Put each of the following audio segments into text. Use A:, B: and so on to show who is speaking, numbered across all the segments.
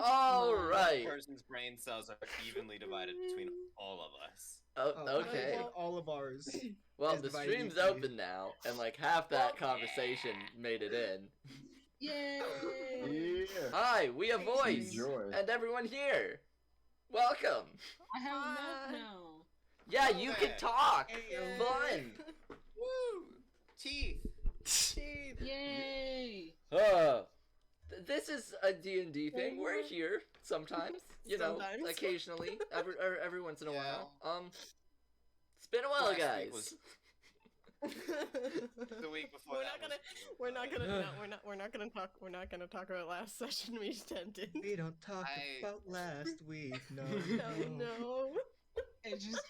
A: All
B: One
A: right.
B: person's brain cells are evenly divided between all of us.
A: Oh,
C: I
A: okay.
C: think all of ours.
A: Well,
C: is
A: the
C: divided
A: stream's
C: equally.
A: open now, and like half that
B: Oh,
A: conversation
B: yeah.
A: made it in.
D: Yay!
E: Yeah.
A: Hi, we have voice,
E: Enjoy.
A: and everyone here. Welcome.
D: I have a mouth now.
A: Yeah,
B: Oh,
A: you
B: there.
A: can talk.
C: Hey,
A: Fun.
B: Woo! Teeth.
D: Yay!
A: This is a D&D thing. We're here sometimes, you know,
F: Sometimes.
A: occasionally, every once in a
B: Yeah.
A: while. It's been a while,
B: Last
A: guys.
B: week was the week before.
F: We're
B: that
F: not
B: was-
F: gonna. We're not gonna. No, we're not gonna talk. We're not gonna talk about last session we attended.
C: We don't talk
B: I-
C: about last week. No,
F: Oh no.
D: It just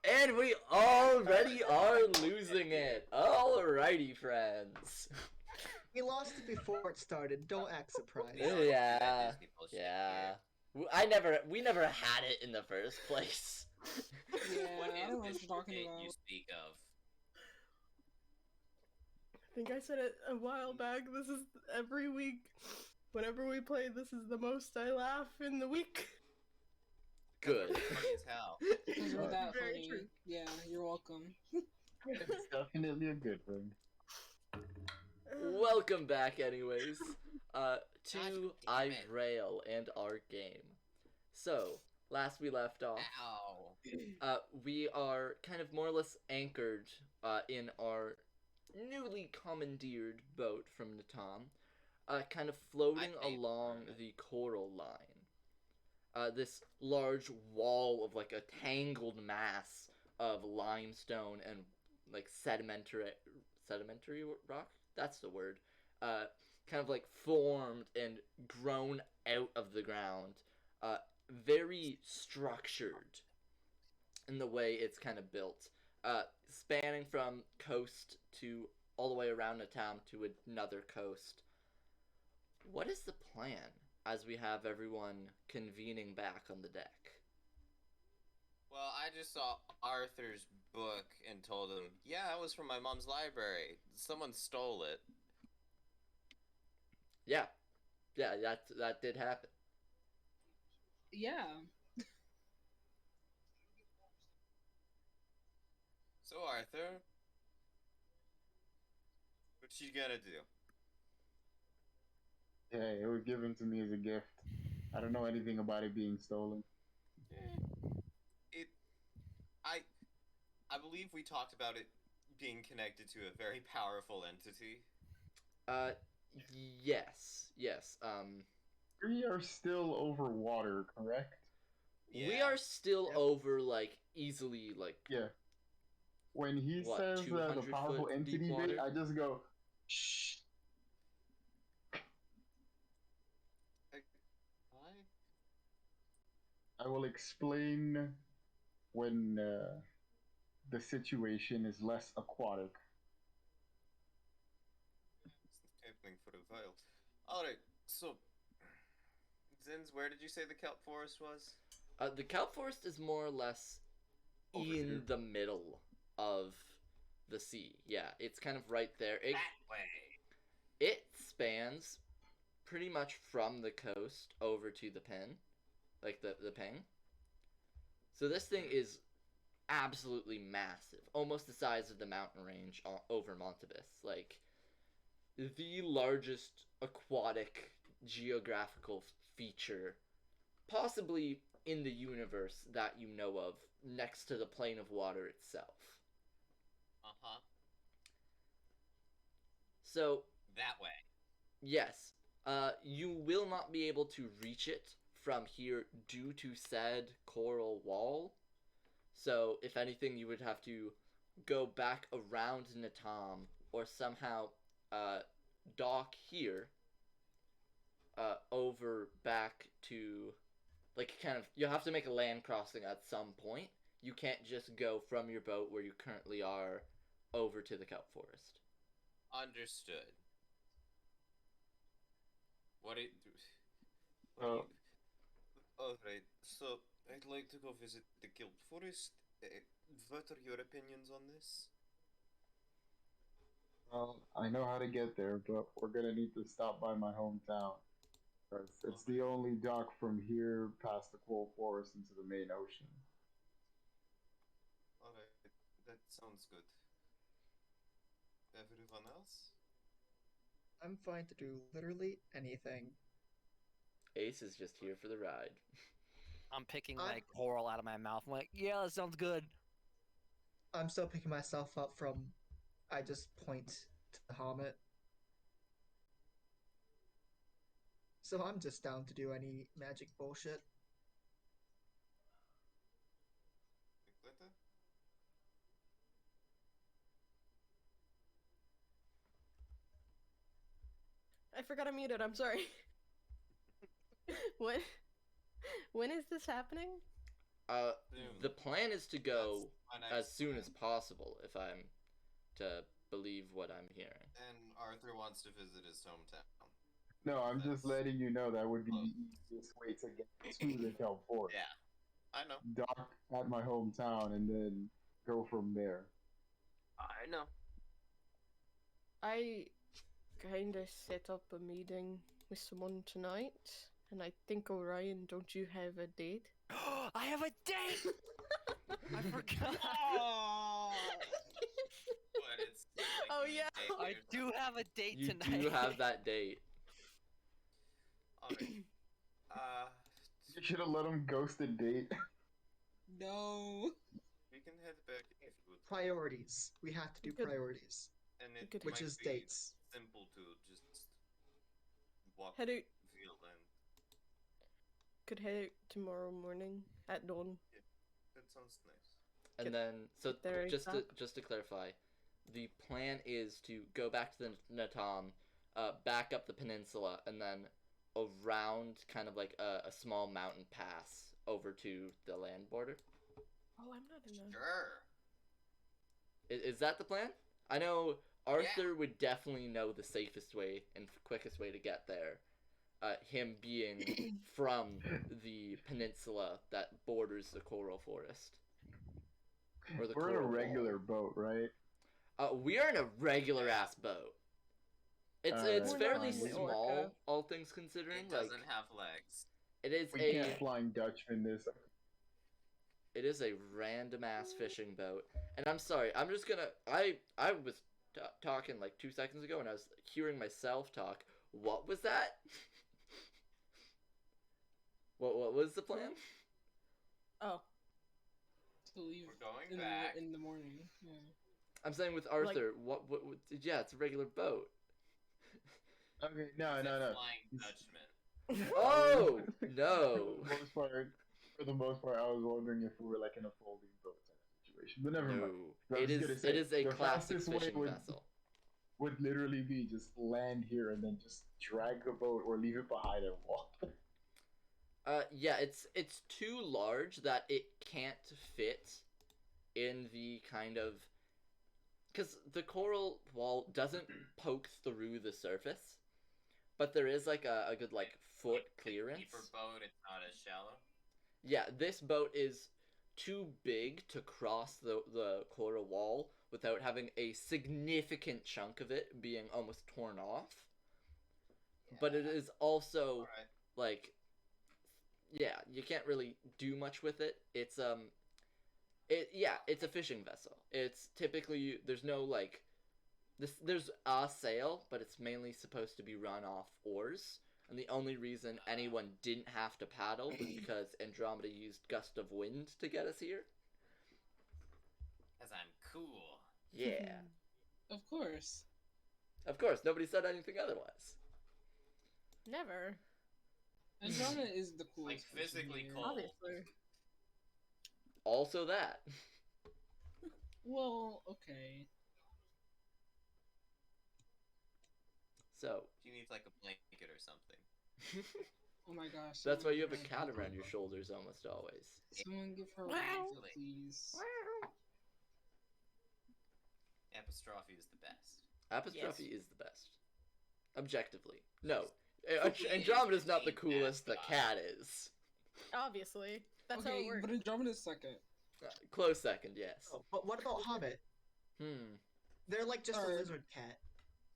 A: And we already are losing it. Alrighty, friends.
C: We lost it before it started. Don't act surprised.
A: Yeah.
B: Disney bullshit
A: Yeah.
B: here.
A: We never had it in the first place.
D: yeah,
B: What
D: I don't know what
B: is
D: you're talking
B: this
D: about.
B: you speak of?
F: I think I said it a while back. This is every week. Whenever we play, this is the most I laugh in the week.
A: Good.
B: Funny as hell.
D: Because you're that
F: Very
D: funny.
F: true.
D: Yeah, you're welcome.
E: It's definitely a good thing.
A: Welcome back, anyways, to
B: God damn it.
A: iRail and our game. So, last we left off,
B: Ow.
A: we are kind of more or less anchored in our newly commandeered boat from Natam, kind of floating
B: I paid
A: along
B: for it.
A: the coral line. This large wall of like a tangled mass of limestone and like sedimentary rock. That's the word. Kind of like formed and grown out of the ground. Very structured in the way it's kind of built. Spanning from coast to all the way around the town to another coast. What is the plan as we have everyone convening back on the deck?
B: Well, I just saw Arthur's book and told him, yeah, that was from my mom's library. Someone stole it.
A: Yeah, that did happen.
D: Yeah.
B: So, Arthur, what you gonna do?
E: Yeah, it was given to me as a gift. I don't know anything about it being stolen.
B: I believe we talked about it being connected to a very powerful entity.
A: Yes.
E: We are still over water, correct?
B: Yeah.
A: We are still
C: Yep.
A: over, like, easily, like,
E: Yeah. When he
A: What,
E: says the
A: 200
E: powerful
A: foot
E: entity
A: deep
E: bit,
A: water?
E: I just go, shh.
B: Why?
E: I will explain when the situation is less aquatic.
B: Kelping for a while. Alright, so Zins, where did you say the kelp forest was?
A: the kelp forest is more or less
E: Over here.
A: in the middle of the sea. Yeah, it's kind of right there.
B: That way.
A: It spans pretty much from the coast over to the pen, like the peng. So this thing is absolutely massive, almost the size of the mountain range over Montabis. Like, the largest aquatic geographical feature possibly in the universe that you know of, next to the plane of water itself.
B: Uh-huh.
A: So,
B: That way.
A: yes, you will not be able to reach it from here due to said coral wall. So, if anything, you would have to go back around Natam or somehow dock here over back to, like, kind of, you'll have to make a land crossing at some point. You can't just go from your boat where you currently are over to the kelp forest.
B: Understood. What it...
E: Oh.
B: Alright, so I'd like to go visit the kelp forest. What are your opinions on this?
E: Well, I know how to get there, but we're gonna need to stop by my hometown. It's the only dock from here past the Coal Forest into the main ocean.
B: Alright, that sounds good. Everyone else?
C: I'm fine to do literally anything.
A: Ace is just here for the ride.
G: I'm picking
C: I-
G: like coral out of my mouth. I'm like, yeah, that sounds good.
C: I'm still picking myself up from. I just point to the helmet. So I'm just down to do any magic bullshit.
B: Glitter?
F: I forgot I muted. I'm sorry. What? When is this happening?
B: Soon.
A: The plan is to go
B: That's my next
A: as soon
B: plan.
A: as possible, if I'm to believe what I'm hearing.
B: And Arthur wants to visit his hometown.
E: No, I'm just
B: That's-
E: letting you know that would be the easiest way to get to the Kelp Forest.
B: Yeah, I know.
E: Dock at my hometown and then go from there.
B: I know.
F: I kinda set up a meeting with someone tonight, and I think, Orion, don't you have a date?
G: I have a date. I forgot.
B: But it's like
F: Oh,
B: you
F: yeah.
B: date
G: I
B: yourself.
G: do have a date
A: You
G: tonight.
A: do have that date.
B: Alright.
E: You should have let him ghost a date.
D: No.
B: We can head back if you would.
C: Priorities. We have to do
F: Good.
C: priorities,
B: And it
F: Good.
C: which
B: might
C: is
B: be
C: dates.
B: simple to just walk
F: Head out.
B: field and
F: Could head out tomorrow morning at dawn.
B: that sounds nice.
A: And
F: Get-
A: then, so
F: get there
A: just to clarify, the plan is to go back to the Natam, back up the peninsula, and then around kind of like a small mountain pass over to the land border.
F: Oh, I'm not in the.
B: Sure.
A: Is that the plan? I know Arthur would definitely know the safest way and quickest way to get there. Him being from the peninsula that borders the coral forest. Or the
E: We're in a
A: coral wall.
E: regular boat, right?
A: We are in a regular ass boat. It's
E: We're
A: fairly
E: not in
A: small,
F: Orca.
A: all things considering.
B: It doesn't
A: Like
B: have legs.
A: it is
E: We can't Flying Dutchman this.
A: it is a random ass fishing boat. And I'm sorry, I'm just gonna I was talking like 2 seconds ago, and I was hearing myself talk. What was that? What was the plan?
F: Oh,
D: To leave
B: We're going
D: in
B: back.
D: in the morning. Yeah.
A: I'm saying with Arthur. What? Yeah, it's a regular boat.
E: Okay, no.
B: Flying Dutchman.
A: Oh no!
E: For the most part, I was wondering if we were like in a folding boat type of situation. But never mind.
A: No,
E: I was
A: it
E: gonna
A: is.
E: say,
A: It is a
E: the
A: classic
E: fastest way
A: fishing
E: would-
A: vessel.
E: Would literally be just land here and then just drag the boat or leave it behind and walk.
A: Yeah, it's too large that it can't fit in the kind of, because the coral wall doesn't poke through the surface, but there is like a good like foot clearance.
B: Deeper boat, it's not as shallow.
A: Yeah, this boat is too big to cross the coral wall without having a significant chunk of it being almost torn off. But it is also
B: Alright.
A: like, yeah, you can't really do much with it. It's it's a fishing vessel. It's typically there's no like there's a sail, but it's mainly supposed to be run off oars. And the only reason anyone didn't have to paddle was because Andromeda used gust of wind to get us here.
B: Because I'm cool.
A: Yeah.
D: Of course.
A: Of course, nobody said anything otherwise.
F: never.
D: Andromeda is the coolest.
B: Like, physically
D: person here.
B: cold.
F: Obviously.
A: Also that.
D: Well, okay.
A: So,
B: She needs like a blanket or something.
D: Oh my gosh.
A: that's why you have a
D: someone
A: cat
D: give
A: around your shoulders almost always.
D: Someone give her a
F: Wow.
D: blanket, please.
B: Apostrophe is the best.
A: Apostrophe
F: Yes.
A: is the best. Objectively. No. Andromeda's not the coolest, the cat is.
F: Obviously. That's how
D: Okay,
F: it works.
D: but Andromeda's second.
A: Close second, yes.
C: Oh, but what about Hobbit?
A: Hmm.
C: They're like just a
D: Third.
C: lizard cat.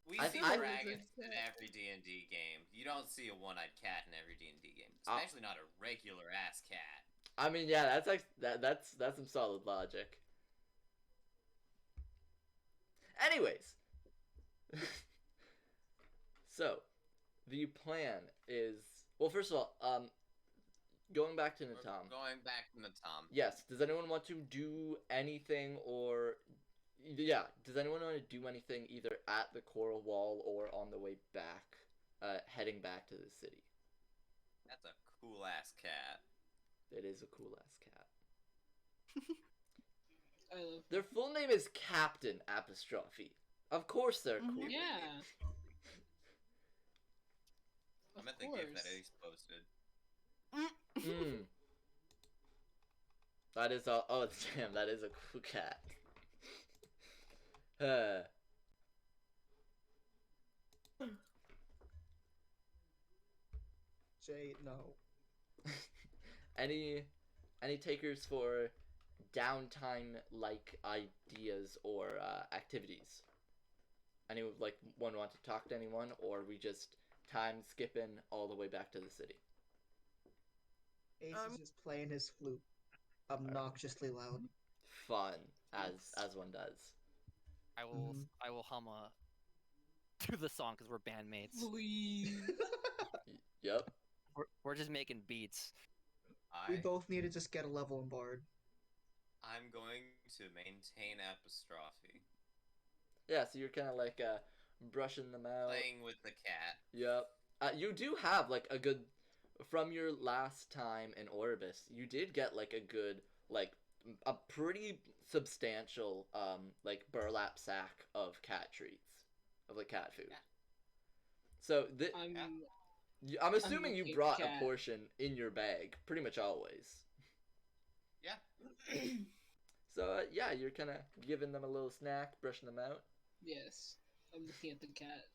B: We
A: I-
B: see
A: I-
B: dragons in every D&D game. You don't see a one-eyed cat in every D&D game, especially not a regular ass cat.
A: I mean, yeah, that's like that's some solid logic. Anyways, so the plan is well. First of all, going back to
B: We're
A: Natam.
B: going back to Natam.
A: Yes. Does anyone want to do anything, or yeah? Does anyone want to do anything either at the coral wall or on the way back, heading back to the city?
B: That's a cool ass cat.
A: It is a cool ass cat.
D: I love
A: Their full name is Captain Apostrophe. Of course they're cool.
D: Yeah.
B: I'm
D: Of
B: at the gift that
D: course.
B: Ace posted.
A: Mm. That is a oh damn, that is a cool cat.
C: Jay, no.
A: any takers for downtime like ideas or activities? Anyone like one want to talk to anyone, or we just time skipping all the way back to the city?
C: Ace is just playing his flute, obnoxiously loud.
A: Fun as one does.
G: I will hum to the song because we're bandmates.
D: Please.
A: Yep.
G: We're just making beats.
C: We both need to just get a level in Bard.
B: I'm going to maintain apostrophe.
A: Yeah, so you're kind of like brushing them out.
B: Playing with the cat.
A: Yep. You do have like a good from your last time in Orbis. You did get like a good like a pretty substantial like burlap sack of cat treats, of like cat food.
B: Yeah.
A: So I'm assuming
D: I'm
A: you
D: a
A: brought
D: cat.
A: a portion in your bag pretty much always.
B: Yeah.
A: So yeah, you're kind of giving them a little snack, brushing them out.
D: Yes. I'm looking at the cat.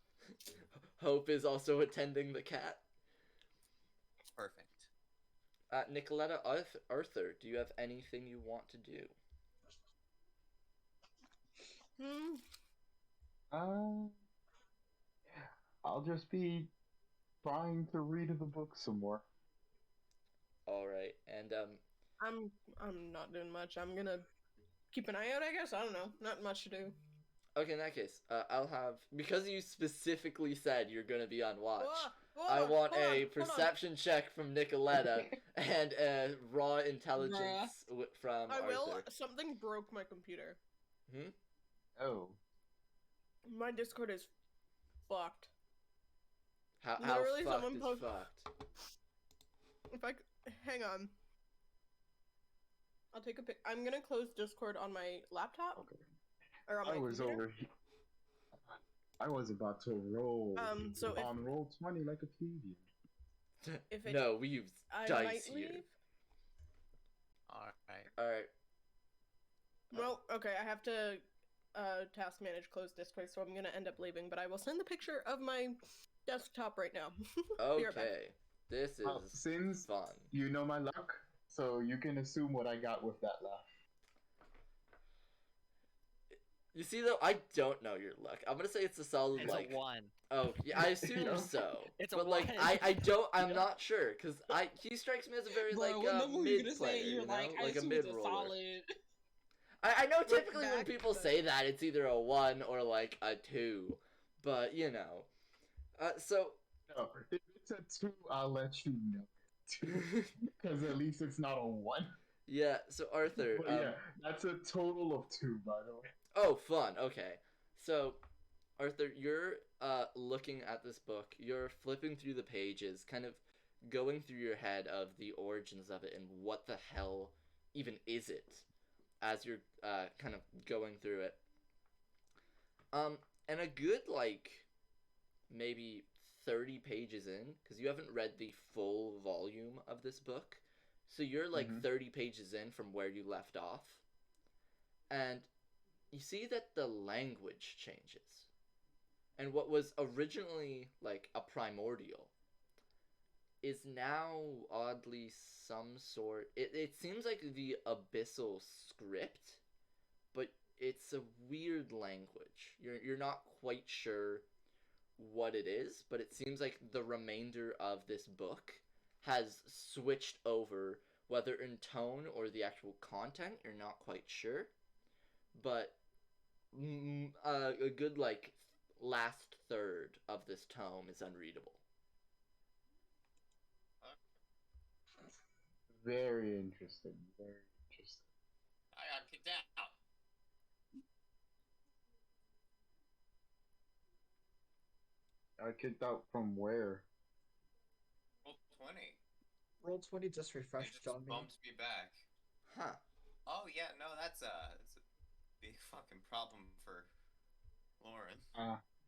A: Hope is also attending the cat.
B: Perfect.
A: Nicoletta, Arthur, do you have anything you want to do?
E: I'll just be trying to read the book some more.
A: All right, and
F: I'm not doing much. I'm gonna keep an eye out, I guess. I don't know. Not much to do.
A: okay, in that case, I'll have because you specifically said you're gonna be on watch.
F: Hold
A: I
F: on,
A: want
F: hold
A: a
F: on, hold on.
A: perception check from Nicoletta and a raw intelligence from
F: I will.
A: Arthur.
F: Something broke my computer.
E: Oh.
F: My Discord is fucked.
A: How
F: Literally,
A: fucked
F: someone
A: is
F: post-
A: fucked?
F: If I hang on, I'll take a pic. I'm gonna close Discord on my laptop
E: Okay.
F: or on my
E: I was
F: computer.
E: over here. I was about to roll
F: So if-
E: on roll 20 like a plebeian.
F: If it,
A: No, we use
F: I
A: dice
F: might
A: here.
F: leave.
B: Alright.
A: All right.
F: Well, okay, I have to task manage close Discord, so I'm gonna end up leaving. But I will send the picture of my desktop right now. Be right back.
A: Okay. This is
E: Since
A: fun.
E: you know my luck, so you can assume what I got with that laugh.
A: You see, though, I don't know your luck. I'm gonna say it's a solid
G: It's
A: like.
G: a 1.
A: Oh, yeah, I assume
E: Yeah.
A: so.
G: It's a
A: but like,
G: one.
A: I'm
E: Yeah.
A: not sure because he strikes me as a very
D: Bro,
A: like
D: what number were you
A: mid
D: gonna
A: player,
D: say? You're
A: you know,
D: like, I
A: like a
D: assume
A: mid
D: it's a
A: roller.
D: solid.
A: I know
F: Look
A: typically when
F: back,
A: people
F: but-
A: say that it's either a 1 or like a 2, but you know. So
E: No, if it's a 2, I'll let you know. 2, because at least it's not a 1.
A: yeah, so Arthur.
E: But yeah, that's a total of 2, by the way.
A: Oh, fun. Okay. So, Arthur, you're looking at this book. You're flipping through the pages, kind of going through your head of the origins of it and what the hell even is it as you're kind of going through it. And a good like maybe 30 pages in, because you haven't read the full volume of this book. So you're like 30 pages in from where you left off. And you see that the language changes. And what was originally like a primordial is now oddly some sort. It seems like the abyssal script, but it's a weird language. You're not quite sure what it is, but it seems like the remainder of this book has switched over, whether in tone or the actual content, you're not quite sure. But a good, like, last third of this tome is unreadable.
E: Very interesting. Very interesting.
B: I got kicked out.
E: I kicked out from where?
B: Roll 20.
C: Roll 20 just
B: They
C: refreshed
B: just
C: on me.
B: bumped me back.
A: Huh.
B: Oh yeah, no, that's a big fucking problem for Lauren.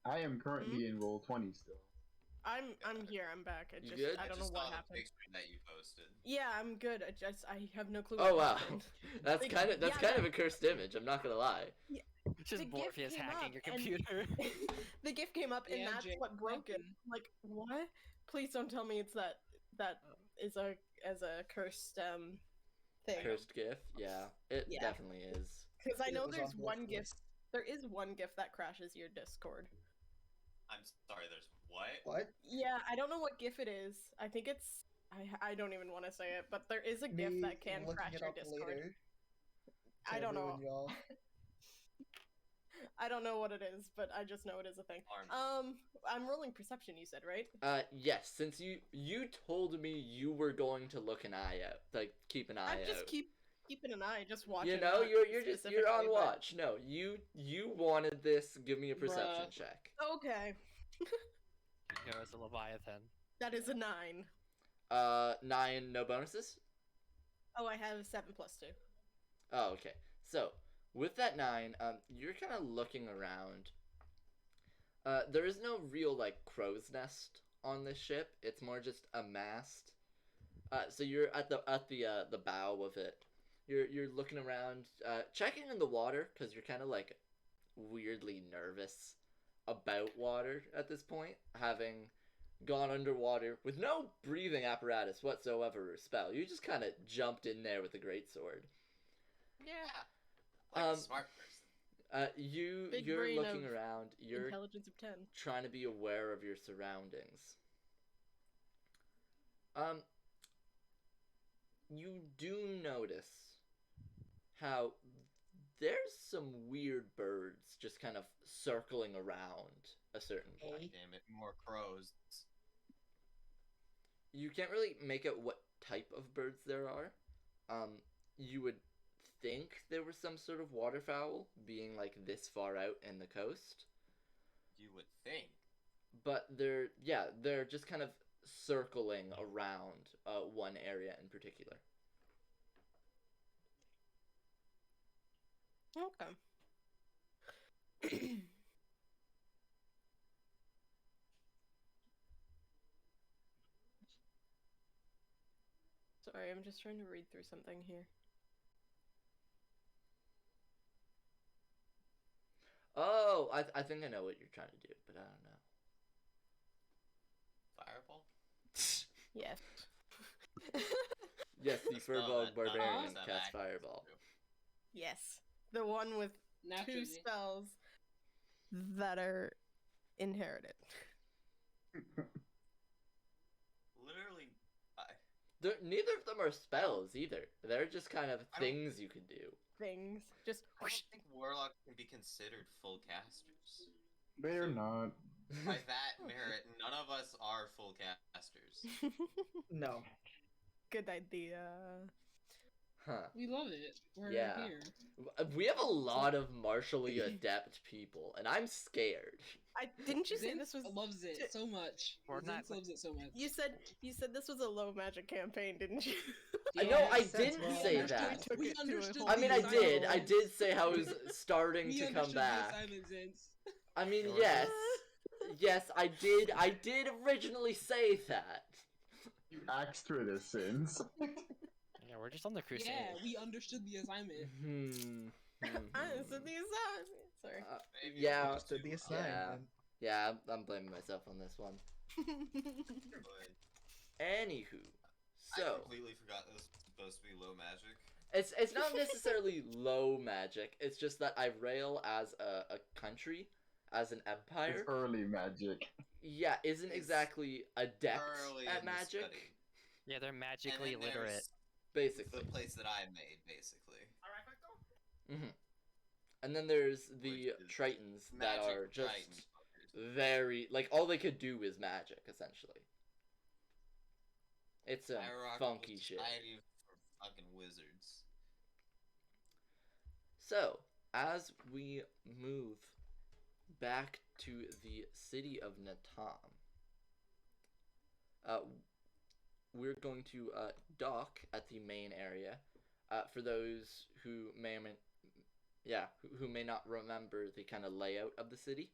E: I am currently in roll 20 still.
F: I'm here. I'm back.
A: You good?
F: I don't know
B: just
F: what
B: saw the
F: happened.
B: picture that you posted.
F: Yeah, I'm good. I have no clue.
A: Oh
F: what
A: wow,
F: happened.
A: that's
F: Like,
A: kind
F: yeah,
A: of a cursed image. I'm not gonna lie.
G: It's just
F: The GIF
G: Morpheus
F: came
G: hacking
F: up
G: your
F: and-
G: computer.
F: The GIF came up, and
D: Yeah,
F: that's
D: Jake,
F: what broke it.
D: happened.
F: Like, what? Please don't tell me it's that is a as a cursed thing.
A: Cursed GIF. Yeah, it
F: Yeah.
A: definitely is.
F: Because I
C: It
F: know
C: was
F: there's
C: on
F: one
C: both
F: GIF.
C: lists.
F: There is one GIF that crashes your Discord.
B: I'm sorry. There's what?
C: What?
F: Yeah, I don't know what GIF it is. I think it's I don't even want to say it, but there is a GIF
C: Me
F: that can
C: looking
F: crash
C: it
F: your
C: up
F: Discord.
C: later.
F: I
C: to
F: don't know.
C: ruin y'all.
F: I don't know what it is, but I just know it is a thing.
B: Armed.
F: I'm rolling perception. You said, right?
A: Yes. Since you told me you were going to look an eye out, like keep an eye
F: I'm
A: out.
F: just keeping an eye, just watching.
A: You know,
F: not
A: you're on
F: specifically, but-
A: watch. No, you wanted this. Give me a perception
D: Bruh.
A: check.
F: Okay,
G: Go as a Leviathan.
F: that is a 9.
A: 9, no bonuses.
F: Oh, I have 7 plus 2.
A: Oh, okay. So with that 9, you're kind of looking around. There is no real like crow's nest on this ship. It's more just a mast. So you're at the bow of it. You're looking around, checking in the water because you're kind of like weirdly nervous about water at this point, having gone underwater with no breathing apparatus whatsoever or spell. You just kind of jumped in there with a greatsword.
B: Yeah. Like a smart person.
F: Big
A: You're
F: brain
A: looking
F: of
A: around. You're
F: Intelligence of 10.
A: trying to be aware of your surroundings. You do notice how there's some weird birds just kind of circling around a certain
C: Hey.
A: point.
B: Damn it, more crows.
A: You can't really make out what type of birds there are. You would think there was some sort of waterfowl being like this far out in the coast.
B: You would think.
A: But they're just kind of circling around one area in particular.
F: Okay. Sorry, I'm just trying to read through something here.
A: Oh, I think I know what you're trying to do, but I don't know.
B: Fireball?
F: Yes.
A: Yes, the
B: That's not-
A: Furbog
B: that-
A: Barbarian
B: that's not
A: casts
B: accurate.
A: Fireball.
F: Yes. The one with
D: Naturally.
F: 2 spells that are inherited.
B: Literally,
A: Neither of them are spells either. They're just kind of
B: I don't-
A: things you can do.
F: Things. Just
B: I don't think warlocks can be considered full casters.
E: They're not.
B: By that merit, none of us are full casters.
C: No.
F: good idea.
A: Huh.
D: We love it. We're
A: Yeah.
D: here.
A: We have a lot of martially adept people, and I'm scared.
F: Didn't you say
D: Zinx
F: this was
D: loves it so much.
G: We're not-
D: Zinx loves it so much.
F: you said this was a low magic campaign, didn't you?
A: I know I
C: Yes, that's
A: didn't
C: right.
A: say
C: We
A: that.
F: took
D: We
F: it to a
D: understood
F: whole
A: I mean, I
D: the
A: did.
D: assignment.
A: I did say how I was starting
D: We
A: to come
D: understood the
A: back.
D: assignment, Zinx.
A: I mean,
G: Yours
A: yes. Yes, I did. I did originally say that.
E: You asked for this, Sins.
G: Yeah, we're just on the crusade.
D: Yeah, we understood the assignment.
F: I said the assignment. Sorry.
B: Maybe
A: Yeah.
B: it's
C: To the
B: too
C: assignment.
A: Yeah, I'm blaming myself on this one.
B: but
A: Anywho,
B: I
A: so
B: completely forgot this was supposed to be low magic.
A: it's not necessarily low magic. It's just that I rail as a country, as an empire,
E: It's early magic.
A: yeah, isn't
B: It's
A: exactly adept
B: Early
A: at
B: in the
A: magic,
B: study.
G: Yeah, they're
B: And
G: magically
B: then
G: illiterate.
B: there's
A: basically.
B: the place that I made, basically.
A: Hmm. And then there's the
B: Which is
A: Tritons that
B: Magic
A: are just
B: Triton fuckers.
A: very like all they could do is magic essentially. It's some
B: Hierarchical
A: funky shit.
B: society for fucking wizards.
A: So, as we move back to the city of Natam, we're going to dock at the main area. For those who who may not remember the kind of layout of the city,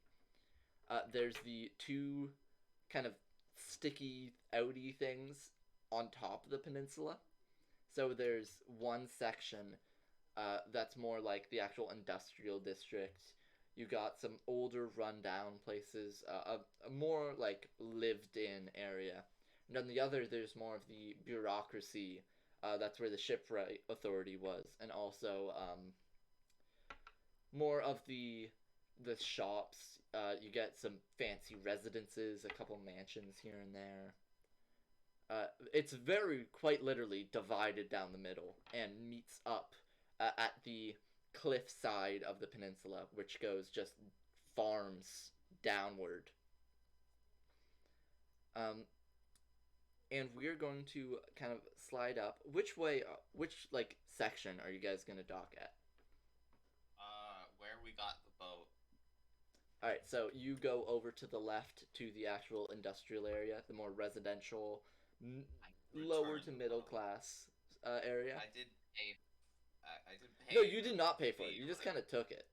A: there's the two kind of sticky outy things on top of the peninsula. So there's one section that's more like the actual industrial district. You got some older rundown places, a more like lived in area. And on the other, there's more of the bureaucracy. That's where the shipwright authority was, and also more of the shops. You get some fancy residences, a couple mansions here and there. It's very quite literally divided down the middle and meets up at the cliff side of the peninsula, which goes just farms downward. And we're going to kind of slide up. Which way? Which like section are you guys gonna dock at?
B: Where we got the boat.
A: All right, so you go over to the left to the actual industrial area, the more residential, lower to
B: returned the
A: middle
B: boat.
A: class area.
B: I did pay. I did pay.
A: No, you did not pay for it.
B: fee
A: You
B: or
A: just kind of took it.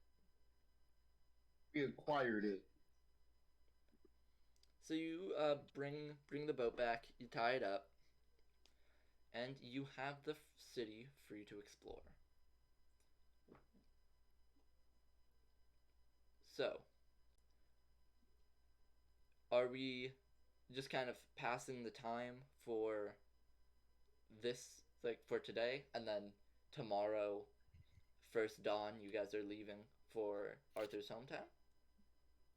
E: We acquired it.
A: So you bring the boat back, you tie it up, and you have the city for you to explore. So, are we just kind of passing the time for this, like for today, and then tomorrow, first dawn, you guys are leaving for Arthur's hometown?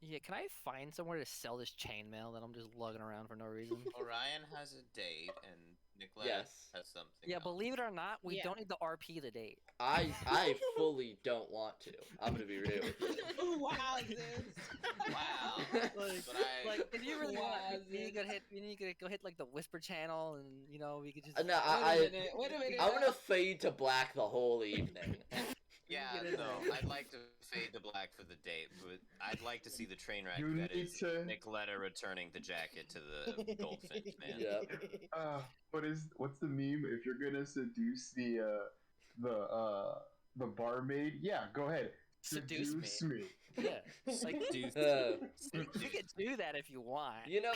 G: Yeah, can I find somewhere to sell this chainmail that I'm just lugging around for no reason?
B: Orion has a date, and Nicolette
A: Yes.
B: has something.
G: Yeah,
B: else.
G: believe it or not, we
F: Yeah.
G: don't need the RP the date.
A: I fully don't want to. I'm gonna be real with you.
D: Wow, Zeus.
B: Wow.
G: Like,
B: But I.
G: like if you really want,
D: Wow,
G: we need to
D: Zeus.
G: go hit like the whisper channel, and you know we could just.
A: No,
D: Wait a minute.
A: I'm gonna fade to black the whole evening.
B: Yeah,
G: get in
B: no,
G: there.
B: I'd like to fade to black for the date, but I'd like to see the train wreck
E: You
B: that
E: need
B: is
E: to-
B: Nicoletta returning the jacket to the goldfinch, man.
A: Yeah.
E: What's the meme? If you're gonna seduce the barmaid, yeah, go ahead.
G: Seduce me.
E: me.
G: Yeah, like
B: Dude,
G: you can do that if you want.
A: You know,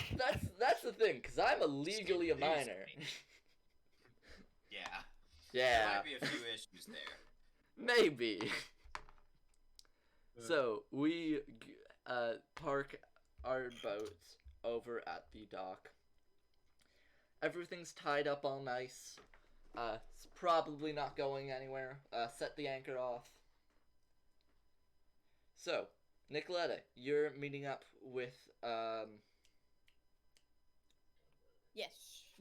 A: that's the thing, cause I'm a legally a
B: Seduce
A: minor.
B: me. Yeah. There
A: Yeah,
B: might be a few issues there.
A: maybe. So we park our boat over at the dock. Everything's tied up all nice. It's probably not going anywhere. Set the anchor off. So, Nicoletta, you're meeting up with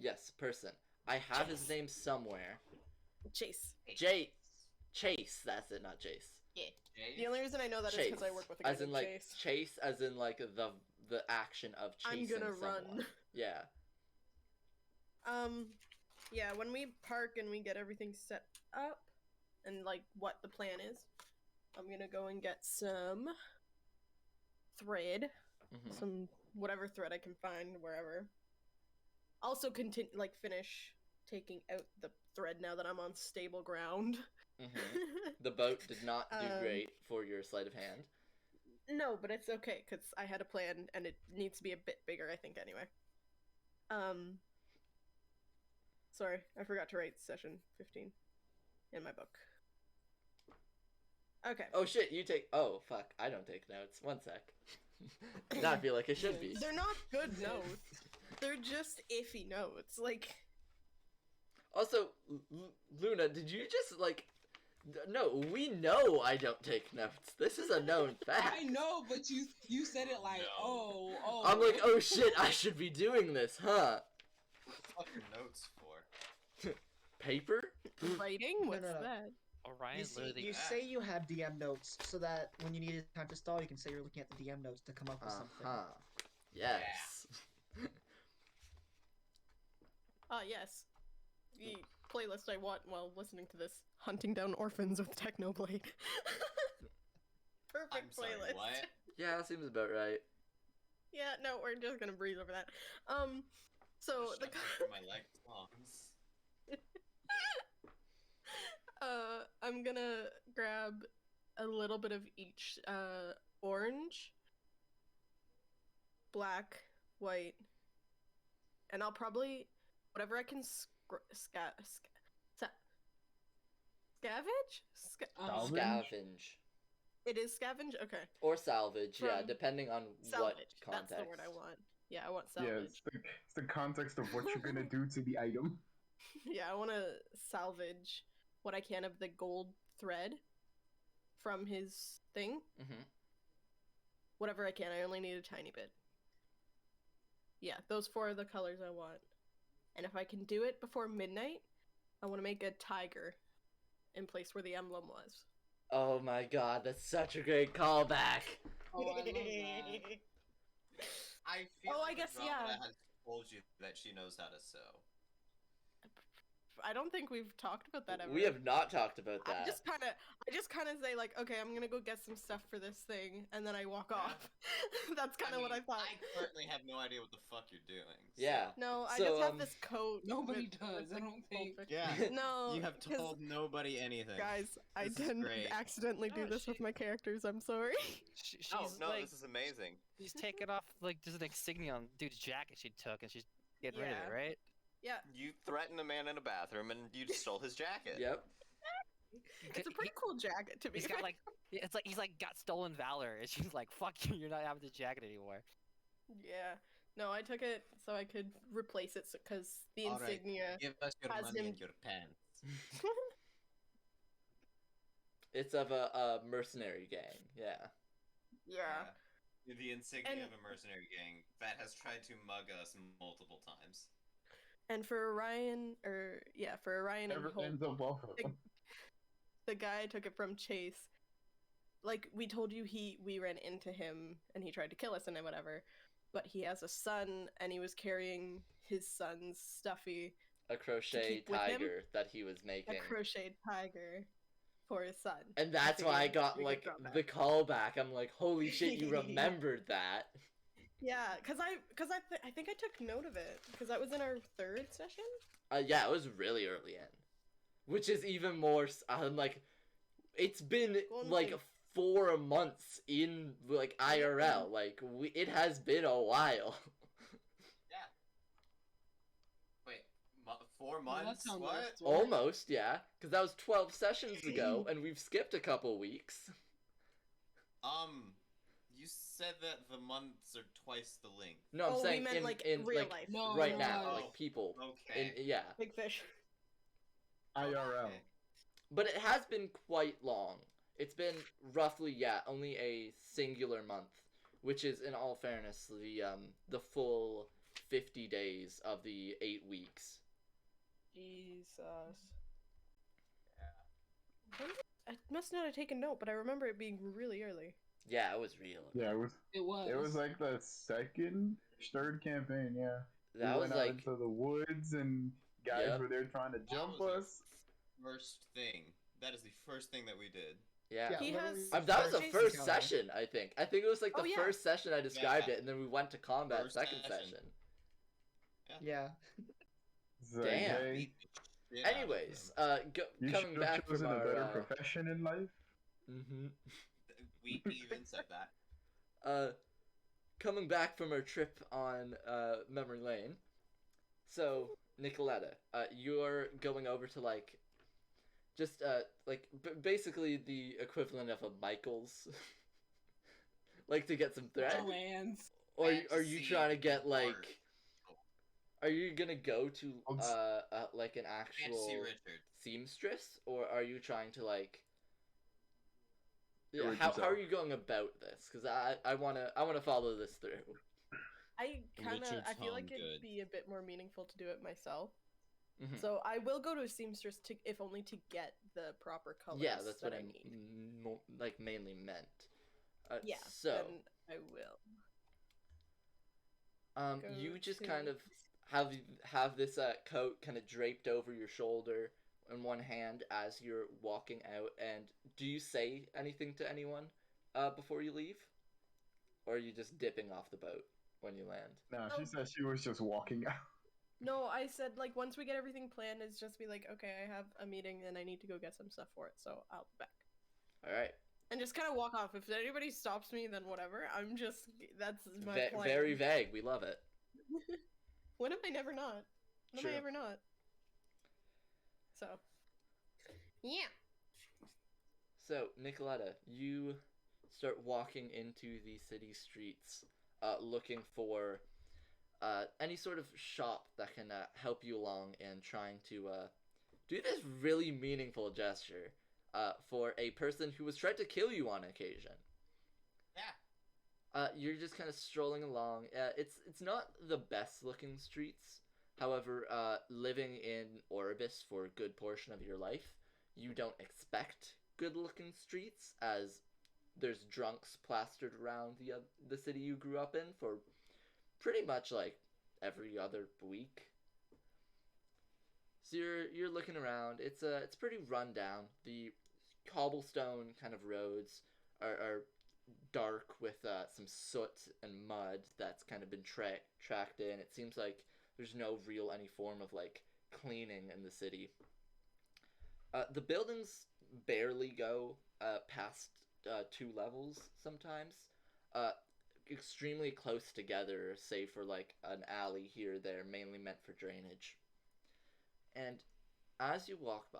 F: Yes.
A: person. I have his name somewhere.
F: Chase.
A: Chase, that's it, not Jace.
F: The only reason I know that is
A: Chase,
F: because I work with a guy
A: as in
F: named
A: like
F: Chase.
A: Chase, as in like the action of
F: I'm
A: chasing
F: gonna
A: someone.
F: run.
A: Yeah.
F: Yeah, when we park and we get everything set up and like what the plan is, I'm gonna go and get some thread,
A: Mhm.
F: some whatever thread I can find wherever. Also finish taking out the thread now that I'm on stable ground.
A: Mhm. The boat did not do
F: Um,
A: great for your sleight of hand.
F: No, but it's okay because I had a plan and it needs to be a bit bigger, I think, anyway. Sorry, I forgot to write session 15 in my book. Okay.
A: Oh shit, you take. Oh fuck, I don't take notes. One sec. Now I feel like I should be.
F: They're not good notes. They're just iffy notes. Like,
A: Also, Luna, did you just like No, we know I don't take notes. This is a known fact.
D: I know, but you said it like,
B: No.
D: oh.
A: I'm like, oh shit, I should be doing this, huh?
B: What the fuck are notes for?
A: Paper?
F: Writing? What's
C: no.
F: that?
G: Orion
C: You, see,
G: literally.
C: you say you have DM notes so that when you need time to stall, you can say you're looking at the DM notes to come up with something.
A: Yes.
F: Yes. The playlist I want while listening to this: Hunting Down Orphans with Technoblade. Perfect
B: I'm sorry,
F: playlist.
B: what?
A: Yeah, seems about right.
F: Yeah, no, we're just gonna breeze over that. So
B: Shut
F: the
B: up for my leg songs.
F: I'm gonna grab a little bit of each. Orange, black, white, and I'll probably whatever I can scavenge.
E: Salvage?
A: Scavenge.
F: It is scavenge. Okay,
A: Or salvage, yeah,
F: From
A: depending on
F: salvage.
A: what context.
F: That's the word I want. Yeah, I want
E: Yeah,
F: salvage.
E: it's the context of what you're gonna do to the item.
F: Yeah, I want to salvage what I can of the gold thread from his thing.
A: Mm-hmm.
F: Whatever I can. I only need a tiny bit. Yeah, those 4 are the colors I want. And if I can do it before midnight, I want to make a tiger in place where the emblem was.
A: Oh my god, that's such a great callback.
D: Oh, I love that.
B: I feel
F: Oh,
B: like
F: I guess,
B: Andromeda
F: yeah.
B: has told you that she knows how to sew.
F: I don't think we've talked about that ever.
A: We have not talked about that.
F: I just kind of say like, okay, I'm gonna go get some stuff for this thing, and then I walk off. That's kind of what I
B: mean,
F: thought.
B: I currently have no idea what the fuck you're doing. so-
A: Yeah.
F: No, I
A: So,
F: just have this coat.
D: Nobody
F: with-
D: does,
F: with
D: I don't think.
F: goldfish.
B: Yeah.
F: No,
B: You have
F: 'cause,
B: told nobody anything.
F: guys, I
B: This is
F: didn't
B: great.
F: accidentally do
G: No,
F: this with
G: she-
F: my characters. I'm sorry.
G: She's
B: No,
G: like,
B: this is amazing.
G: she's taking off like just an insignia on dude's jacket she took, and she's getting rid of it,
F: Yeah.
G: right?
F: Yeah,
B: You threatened a man in a bathroom and you stole his jacket.
A: Yep.
F: it's a pretty cool jacket to be
G: He's
F: fair.
G: got like, it's like he's like got stolen valor, and she's like, "Fuck you, you're not having the jacket anymore."
F: Yeah. No, I took it so I could replace it because the
B: All right,
F: insignia.
B: Give us your
F: Has
B: money
F: him-
B: and your pants.
A: It's of a mercenary gang, yeah.
F: Yeah.
B: The insignia
F: And-
B: of a mercenary gang that has tried to mug us multiple times.
F: And for Orion, for Orion and
E: Never
F: Hope,
E: ends up well for them.
F: the guy I took it from, Chase. Like we told you, we ran into him and he tried to kill us and whatever. But he has a son, and he was carrying his son's stuffy,
A: A crochet
F: keep with him?
A: tiger that he was
F: a
A: making.
F: crocheted tiger, for his son.
A: And that's why I
F: figured
A: got
F: we could
A: like
F: drop that.
A: the callback. I'm like, holy shit, you remembered that.
F: Yeah, I think I took note of it because that was in our 3rd session.
A: Yeah, it was really early in. Which is even more I'm like, it's been
F: Going
A: like
F: to-
A: 4 months in like IRL. Like it has been a while.
B: Yeah. Wait, 4
D: Well,
B: months?
D: that's how
B: What?
D: most work.
A: Almost, yeah. Because that was 12 sessions ago, and we've skipped a couple weeks.
B: You said that the months are twice the length.
A: No, I'm
F: Oh, we
A: saying
F: meant,
A: in
F: like,
A: in
F: real
A: like
F: life.
D: No,
A: right
D: no,
A: now,
B: no.
A: like people.
B: Okay.
A: Yeah,
F: Big fish.
E: IRL.
B: Okay.
A: but it has been quite long. It's been roughly only a singular month, which is in all fairness the full 50 days of the 8 weeks.
F: Jesus. I must not have taken note, but I remember it being really early.
A: Yeah, it was real.
E: Yeah,
D: It was.
E: it was like the second, 3rd campaign. Yeah,
A: That
E: we
A: was
E: went out
A: like
E: into the woods and guys
A: Yep.
E: were there trying to
B: That
E: jump
B: was our
E: us.
B: First thing. That is the first thing that we did.
A: yeah.
F: He
C: what
F: has-
C: are we-
A: That was the
F: Jason
A: first
C: Counter.
A: session, I think. I think it was like the
F: Oh, yeah.
A: first session I described
B: Yeah.
A: it, and then we went to combat
B: First
A: second
B: session.
A: session.
C: Yeah.
E: It's like,
A: Damn.
E: hey,
B: Beat the shit out of
A: Anyways,
B: them.
E: you
A: coming
E: should
A: back
E: have
A: from
E: chosen a
A: our
E: better profession in life.
B: We even said that.
A: coming back from our trip on memory lane. So Nicoletta, you're going over to like just basically the equivalent of a Michael's, like to get some thread.
D: Joanne's.
A: Or are you
B: Fantasy
A: trying to get
B: art.
A: like? Are you gonna go to
E: I'll
A: like an
B: Fancy
A: actual
B: Richard.
A: seamstress, or are you trying to like?
E: Do it
A: How
E: yourself.
A: are you going about this? Because I wanna follow this through.
F: I kind of
B: Richard's
F: I feel
B: home
F: like it'd
B: good.
F: be a bit more meaningful to do it myself.
A: Mhm.
F: So I will go to a seamstress to, if only to get the proper colors.
A: Yeah, that's
F: that
A: what
F: I
A: I
F: need.
A: like mainly meant.
F: Yeah.
A: So
F: Then I will. Go
A: you just
F: to-
A: kind of have this coat kind of draped over your shoulder in one hand as you're walking out. And do you say anything to anyone before you leave, or are you just dipping off the boat when you land?
E: No, she
F: Oh.
E: said she was just walking out.
F: No, I said like once we get everything planned, it's just be like, okay, I have a meeting and I need to go get some stuff for it, so I'll be back.
A: All right.
F: And just kind of walk off. If anybody stops me, then whatever. That's my plan.
A: Very vague. We love it.
F: When am I never not? When
A: True.
F: am I ever not? So, yeah.
A: So, Nicoletta, you start walking into the city streets, looking for any sort of shop that can help you along and trying to do this really meaningful gesture for a person who was trying to kill you on occasion.
B: Yeah.
A: You're just kind of strolling along. It's not the best looking streets. However, living in Orbis for a good portion of your life, you don't expect good looking streets, as there's drunks plastered around the city you grew up in for pretty much like every other week. So you're looking around. It's pretty run down. The cobblestone kind of roads are dark with some soot and mud that's kind of been tracked in. It seems like there's no real any form of like cleaning in the city. The buildings barely go past 2 levels sometimes. Extremely close together, save for like an alley here or there, mainly meant for drainage. And as you walk by,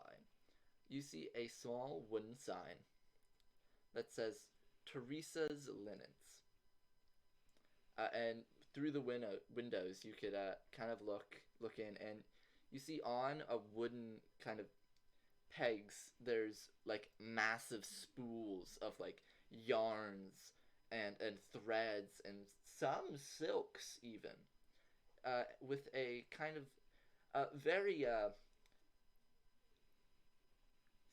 A: you see a small wooden sign that says Teresa's Linens. And through the windows, you could kind of look in, and you see on a wooden kind of pegs, there's like massive spools of like yarns and threads and some silks even, with a kind of very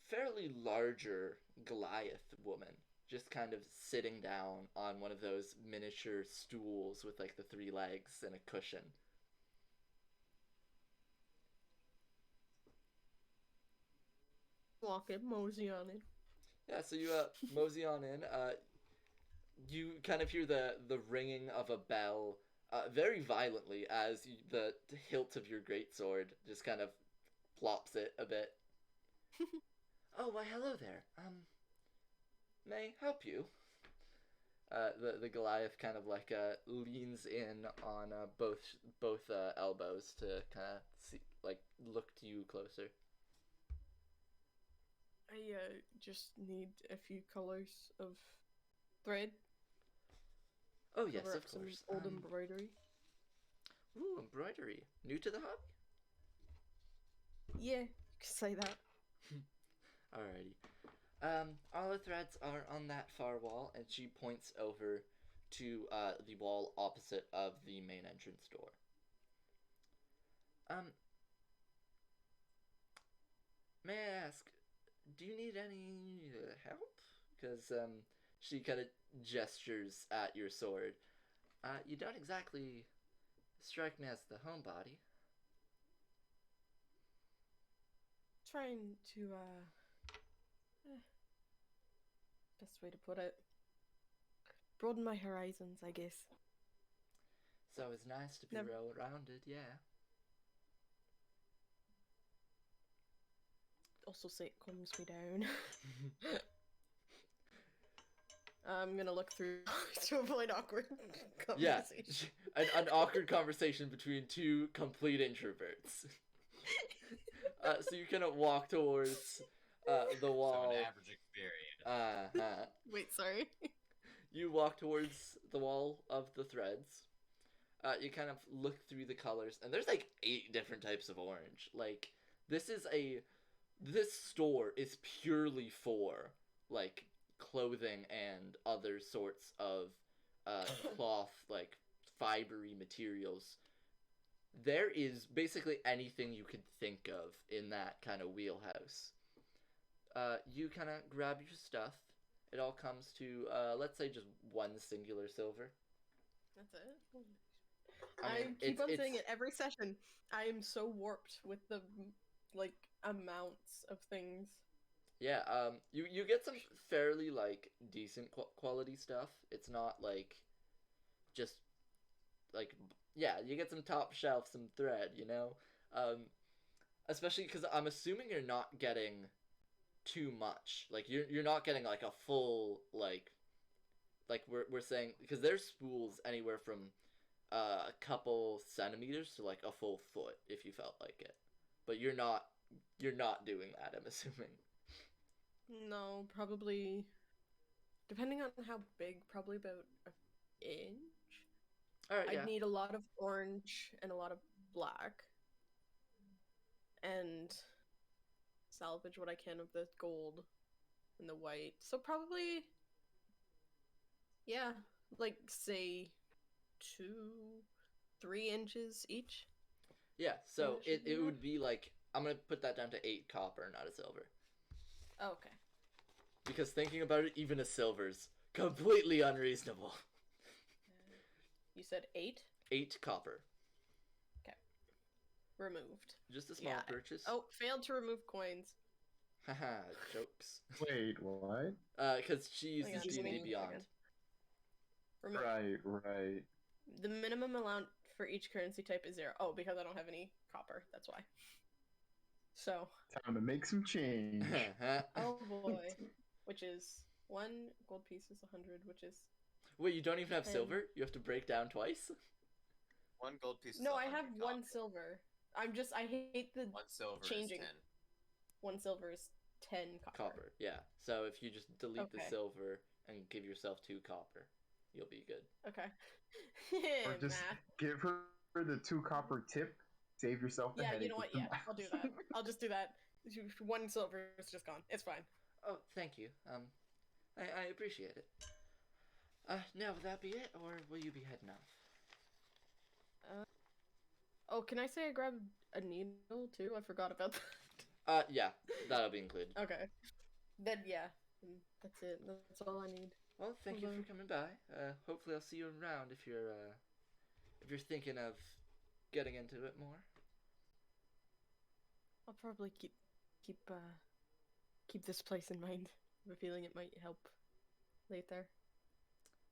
A: fairly larger Goliath woman just kind of sitting down on one of those miniature stools with like the 3 legs and a cushion.
F: Walk it, mosey on it.
A: Yeah, so you mosey on in. You kind of hear the ringing of a bell very violently as the hilt of your greatsword just kind of plops it a bit. Oh, why, hello there. May I help you? The Goliath kind of like leans in on both elbows to kind of see, like, look to you closer.
F: I just need a few colors of thread.
A: Oh yes,
F: Cover
A: of
F: up some
A: course.
F: old embroidery.
A: Ooh, embroidery. New to the hobby?
F: Yeah, you could say that.
A: Alrighty. All the threads are on that far wall, and she points over to the wall opposite of the main entrance door. May I ask, do you need any help? Because she kind of gestures at your sword. You don't exactly strike me as the homebody.
F: Trying to best way to put it, broaden my horizons, I guess.
A: So it's nice to be
F: Never-
A: well-rounded, yeah.
F: Also say it calms me down. I'm gonna look through to avoid awkward
A: Yeah,
F: conversation.
A: an awkward conversation between two complete introverts. So you kind of walk towards the wall.
B: So an average experience.
F: Wait, sorry.
A: You walk towards the wall of the threads. You kind of look through the colors, and there's like 8 different types of orange. Like, this is a this store is purely for like clothing and other sorts of cloth, like fibery materials. There is basically anything you could think of in that kind of wheelhouse. You kind of grab your stuff. It all comes to, let's say, just one singular silver.
F: That's it.
A: I mean,
F: keep on
A: it's-
F: saying it every session. I am so warped with the like amounts of things.
A: Yeah, you get some fairly, like, decent quality stuff. It's not, like, just, like, yeah, you get some top shelf, some thread, you know? Especially because I'm assuming you're not getting too much. Like, you're not getting, like, a full, like we're saying, because there's spools anywhere from a couple centimeters to, like, a full foot, if you felt like it. But you're not doing that, I'm assuming.
F: No, probably. Depending on how big, probably about an inch.
A: Alright, yeah.
F: I'd need a lot of orange and a lot of black. And salvage what I can of the gold and the white. So probably, yeah, like say 2-3 inches each.
A: Yeah, so
F: that should be
A: it
F: enough.
A: would be like, I'm gonna put that down to 8 copper, not a silver.
F: Oh, okay.
A: Because thinking about it, even a silver's completely unreasonable.
F: You said 8?
A: 8 copper.
F: Removed.
A: Just a small
F: Yeah.
A: purchase.
F: Oh, failed to remove coins.
A: Haha, jokes.
E: Wait, what?
A: Because she
F: Hang
A: uses
F: on, just
A: D&D
F: give me a
A: Beyond.
F: second. Remove.
E: Right.
F: The minimum amount for each currency type is 0. Oh, because I don't have any copper. That's why. So.
E: Time to make some change.
F: Oh boy. Which is 1 gold piece is 100, which is.
A: Wait, you don't even have
F: 10.
A: silver? You have to break down twice?
B: 1 gold piece.
F: No,
B: is
F: I
B: 100
F: have 1
B: copper.
F: silver. I hate the
B: 1 silver
F: changing.
B: is 10.
F: 1 silver is 10 copper.
A: Copper, yeah. So if you just delete the
F: Okay.
A: silver and give yourself 2 copper, you'll be good.
F: Okay.
E: Or just
F: Math.
E: give her the 2 copper tip. Save yourself the
F: Yeah,
E: headache.
F: you know what?
E: with the
F: Yeah,
E: math.
F: I'll do that. I'll just do that. 1 silver is just gone. It's fine.
A: Oh, thank you. I appreciate it. Now, will that be it, or will you be heading off?
F: Oh, can I say I grabbed a needle too? I forgot about that.
A: Yeah, that'll be included.
F: Okay. Then yeah, that's it. That's all I need.
A: Well, thank you for coming by. Hopefully I'll see you around if you're thinking of getting into it more.
F: I'll probably keep this place in mind. I have a feeling it might help later.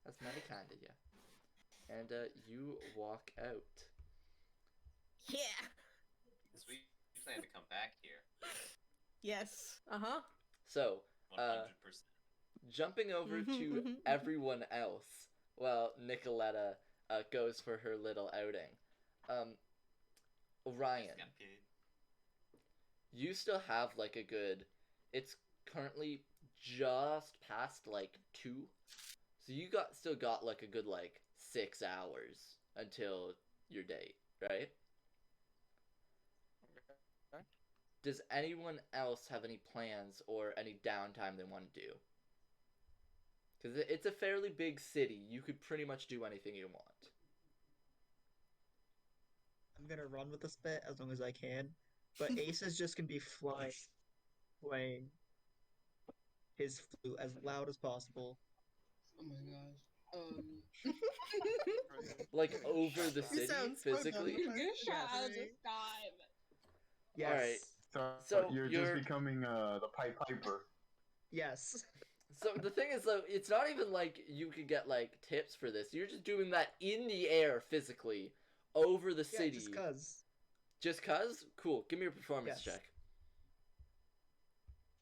A: That's mighty kind of you. And you walk out.
F: Yeah.
B: Because we plan to come back here.
F: Yes. Uh-huh.
A: So,
B: 100%.
A: jumping over to everyone else, while Nicoletta goes for her little outing. Orion,
B: Just got paid.
A: you still have like a good. It's currently just past like 2, so you still got like a good like 6 hours until your date, right?
G: Okay.
A: Does anyone else have any plans or any downtime they want to do? Because it's a fairly big city. You could pretty much do anything you want.
C: I'm gonna run with this bit as long as I can. But Ace is just gonna be playing his flute as loud as possible.
D: Oh my gosh.
A: Like over the city,
F: sound so
A: physically.
F: dumb.
D: Get a shot
C: Yes.
D: out this time.
C: Yes.
A: Alright.
E: So,
A: So
E: you're
A: you're-
E: just becoming the Pied Piper.
C: Yes.
A: So the thing is, though, it's not even like you could get like tips for this. You're just doing that in the air physically over the
C: Yeah,
A: city.
C: just cause.
A: Just cause? Cool. Give me your performance
C: Yes.
A: check.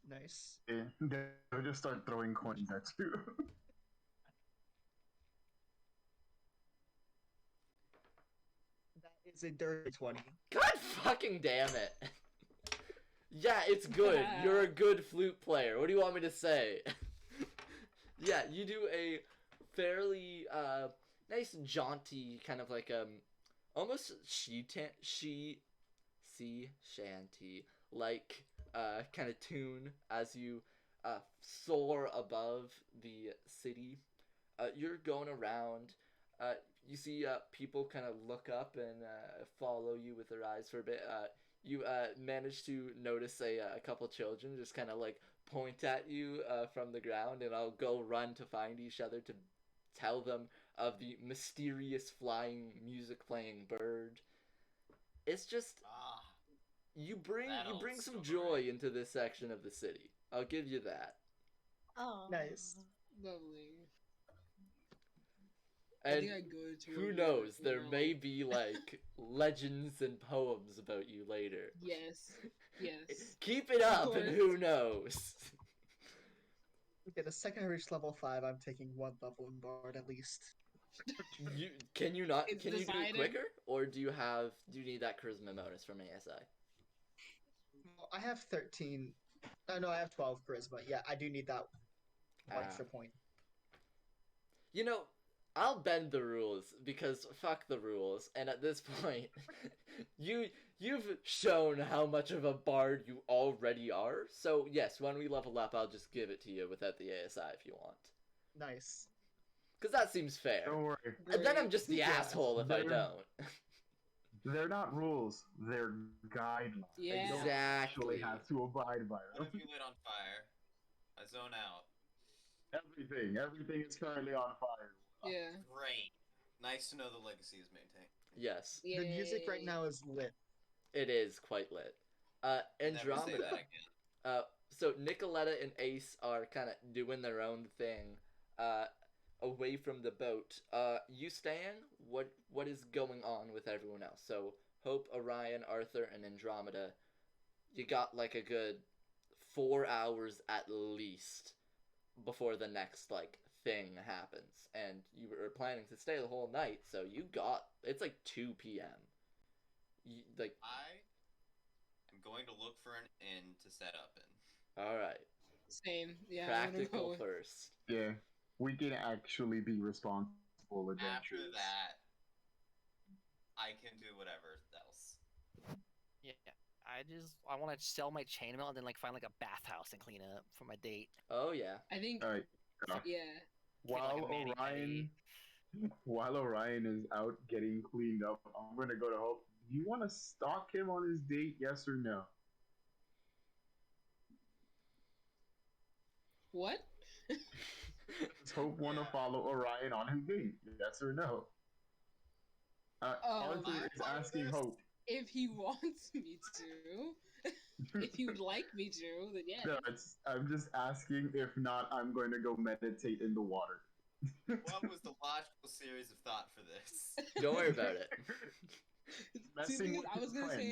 C: Nice.
E: Yeah, they'll just start throwing coins at you.
C: That is a dirty 20.
A: God fucking damn it. Yeah, it's good. You're a good flute player. What do you want me to say? Yeah, you do a fairly nice jaunty kind of like almost sea shanty like kind of tune as you soar above the city. You're going around. You see people kind of look up and follow you with their eyes for a bit. You manage to notice a couple children just kind of like point at you from the ground, and I'll go run to find each other to tell them of the mysterious flying music playing bird. It's just
B: Ah,
A: you bring
B: that
A: you
B: old
A: bring some
B: story.
A: joy into this section of the city. I'll give you that.
F: Oh,
C: Nice.
D: Lovely. I
A: And
D: think I go to
A: who
D: where
A: knows,
D: you're
A: there may
D: like,
A: be like legends and poems about you later.
D: Yes. Yes.
A: Keep it
D: Of
A: up, and
D: course.
A: who knows?
C: Okay, the second I reach level 5, I'm taking 1 level in Bard at least.
A: Can you not?
D: It's
A: Can you do it
D: decided.
A: quicker, or do you need that charisma bonus from ASI?
C: Well, I have 13. No, I have 12 charisma. Yeah, I do need that extra point.
A: You know, I'll bend the rules because fuck the rules. And at this point, you've shown how much of a bard you already are. So yes, when we level up, I'll just give it to you without the ASI if you want.
C: Nice.
A: Because that seems fair.
E: Don't worry.
A: And then I'm just the
C: Yeah,
A: asshole if I
E: they're-
A: don't.
E: They're not rules. They're guidelines.
D: Yeah.
E: You don't
A: Exactly.
E: actually have to abide by
B: What
E: them.
B: if you lit on fire? I zone out.
E: Everything is currently on fire.
D: Yeah.
B: Great. Nice to know the legacy is maintained.
A: Yes,
C: The music right
D: Yay.
C: now is lit.
A: it is quite lit.
B: Never say
A: Andromeda.
B: that again.
A: So Nicoletta and Ace are kind of doing their own thing, away from the boat. You Stan, what is going on with everyone else? So Hope, Orion, Arthur, and Andromeda, you got like a good 4 hours at least before the next like thing happens, and you were planning to stay the whole night. So it's like 2 p.m. Like,
B: I am going to look for an inn to set up in.
A: all right,
D: Same. Yeah. I wanna
A: practical
D: go.
A: first.
E: Yeah, we can actually be responsible
B: After
E: adventurers.
B: that, I can do whatever else.
G: Yeah. I want to sell my chainmail and then like find like a bathhouse and clean up for my date.
A: Oh yeah.
D: I think.
E: All right.
D: Yeah.
E: While
G: like a mani-pedi.
E: Orion is out getting cleaned up, I'm gonna go to Hope. Do you want to stalk him on his date? Yes or no?
D: What?
E: Does Hope want to follow Orion on his date? Yes or no? Arthur
B: I'm
E: is
B: part of
E: asking
B: this.
E: Hope.
D: If he wants me to. If he would like me to, then yeah.
E: No, I'm just asking. If not, I'm going to go meditate in the water.
B: What was the logical series of thought for this?
A: Don't worry about it.
D: See,
E: Messing
D: the thing is,
E: with
D: I was
E: your
D: gonna say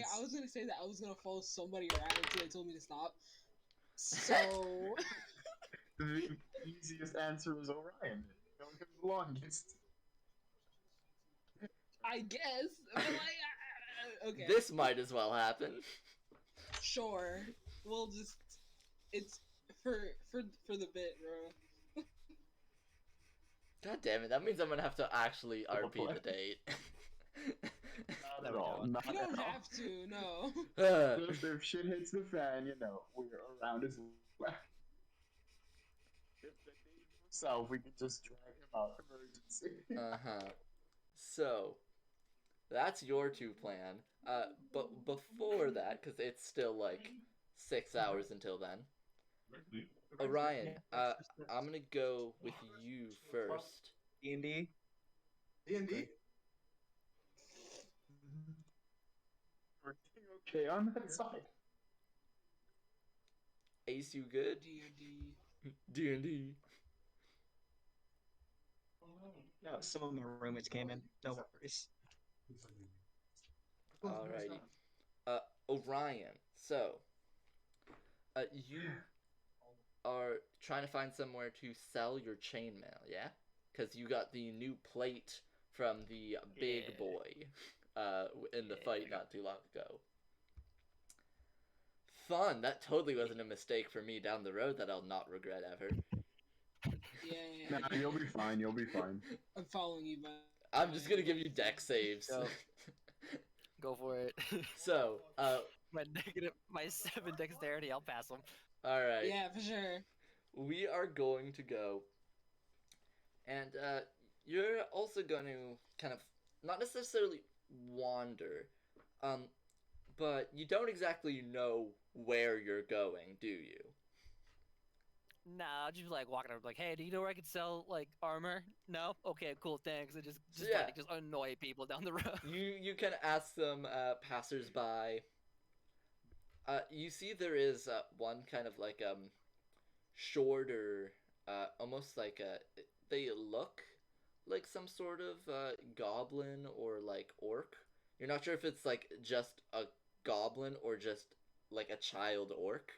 E: friends.
D: that I was gonna follow somebody around until they told me to stop. So
E: The easiest answer is Orion. You know, him the longest.
D: I guess, but like, okay,
A: This might as well happen.
D: sure. We'll just it's for the bit, bro.
A: God damn it! That means I'm gonna have to actually RP the date.
E: Not at all. Not
D: You don't
E: at all.
D: have to, no.
E: If shit hits the fan, you know, we're around his left. If the day goes south, we can just drag him out of emergency.
A: So, that's your two plan. But before that, because it's still like 6 hours until then. Orion, I'm gonna go with you first.
C: D&D?
E: D&D? Everything okay on that side?
A: Ace, you good?
D: D&D.
A: D&D.
C: No, some of my roommates came in. No worries.
A: Alrighty. Orion, so, you are trying to find somewhere to sell your chainmail, yeah? Because you got the new plate from the big
G: Yeah.
A: boy in the fight not too long ago. Fun! That totally wasn't a mistake for me down the road that I'll not regret ever.
D: Yeah.
E: Nah, you'll be fine. You'll be fine.
D: I'm following you, but
A: I'm just gonna give you deck saves.
G: Go. Go for it.
A: So,
G: my 7 dexterity, I'll pass him.
A: All right.
D: Yeah, for sure.
A: We are going to go, and you're also going to kind of not necessarily wander, um, but you don't exactly know where you're going, do you?
G: Nah, I'll just be like walking up, like, hey, do you know where I could sell like armor? No? Okay, cool, thanks. And just
A: Yeah.
G: like just annoy people down the road.
A: You can ask them, passersby. You see there is one kind of like shorter, almost like they look like some sort of goblin or like orc. You're not sure if it's like just a goblin or just like a child orc.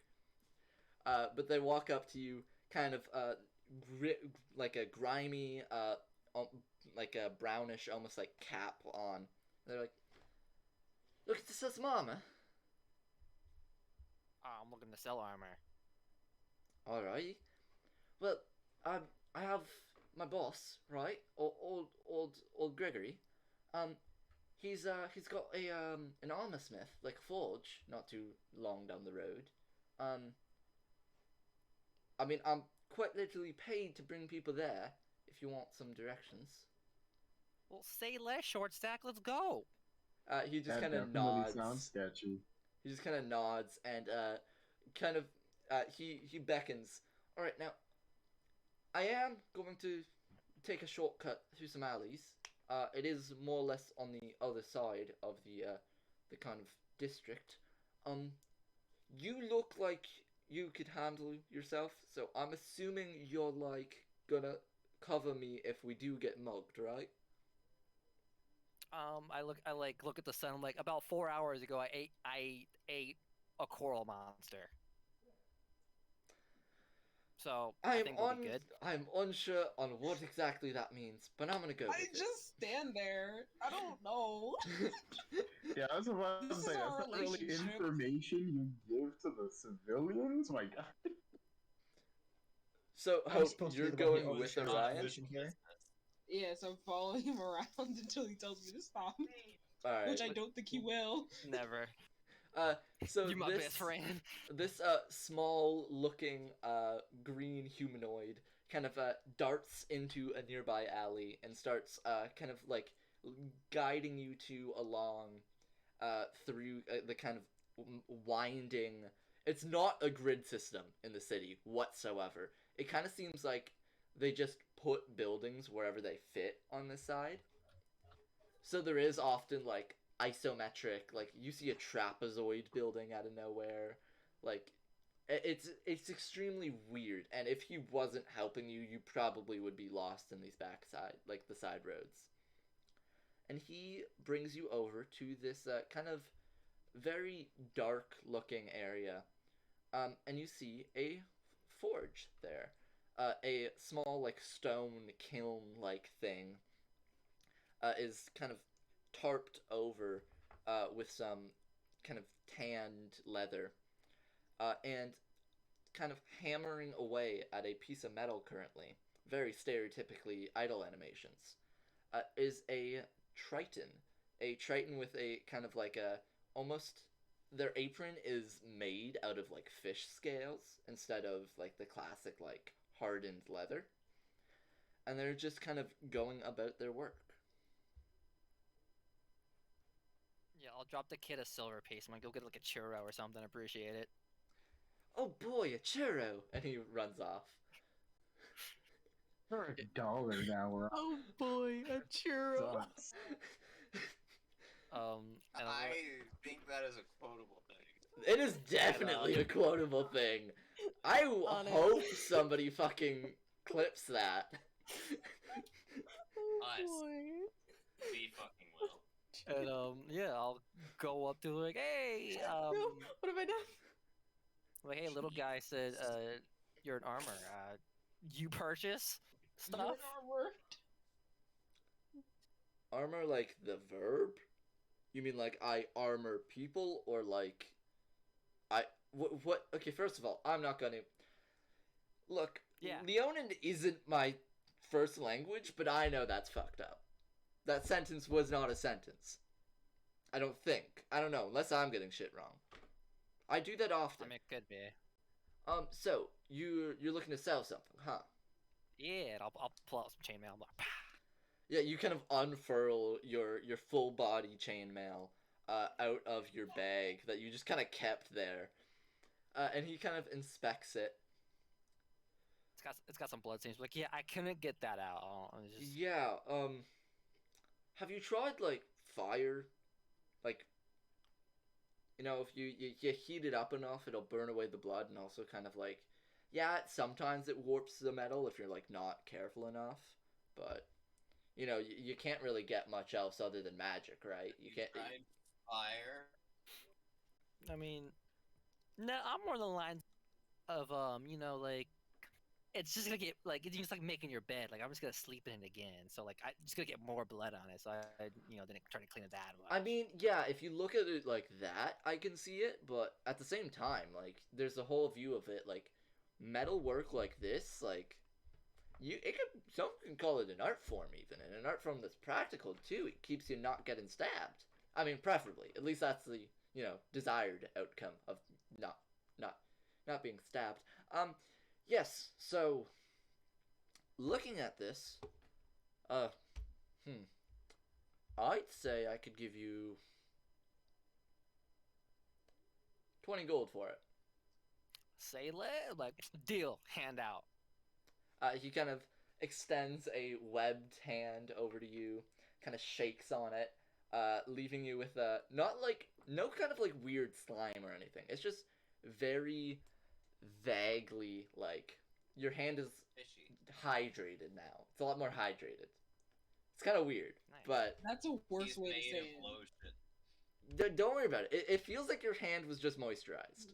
A: But they walk up to you, kind of like a grimy, like a brownish, almost like cap on. They're like, "Look, this is Mama."
G: I'm looking to sell armor.
A: All right. Well, I have my boss, right? Old Gregory. He's got an armor smith, like a forge, not too long down the road. I mean, I'm quite literally paid to bring people there. If you want some directions.
G: Well, say less, short stack. Let's go.
A: He just
E: That
A: kind of
E: definitely
A: nods.
E: sounds sketchy.
A: He just kind of nods and kind of he beckons. All right, now I am going to take a shortcut through some alleys. It is more or less on the other side of the kind of district. You look like you could handle yourself, so I'm assuming you're like gonna cover me if we do get mugged, right?
G: I look at the sun. I'm like, about 4 hours ago, I ate a coral monster. So I think we'll be good.
A: I'm unsure on what exactly that means, but I'm gonna go with
D: I
A: it.
D: just stand there. I don't know.
E: Yeah, I was about to
D: This is
E: say,
D: our
E: that's not really
D: relationship.
E: information you give to the civilians? My god.
A: So
C: I'm
A: Hope,
C: supposed
A: you're
C: to be the one
A: going
C: who
A: with
C: overshares
A: Orion.
C: information here.
D: Yeah, so I'm following him around until he tells me to stop.
A: All right.
D: Which I don't think he will.
G: Never.
A: So
G: You my
A: this
G: best friend.
A: this small looking green humanoid kind of darts into a nearby alley and starts kind of like guiding you two along through the kind of winding. It's not a grid system in the city whatsoever. It kind of seems like they just put buildings wherever they fit on this side. So there is often like isometric, like you see a trapezoid building out of nowhere. Like it's extremely weird, and if he wasn't helping you, you probably would be lost in these backside, like the side roads. And he brings you over to this kind of very dark looking area, and you see a forge there, a small like stone kiln like thing is kind of tarped over with some kind of tanned leather, and kind of hammering away at a piece of metal currently, very stereotypically idle animations, is a triton. A triton with a kind of like a almost their apron is made out of like fish scales instead of like the classic like hardened leather. And they're just kind of going about their work.
G: Yeah, I'll drop the kid a silver piece. I'm gonna go get like a churro or something. Appreciate it.
A: Oh boy, a churro! And he runs off.
E: For $1 an hour.
F: Oh boy, a churro.
E: Sucks.
G: And
B: I think that is a quotable thing.
A: It is definitely a quotable thing. I
F: On it.
A: hope somebody fucking clips that.
F: Oh
B: Us.
F: boy.
B: We fucking will.
G: and yeah, I'll go up to like, hey,
F: No, what have I done?
G: like, hey, little guy said, you're in armor. You purchase
D: You're
G: stuff?
D: armor.
A: Armor like the verb? You mean like I armor people, or like what? Okay, first of all, I'm not gonna look.
G: Yeah.
A: Leonin isn't my first language, but I know that's fucked up. That sentence was not a sentence. I don't think. I don't know, unless I'm getting shit wrong. I do that
G: I
A: often.
G: mean, it could be.
A: So you're looking to sell something, huh?
G: Yeah, and I'll pull out some chainmail. I'm like, "Pah."
A: Yeah, you kind of unfurl your full body chainmail out of your bag that you just kind of kept there, and he kind of inspects it.
G: It's got some blood stains. Like, yeah, I couldn't get that out. It's just...
A: Yeah. Have you tried like fire? Like, if you heat it up enough, it'll burn away the blood, and also kind of like, yeah, sometimes it warps the metal if you're like not careful enough, but. You can't really get much else other than magic, right? You can't.
B: Tried fire.
G: I mean, no, I'm more on the lines of like it's just gonna get like it's just like making your bed. Like I'm just gonna sleep in it again. So like I'm just gonna get more blood on it. So I then try to clean it that way.
A: I mean, yeah, if you look at it like that, I can see it. But at the same time, like there's a whole view of it. Like metal work like this, like. Some can call it an art form even, and an art form that's practical too. It keeps you not getting stabbed. I mean, preferably. At least that's the desired outcome of not being stabbed. Yes. So, looking at this, I'd say I could give you 20 gold for it.
G: Say like deal, hand out.
A: He kind of extends a webbed hand over to you, kind of shakes on it, leaving you with no kind of like weird slime or anything. It's just very vaguely like your hand is
B: Fishy.
A: hydrated now. It's a lot more hydrated. It's kind of weird,
G: Nice.
A: but
D: That's a worse
B: He's
D: way to
B: made
D: say
B: of
D: it.
B: lotion.
A: don't worry about it. It feels like your hand was just moisturized.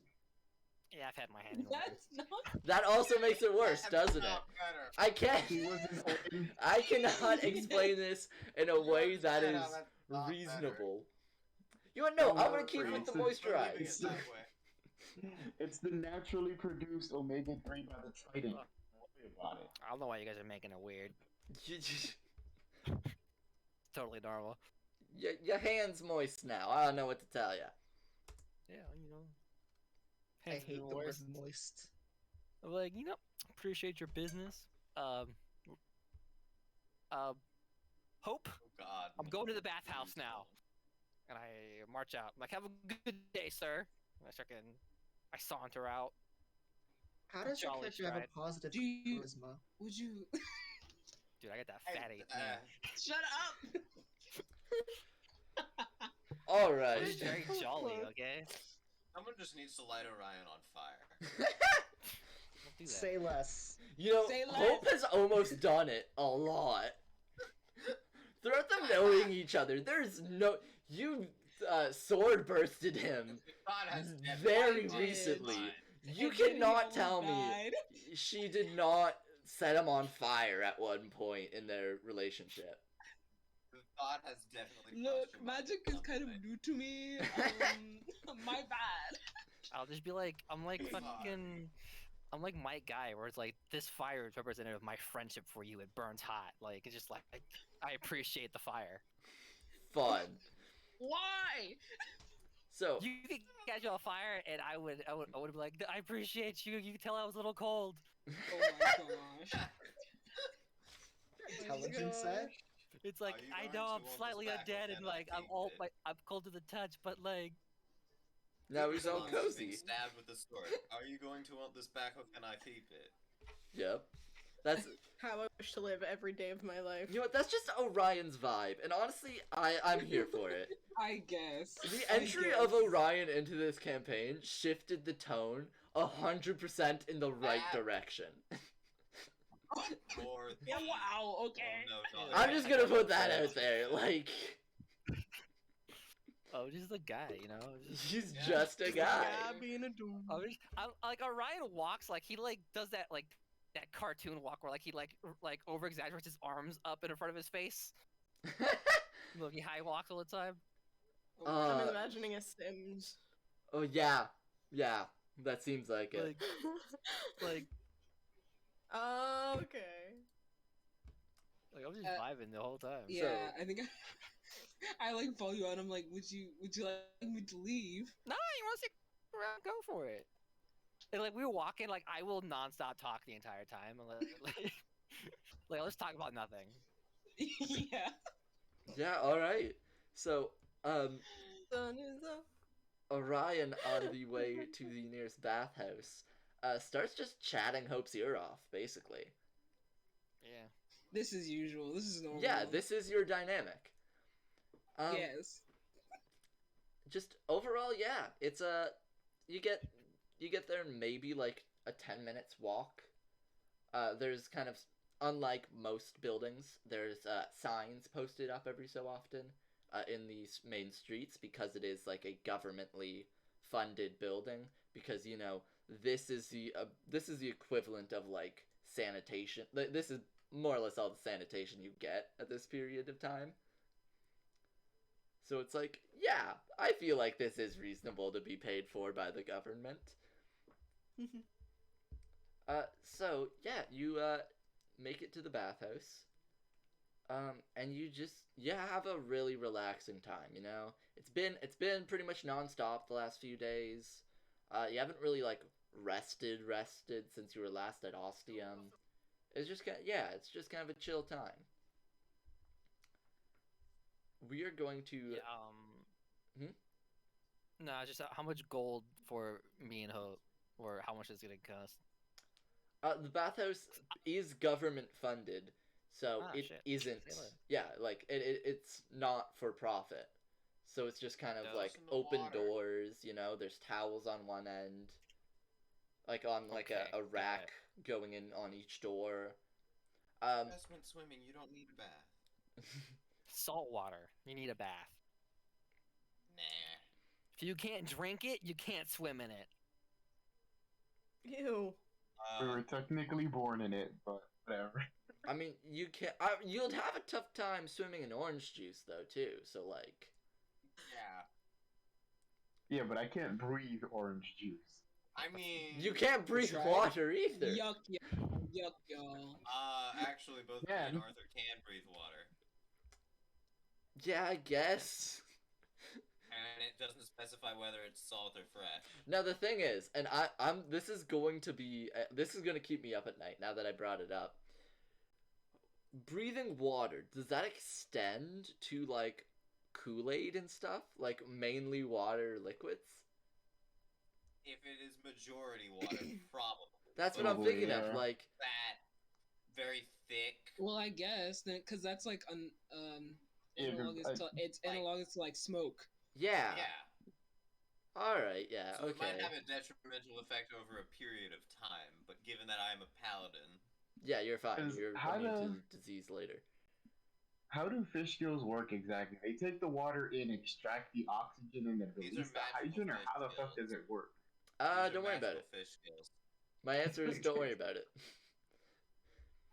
G: Yeah, I've had my hand in water.
D: That's not.
A: That also makes it worse, doesn't it?
B: Better.
A: I can't.
E: He wasn't holding.
A: I cannot explain this in a way that
B: Yeah,
A: is
B: that's not
A: reasonable. You know what? No,
E: Don't
A: I'm gonna
E: worry,
A: keep with the
E: it's
B: We're leaving it
A: moisturized.
B: that way.
E: It's the naturally produced omega-3 by the Trident. Don't worry about it.
G: I don't know why you guys are making it weird. Totally normal.
A: Your hand's moist now. I don't know what to tell you.
G: Yeah,
C: I
G: hands
C: hate
G: are
C: the word
G: worst.
C: moist.
G: I'm like, appreciate your business. Hope.
B: Oh God.
G: I'm going to the bathhouse now. And I march out. I'm like, have a good day, sir. And I saunter out.
C: How does your
G: Jolly
C: character have
G: stride.
C: a positive
D: Do you-
C: charisma?
D: Would you
G: Dude, I got that
B: Hey,
G: fat 18.
D: shut up?
A: All
G: I'm
A: right.
G: just very jolly, okay?
B: Someone just needs to light Orion on fire.
G: Don't do that.
C: Say less.
D: Say less.
A: Hope has almost done it a lot. Throughout them knowing each other, there's no you sword bursted him
B: God has
A: very
D: did.
A: recently. You
D: And then he
A: cannot tell
D: almost
A: me
D: died.
A: she did not set him on fire at one point in their relationship.
B: The thought has definitely.
D: Look,
B: crossed your mind
D: magic
B: at
D: is
B: some
D: kind of
B: point.
D: new to me. My bad.
G: I'll just be like, I'm like
B: Fuck.
G: fucking. I'm like Mike Guy, where it's like, this fire is representative of my friendship for you. It burns hot. Like, it's just like, I appreciate the fire.
A: Fun.
D: Why?
A: So
G: You could catch on fire, and I would be like, I appreciate you. You could tell I was a little cold.
D: Oh my gosh.
C: Intelligence set?
G: It's like,
B: Are you
G: I
B: going
G: know
B: to
G: I'm
B: want this
G: slightly
B: back, or
G: undead, and
B: can I
G: like, I'm
B: keep
G: all
B: it?
G: I'm cold to the touch, but like,
A: now he's all
B: Being
A: cozy.
B: stabbed with a sword. Are you going to want this back, or can I keep it?
A: Yep. That's
F: How I wish to live every day of my life.
A: you know what, that's just Orion's vibe, and honestly, I'm here for it.
D: I guess.
A: The
D: I
A: entry
D: guess.
A: of Orion into this campaign shifted the tone 100% in the right
B: Ah.
A: direction.
B: Or
D: Yeah, wow, okay.
B: Oh, no,
A: I'm just gonna put that out there. Like,
G: oh, just a guy,
A: he's
B: Yeah.
A: just a guy.
F: Yeah, being a dude.
G: I'm like Orion walks like he like does that like that cartoon walk where like he like over exaggerates his arms up in front of his face. Look, he high walks all the time.
F: I'm imagining a Sims.
A: Oh yeah, that seems like it.
G: Like
F: Oh, okay.
G: I'm just
D: Uh,
G: vibing the whole time.
D: Yeah, I think I like follow you out. I'm like, would you like me to leave?
G: No, you want to around, go for it. And like we were walking, like I will nonstop talk the entire time, and like let's talk about nothing.
D: Yeah.
A: Yeah, all right. So,
F: Sun is up.
A: Orion, on the way to the nearest bathhouse, starts just chatting Hope's ear off, basically.
G: Yeah.
D: This is usual. This is normal.
A: Yeah, this is your dynamic.
D: Yes.
A: Just overall, yeah, it's a you get there in maybe like a 10 minutes walk. There's kind of, unlike most buildings, there's signs posted up every so often in these main streets, because it is like a governmentally funded building, because this is the equivalent of like sanitation. This is more or less all the sanitation you get at this period of time. So it's like, yeah, I feel like this is reasonable to be paid for by the government. So yeah, you make it to the bathhouse, and you just have a really relaxing time. It's been pretty much nonstop the last few days. You haven't really like rested since you were last at Ostium. It's just it's just kind of a chill time. We are going to.
G: Yeah, No, just how much gold for me and Hope, or how much is it gonna cost?
A: The bathhouse is government funded, so it
G: Shit.
A: isn't.
G: Say less.
A: Yeah, like it's not for profit. So it's just kind of
B: Douse
A: like
B: in the
A: open
B: water.
A: doors. There's towels on one end, like on like
G: Okay,
A: a
G: got
A: rack going in on each door.
B: Just went swimming. You don't need a bath.
G: Salt water. You need a bath.
B: Nah.
G: If you can't drink it, you can't swim in it.
F: Ew.
E: We were technically born in it, but whatever.
A: I mean, you can. You'd have a tough time swimming in orange juice though too. So like.
B: Yeah.
E: Yeah, but I can't breathe orange juice.
B: I mean.
A: You can't breathe
D: Try.
A: water either.
D: Yuck, y'all.
B: Actually, both me
E: Yeah.
B: and Arthur can breathe water,
A: Yeah, I guess.
B: and it doesn't specify whether it's salt or fresh.
A: Now the thing is, and I'm this is going to keep me up at night now that I brought it up. Breathing water, does that extend to like Kool-Aid and stuff? Like mainly water liquids?
B: If it is majority water, probably.
A: That's what I'm
E: Probably,
A: thinking of.
E: yeah.
A: Like,
B: That very thick.
D: Well, I guess because that's like
E: Yeah, 'cause
D: analogous to it's
B: like-
D: analogous to like smoke.
A: yeah.
B: Yeah.
A: All right. Yeah.
B: So it
A: Okay.
B: might have a detrimental effect over a period of time, but given that I am a paladin,
A: Yeah, you're fine.
E: Is
A: You're
E: how
A: immune
E: to-
A: to disease later.
E: How do fish skills work exactly? They take the water in, extract the oxygen, and then
B: These are
E: release the
B: magical
E: hydrogen, or
B: fish
E: how the fuck
B: skills.
E: does it work?
B: these are
A: Don't worry about
B: magical
A: it.
B: Fish skills.
A: My answer is don't worry about it.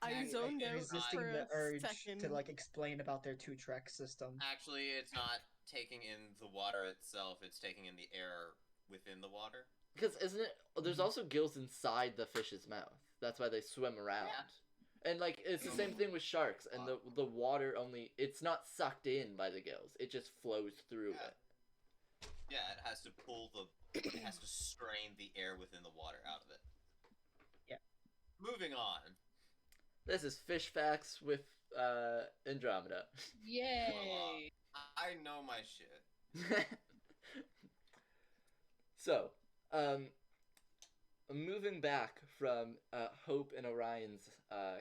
F: I
B: Actually,
F: zoned
B: it
F: out
B: is not-
C: Resisting
F: for
C: the
F: a
C: urge
F: second.
C: to like explain about their two-track system.
B: Actually, it's not taking in the water itself; it's taking in the air within the water.
A: Because isn't it? There's also gills inside the fish's mouth. That's why they swim around.
B: Yeah.
A: And like it's the same thing with sharks. And the water it's not sucked in by the gills. It just flows through
B: Yeah.
A: it.
B: Yeah, it has to it has to strain the air within the water out of it.
C: Yeah.
B: Moving on.
A: This is fish facts with Andromeda.
D: Yay!
B: I know my shit.
A: So, moving back from Hope and Orion's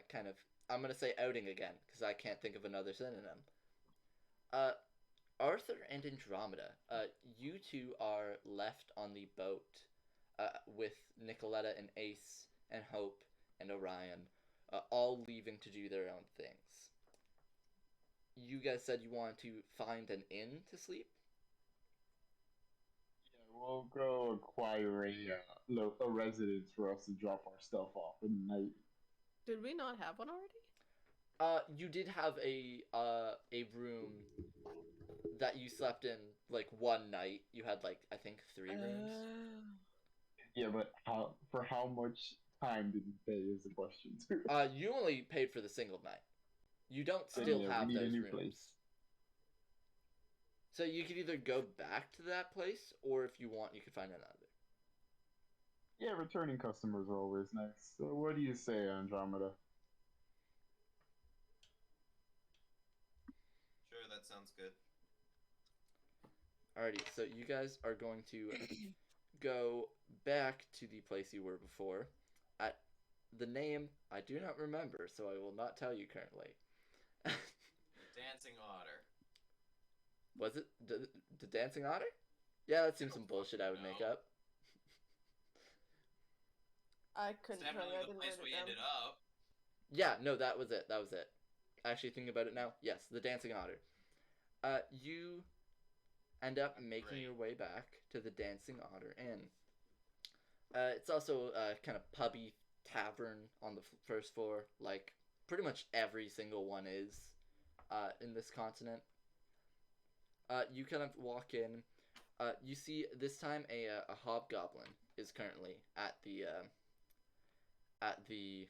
A: kind of, I'm gonna say outing again because I can't think of another synonym. Arthur and Andromeda, you two are left on the boat with Nicoletta and Ace and Hope and Orion, all leaving to do their own things. You guys said you wanted to find an inn to sleep?
E: Yeah, we'll go acquire a residence for us to drop our stuff off in the night.
F: Did we not have one already?
A: You did have a room that you slept in like one night. You had like I think 3 rooms.
E: Yeah, but for how much time did you pay is the question too.
A: You only paid for the single night. You don't
E: Then,
A: still
E: yeah, we
A: have
E: need a
A: those
E: new
A: rooms.
E: place.
A: So you could either go back to that place, or if you want, you could find another.
E: Yeah, returning customers are always nice. So what do you say, Andromeda?
B: Sure, that sounds good.
A: Alrighty, so you guys are going to go back to the place you were before. At the name I do not remember, so I will not tell you currently.
B: Dancing otter.
A: Was it the Dancing Otter? Yeah, that seems some
B: don't
A: bullshit I would
B: fucking
A: make
B: know.
A: up.
F: I
B: It's
F: couldn't tell you.
B: definitely
F: I
B: the
F: didn't
B: place
F: write it
B: we
F: down.
B: ended up.
A: Yeah, no, that was it. That was it. Actually, thinking about it now, yes, the Dancing Otter. You end up making
B: Great.
A: your way back to the Dancing Otter Inn. It's also a kind of pubby tavern on the first floor, like pretty much every single one is in this continent. You kind of walk in. You see this time a hobgoblin is currently at the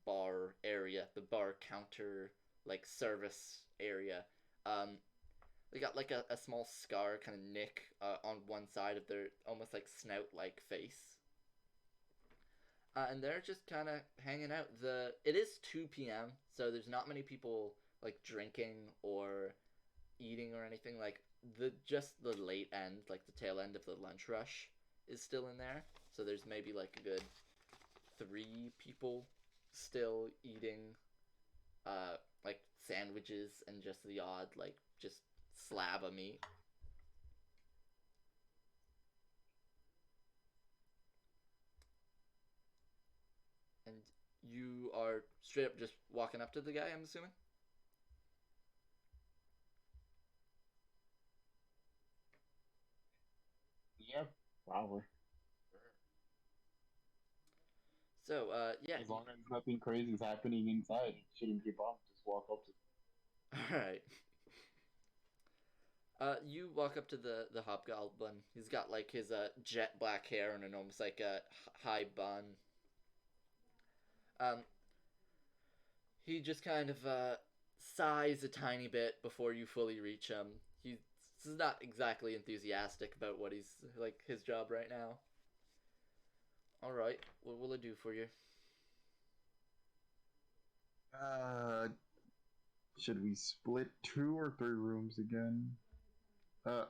A: bar area, the bar counter like service area. Um, they got like a small scar kind of nick on one side of their almost like snout like face. And they're just kind of hanging out. It is 2 p.m., so there's not many people like drinking or eating or anything. Like just the late end, like the tail end of the lunch rush, is still in there. So there's maybe like a good 3 people still eating, like sandwiches and just the odd like just slab of meat. And you are straight up just walking up to the guy, I'm assuming?
E: Yeah, probably.
A: So, yeah.
E: As long as nothing crazy is happening inside, it shouldn't be a problem. Just walk up to.
A: Alright. You walk up to the hobgoblin. He's got like his jet black hair and an almost like a high bun. Um, he just kind of sighs a tiny bit before you fully reach him. He's not exactly enthusiastic about what he's like his job right now. All right, what will I do for you?
E: Uh, should we split 2 or 3 rooms again?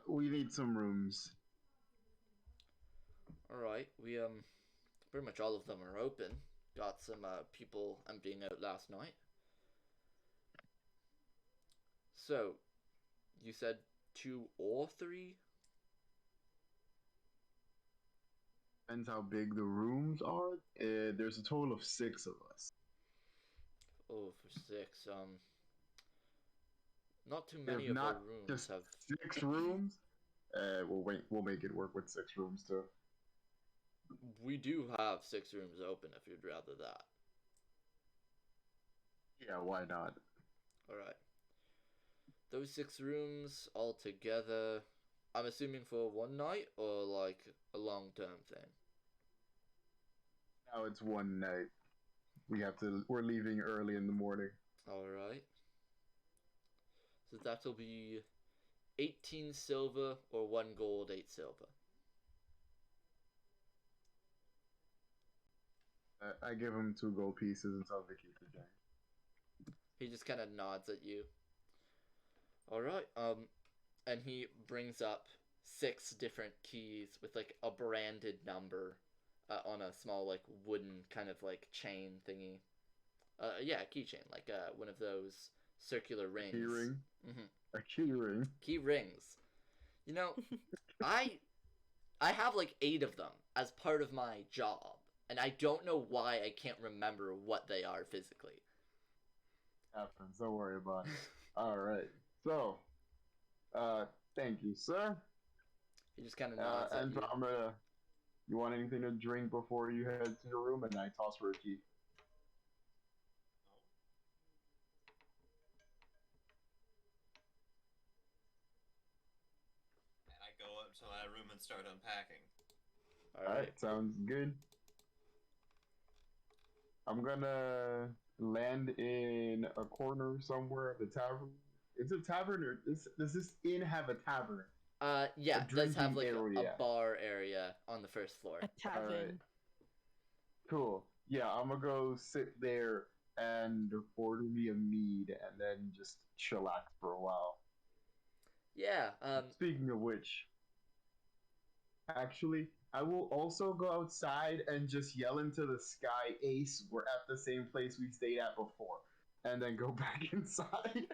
E: We need some rooms.
A: All right, we pretty much all of them are open. Got some people emptying out last night. So, you said 2 or 3?
E: Depends how big the rooms are. There's a total of 6 of us.
A: Oh, for 6. Not too
E: If
A: many of our
E: not
A: rooms
E: just
A: have.
E: 6 rooms, we'll make it work with 6 rooms too.
A: We do have 6 rooms open if you'd rather that.
E: Yeah, why not?
A: All right. Those 6 rooms all together. I'm assuming for one night or like a long-term thing.
E: Now it's one night. We're leaving early in the morning.
A: All right. So that'll be 18 silver or 1 gold, 8 silver.
E: I give him 2 gold pieces and tell him to keep the change.
A: He just kind of nods at you. All right. And he brings up 6 different keys with like a branded number on a small like wooden kind of like chain thingy. Yeah, keychain, like one of those circular rings.
E: Key ring.
A: Mm-hmm.
E: A key ring.
A: Key rings. You know, I have like 8 of them as part of my job, and I don't know why I can't remember what they are physically.
E: Happens. Don't worry about it. All right. So, thank you, sir.
A: He just kind of nods at you.
E: Andromeda, you want anything to drink before you head to your room? And I toss for a key.
B: And I go up to my room and start unpacking.
A: All right.
E: Sounds good. I'm gonna land in a corner somewhere of the tavern. It's a tavern, or does this inn have a tavern?
A: Yeah,
E: A
A: it does have
E: drinking
A: like a
E: area.
A: bar area on the first floor.
F: A tavern.
E: Cool. Yeah, I'm gonna go sit there and order me a mead and then just chillax for a while.
A: Yeah.
E: Speaking of which, actually, I will also go outside and just yell into the sky, Ace, we're at the same place we stayed at before. And then go back inside.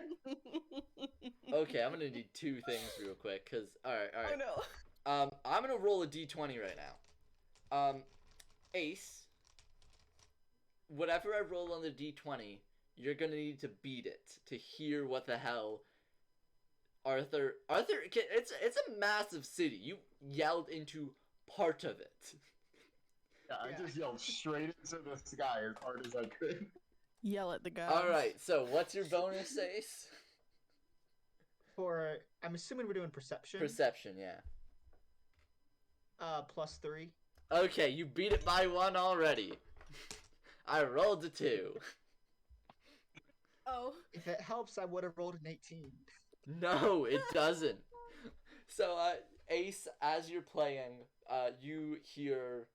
A: Okay, I'm gonna need two things real quick, cause all right.
F: Oh no.
A: I'm gonna roll a d20 right now. Ace, whatever I roll on the d20, you're gonna need to beat it to hear what the hell Arthur. It's a massive city. You yelled into part of it.
E: Yeah, I
C: Yeah.
E: just yelled straight into the sky as hard as I could.
F: Yell at the gods.
A: All right. So what's your bonus, Ace?
C: I'm assuming we're doing perception.
A: Perception. Yeah.
C: +3.
A: Okay, you beat it by 1 already. I rolled a 2.
F: Oh.
C: If it helps, I would have rolled an 18.
A: No, it doesn't. So, Ace, as you're playing, you hear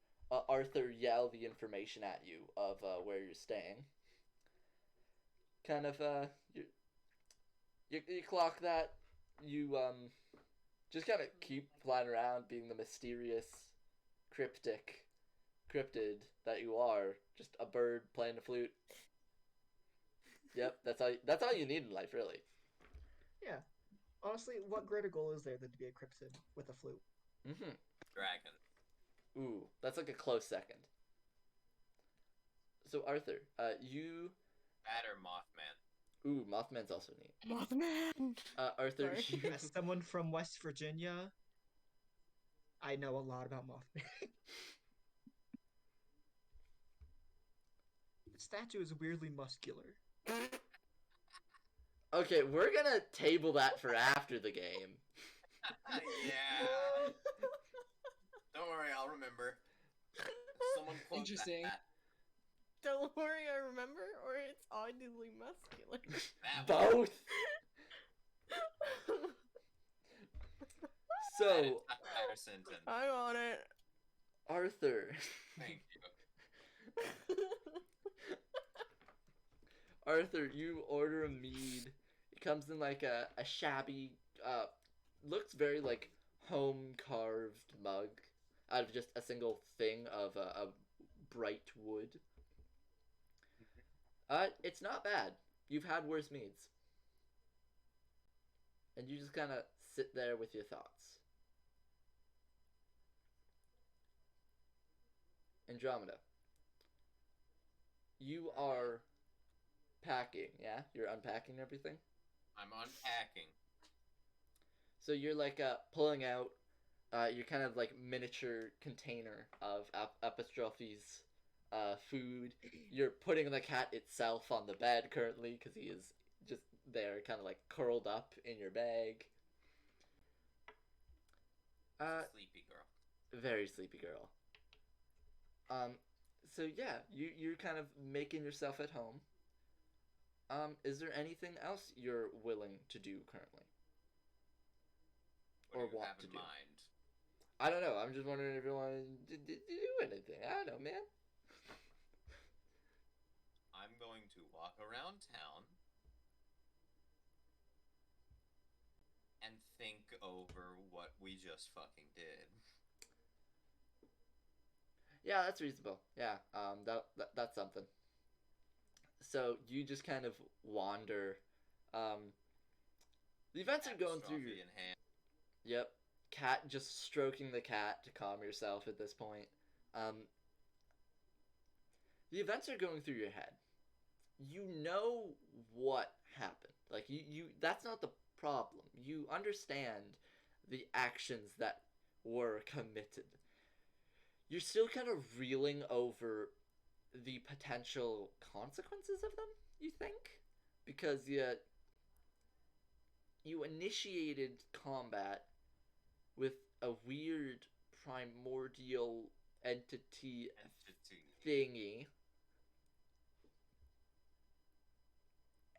A: Arthur yell the information at you of where you're staying. Kind of, you clock that. You just kind of keep flying around, being the mysterious, cryptid that you are. Just a bird playing the flute. Yep, that's all you need in life, really.
C: Yeah. Honestly, what greater goal is there than to be a cryptid with a flute?
A: Mm-hmm.
B: Dragon.
A: Ooh, that's like a close second. So Arthur, you.
B: Batter Mothman.
A: Ooh, Mothman's also neat.
F: Mothman.
A: Arthur,
F: Sorry.
A: you.
C: As someone from West Virginia, I know a lot about Mothman. The statue is weirdly muscular.
A: Okay, we're gonna table that for after the game.
B: Yeah. Don't worry, I'll remember. Someone quote
D: Interesting.
B: that.
F: Don't worry, I remember, or it's oddly muscular.
B: That one.
A: Both. So,
B: That entire sentence.
F: I'm on it.
A: Arthur.
B: Thank you.
A: Arthur, you order a mead. It comes in like a shabby, looks very like home carved mug out of just a single thing of a bright wood. It's not bad. You've had worse meads. And you just kind of sit there with your thoughts. Andromeda. You are packing, yeah? You're unpacking everything?
B: I'm unpacking.
A: So you're like pulling out your kind of like miniature container of Apostrophe's food. You're putting the cat itself on the bed currently because he is just there, kind of like curled up in your bag.
B: Sleepy girl.
A: Very sleepy girl. So yeah, you're kind of making yourself at home. Is there anything else you're willing to do currently?
B: What
A: Or
B: do you
A: want
B: have
A: to
B: in
A: do?
B: mind?
A: I don't know. I'm just wondering if you want to do anything. I don't know, man.
B: I'm going to walk around town and think over what we just fucking did.
A: Yeah, that's reasonable. Yeah, that's something. So you just kind of wander. The events are going through your.
B: Apostrophe in hand.
A: Yep, cat just stroking the cat to calm yourself at this point. The events are going through your head. You know what happened. Like you that's not the problem. You understand the actions that were committed. You're still kind of reeling over the potential consequences of them, you think? Because you initiated combat with a weird primordial entity thingy.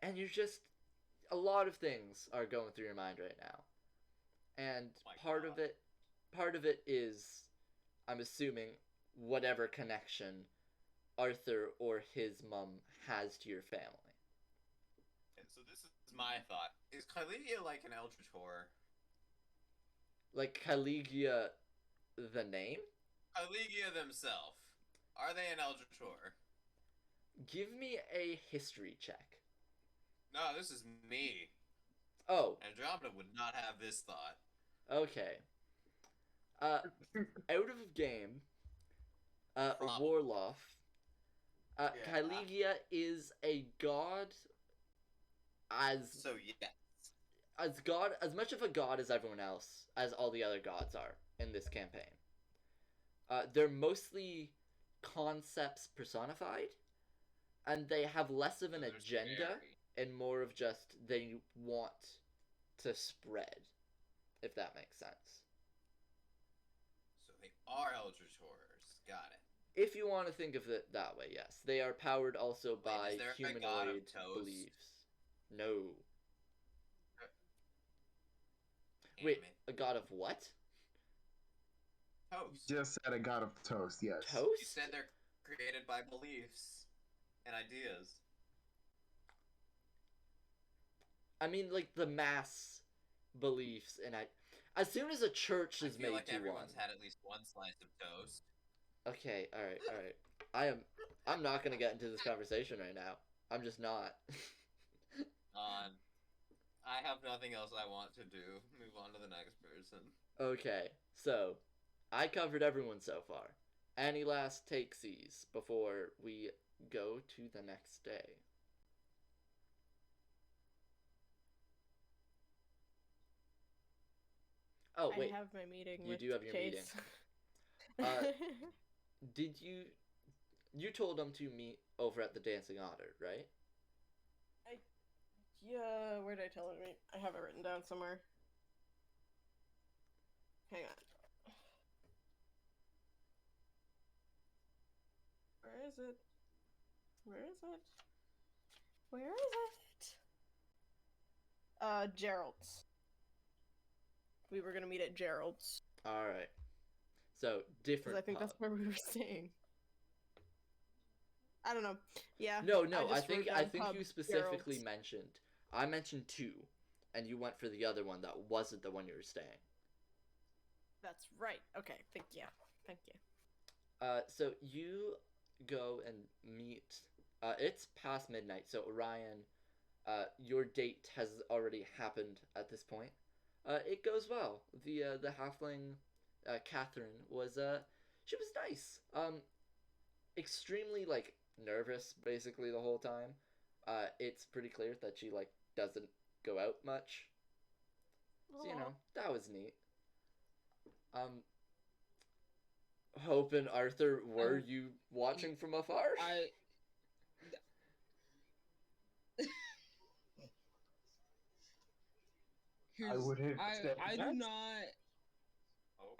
A: And you're just a lot of things are going through your mind right now. and
B: My
A: part
B: God.
A: of it is, I'm assuming, whatever connection Arthur or his mom has to your family.
B: Okay, so this is my thought. Is Kyledia like an Eldritch Horror?
A: Like Caligula, the name?
B: Kyledia themselves. Are they an Eldritch Horror?
A: Give me a history check.
B: No, this is me.
A: Oh,
B: Andromeda would not have this thought.
A: okay. Out of game,
B: Problem.
A: Warloff.
B: Yeah.
A: Caligula is a god as
B: So yeah.
A: as much of a god as everyone else, as all the other gods are in this campaign. They're mostly concepts personified, and they have less of an
B: They're
A: agenda
B: scary.
A: and more of just they want to spread, if that makes sense.
B: So they are Eldritch Horrors. Got it.
A: If you want to think of it that way, yes. They are powered also by
B: is there a god of
A: humanoid
B: toast?
A: beliefs. No.
B: Damn
A: Wait,
B: it.
A: a god of what?
B: Toast.
E: Just said a god of toast, yes.
B: You
A: Toast?
B: said they're created by beliefs and ideas.
A: I mean, like the mass beliefs, and as soon as a church
B: I
A: is
B: feel
A: made
B: like
A: to one.
B: everyone's had at least one slice of toast.
A: Okay, all right. I'm not gonna get into this conversation right now. I'm just not.
B: I have nothing else I want to do. Move on to the next person.
A: Okay, so I covered everyone so far. Any last takesies before we go to the next day? Oh wait,
F: I have my meeting.
A: you
F: with
A: do have your meeting.
F: Chase.
A: Did you told them to meet over at the Dancing Otter, right?
F: Yeah, where did I tell him to meet? I have it written down somewhere. Hang on. Where is it? Where is it? Where is it? Gerald's. We were gonna meet at Gerald's.
A: All right. So different.
F: Because I think
A: pub.
F: that's where we were staying. I don't know. Yeah.
A: No, I
F: just wrote
A: think
F: down pub,
A: you specifically
F: Gerald's.
A: mentioned. I mentioned 2, and you went for the other one that wasn't the one you were staying.
F: That's right. Okay. Thank you. Thank you.
A: So you go and meet. It's past midnight, so Orion, your date has already happened at this point. It goes well. The halfling, Catherine was she was nice. Extremely like nervous basically the whole time. It's pretty clear that she like doesn't go out much. So you know that was neat. Hope and Arthur, were you watching from afar?
E: I wouldn't say
D: I
E: that.
D: do not.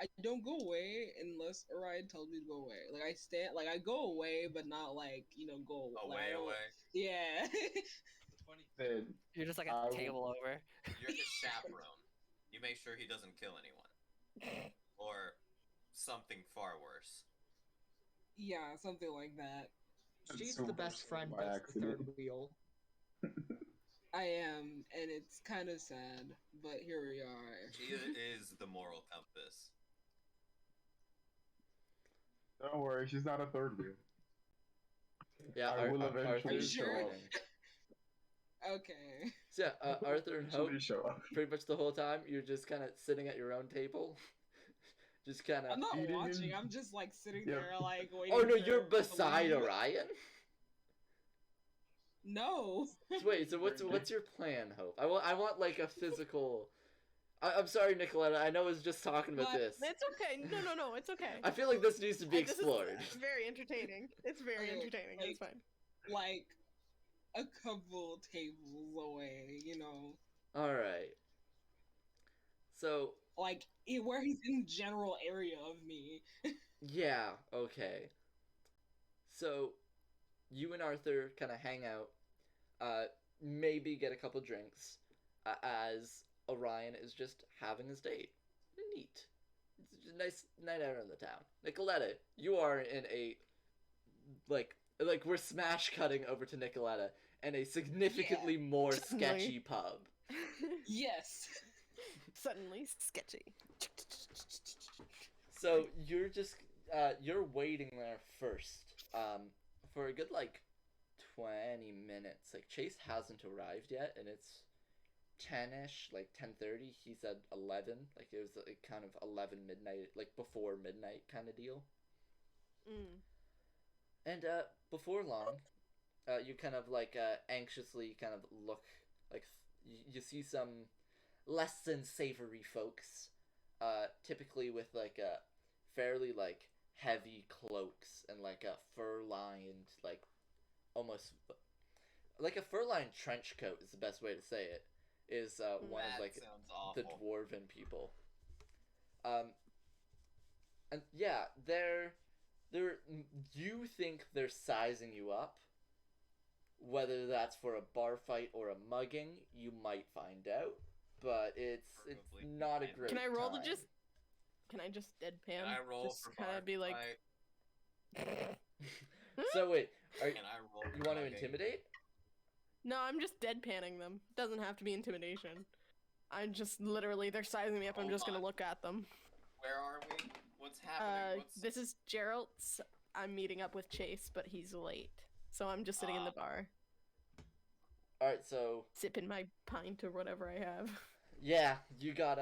D: I don't go away unless Orion tells me to go away. Like I stand, like I go away, but not like go away. Like, I don't-
B: Away.
D: Yeah.
E: Then
G: You're just like
E: I
G: a
E: will-
G: table over.
B: You're his chaperone. You make sure he doesn't kill anyone. Or something far worse.
D: Yeah, something like that.
C: She's
E: So
C: the best
E: much
C: friend
E: by
C: that's the
E: accident.
C: third wheel.
D: I am, and it's kind of sad, but here we are.
B: She is the moral compass.
E: Don't worry, she's not a third wheel.
A: Yeah,
E: I will eventually
A: Arthur's
D: show
A: joining.
D: up. Okay.
A: So yeah, Arthur and Hope,
E: Eventually show up.
A: pretty much the whole time you're just kind of sitting at your own table, just kind
D: I'm
A: of.
D: not
E: Eating
D: watching.
E: and-
D: I'm just like sitting
E: Yeah.
D: there, like waiting.
A: Oh no,
D: for
A: you're
D: her to
A: beside
D: leave.
A: Orion.
D: No.
A: Wait, so what's your plan, Hope? I want like a physical. I'm sorry, Nicoletta. I know I was just talking about
D: What?
A: this.
F: It's okay. No, it's okay.
A: I feel like this needs to be
F: This is
A: explored.
F: very entertaining. It's very
D: Okay,
F: entertaining. It's fine.
D: Like a couple tables away,
A: All right. So
D: like where he's in general area of me.
A: yeah, okay. So you and Arthur kind of hang out. Maybe get a couple drinks. As Orion is just having his date. Neat. It's just a nice night out in the town. Nicoletta, you are in a like we're smash cutting over to Nicoletta and a significantly more
F: Suddenly.
A: sketchy pub.
D: Yes.
F: Suddenly sketchy.
A: So you're just you're waiting there first for a good like 20 minutes. Like Chase hasn't arrived yet, and it's 10ish, like 10:30. He said 11, like it was like kind of 11 midnight, like before midnight kind of deal.
F: Mm.
A: And before long, you kind of like anxiously kind of look like you see some less than savory folks, typically with like a fairly like heavy cloaks and like a fur lined like almost like a fur lined trench coat is the best way to say it. Is one
B: That
A: of like
B: sounds
A: the
B: awful.
A: dwarven people. And yeah, they're you think they're sizing you up. Whether that's for a bar fight or a mugging, you might find out. But it's
B: Probably
A: not a
B: fine.
A: great
F: Can I roll
A: time.
F: to just? Can I just deadpan?
B: Can I roll
F: just
B: for
F: kind
B: bar
F: of be like,
B: fight?
A: So wait,
B: Can I roll
A: you
B: for
A: want to
B: mugging?
A: intimidate?
F: no, I'm just deadpanning them. Doesn't have to be intimidation. I'm just literally they're sizing me up. I'm
B: Hold
F: just gonna
B: on.
F: look at them.
B: Where are we? What's happening?
F: This is Gerald's. I'm meeting up with Chase, but he's late, so I'm just sitting in the bar,
A: All right, so
F: sipping my pint or whatever I have.
A: yeah, you got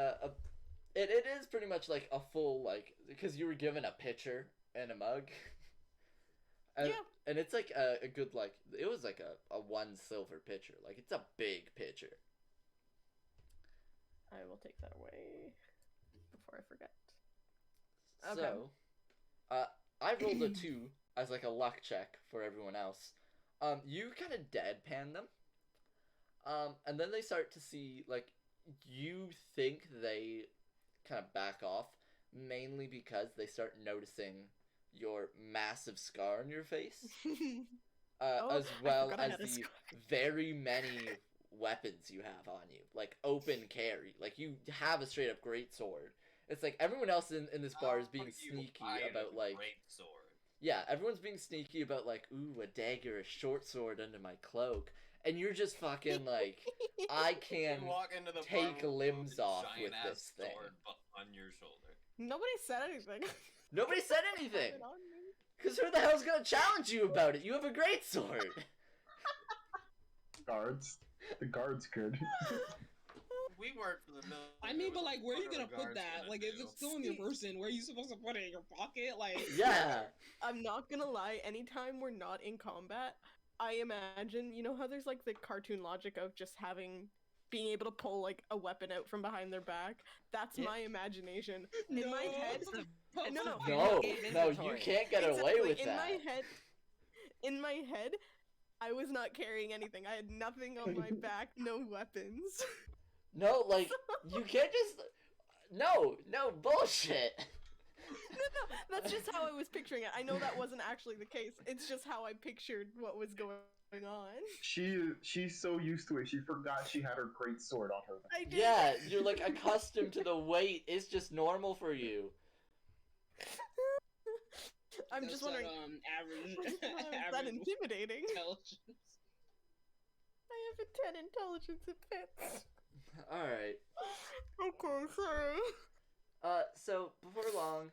A: it is pretty much like a full like because you were given a pitcher and a mug. And,
F: Yeah.
A: And it's like a good like it was like a 1 silver pitcher. Like it's a big pitcher.
F: I will take that away before I forget. Okay.
A: So, I rolled a 2 as like a luck check for everyone else. You kind of deadpan them. And then they start to see like you think they kind of back off mainly because they start noticing your massive scar on your face.
F: Oh,
A: As
F: I
A: well
F: forgot I
A: as
F: had a
A: the
F: scar.
A: very many weapons you have on you, like open carry. Like you have a straight up great sword. It's like everyone else in this bar is
B: How
A: being
B: do you
A: sneaky
B: hide a
A: about like
B: great sword.
A: yeah, everyone's being sneaky about like ooh a dagger, a short sword under my cloak, and you're just fucking like I can
B: You walk into the
A: take
B: bar with
A: limbs
B: a
A: off
B: giant
A: with
B: ass
A: this thing.
B: sword on your shoulder.
F: Nobody said anything.
A: Nobody said anything.
F: Have it on me.
A: Cause who the hell's gonna challenge you about it? You have a great sword.
E: Guards. The guards could.
B: We work for the military.
D: I mean, but
B: what
D: like,
B: the
D: where are
B: fuck
D: you
B: are
D: gonna
B: the
D: put
B: guards
D: that?
B: gonna
D: Like, if
B: do?
D: it's still in your person, where are you supposed to put it? In your pocket? Like,
A: Yeah.
F: I'm not gonna lie, anytime we're not in combat, I imagine, you know how there's like the cartoon logic of just being able to pull like a weapon out from behind their back? That's
G: Yeah.
F: my imagination.
D: no.
F: In my head, no, no.
A: No,
G: Game
A: no, you
G: inventory.
A: can't get away
F: Exactly,
A: with
F: in
A: that.
F: in my head, I was not carrying anything. I had nothing on my back, no weapons.
A: No, like you can't just. No, bullshit.
F: No, that's just how I was picturing it. I know that wasn't actually the case. It's just how I pictured what was going on.
E: She's so used to it. She forgot she had her great sword on her.
F: I did.
A: Yeah, you're like accustomed to the weight. It's just normal for you.
F: I'm
D: That's
F: just wondering.
D: average.
F: Is that
D: average
F: intimidating?
D: intelligence.
F: I have a 10 intelligence. It fits.
A: All right.
F: Okay, sorry.
A: So before long,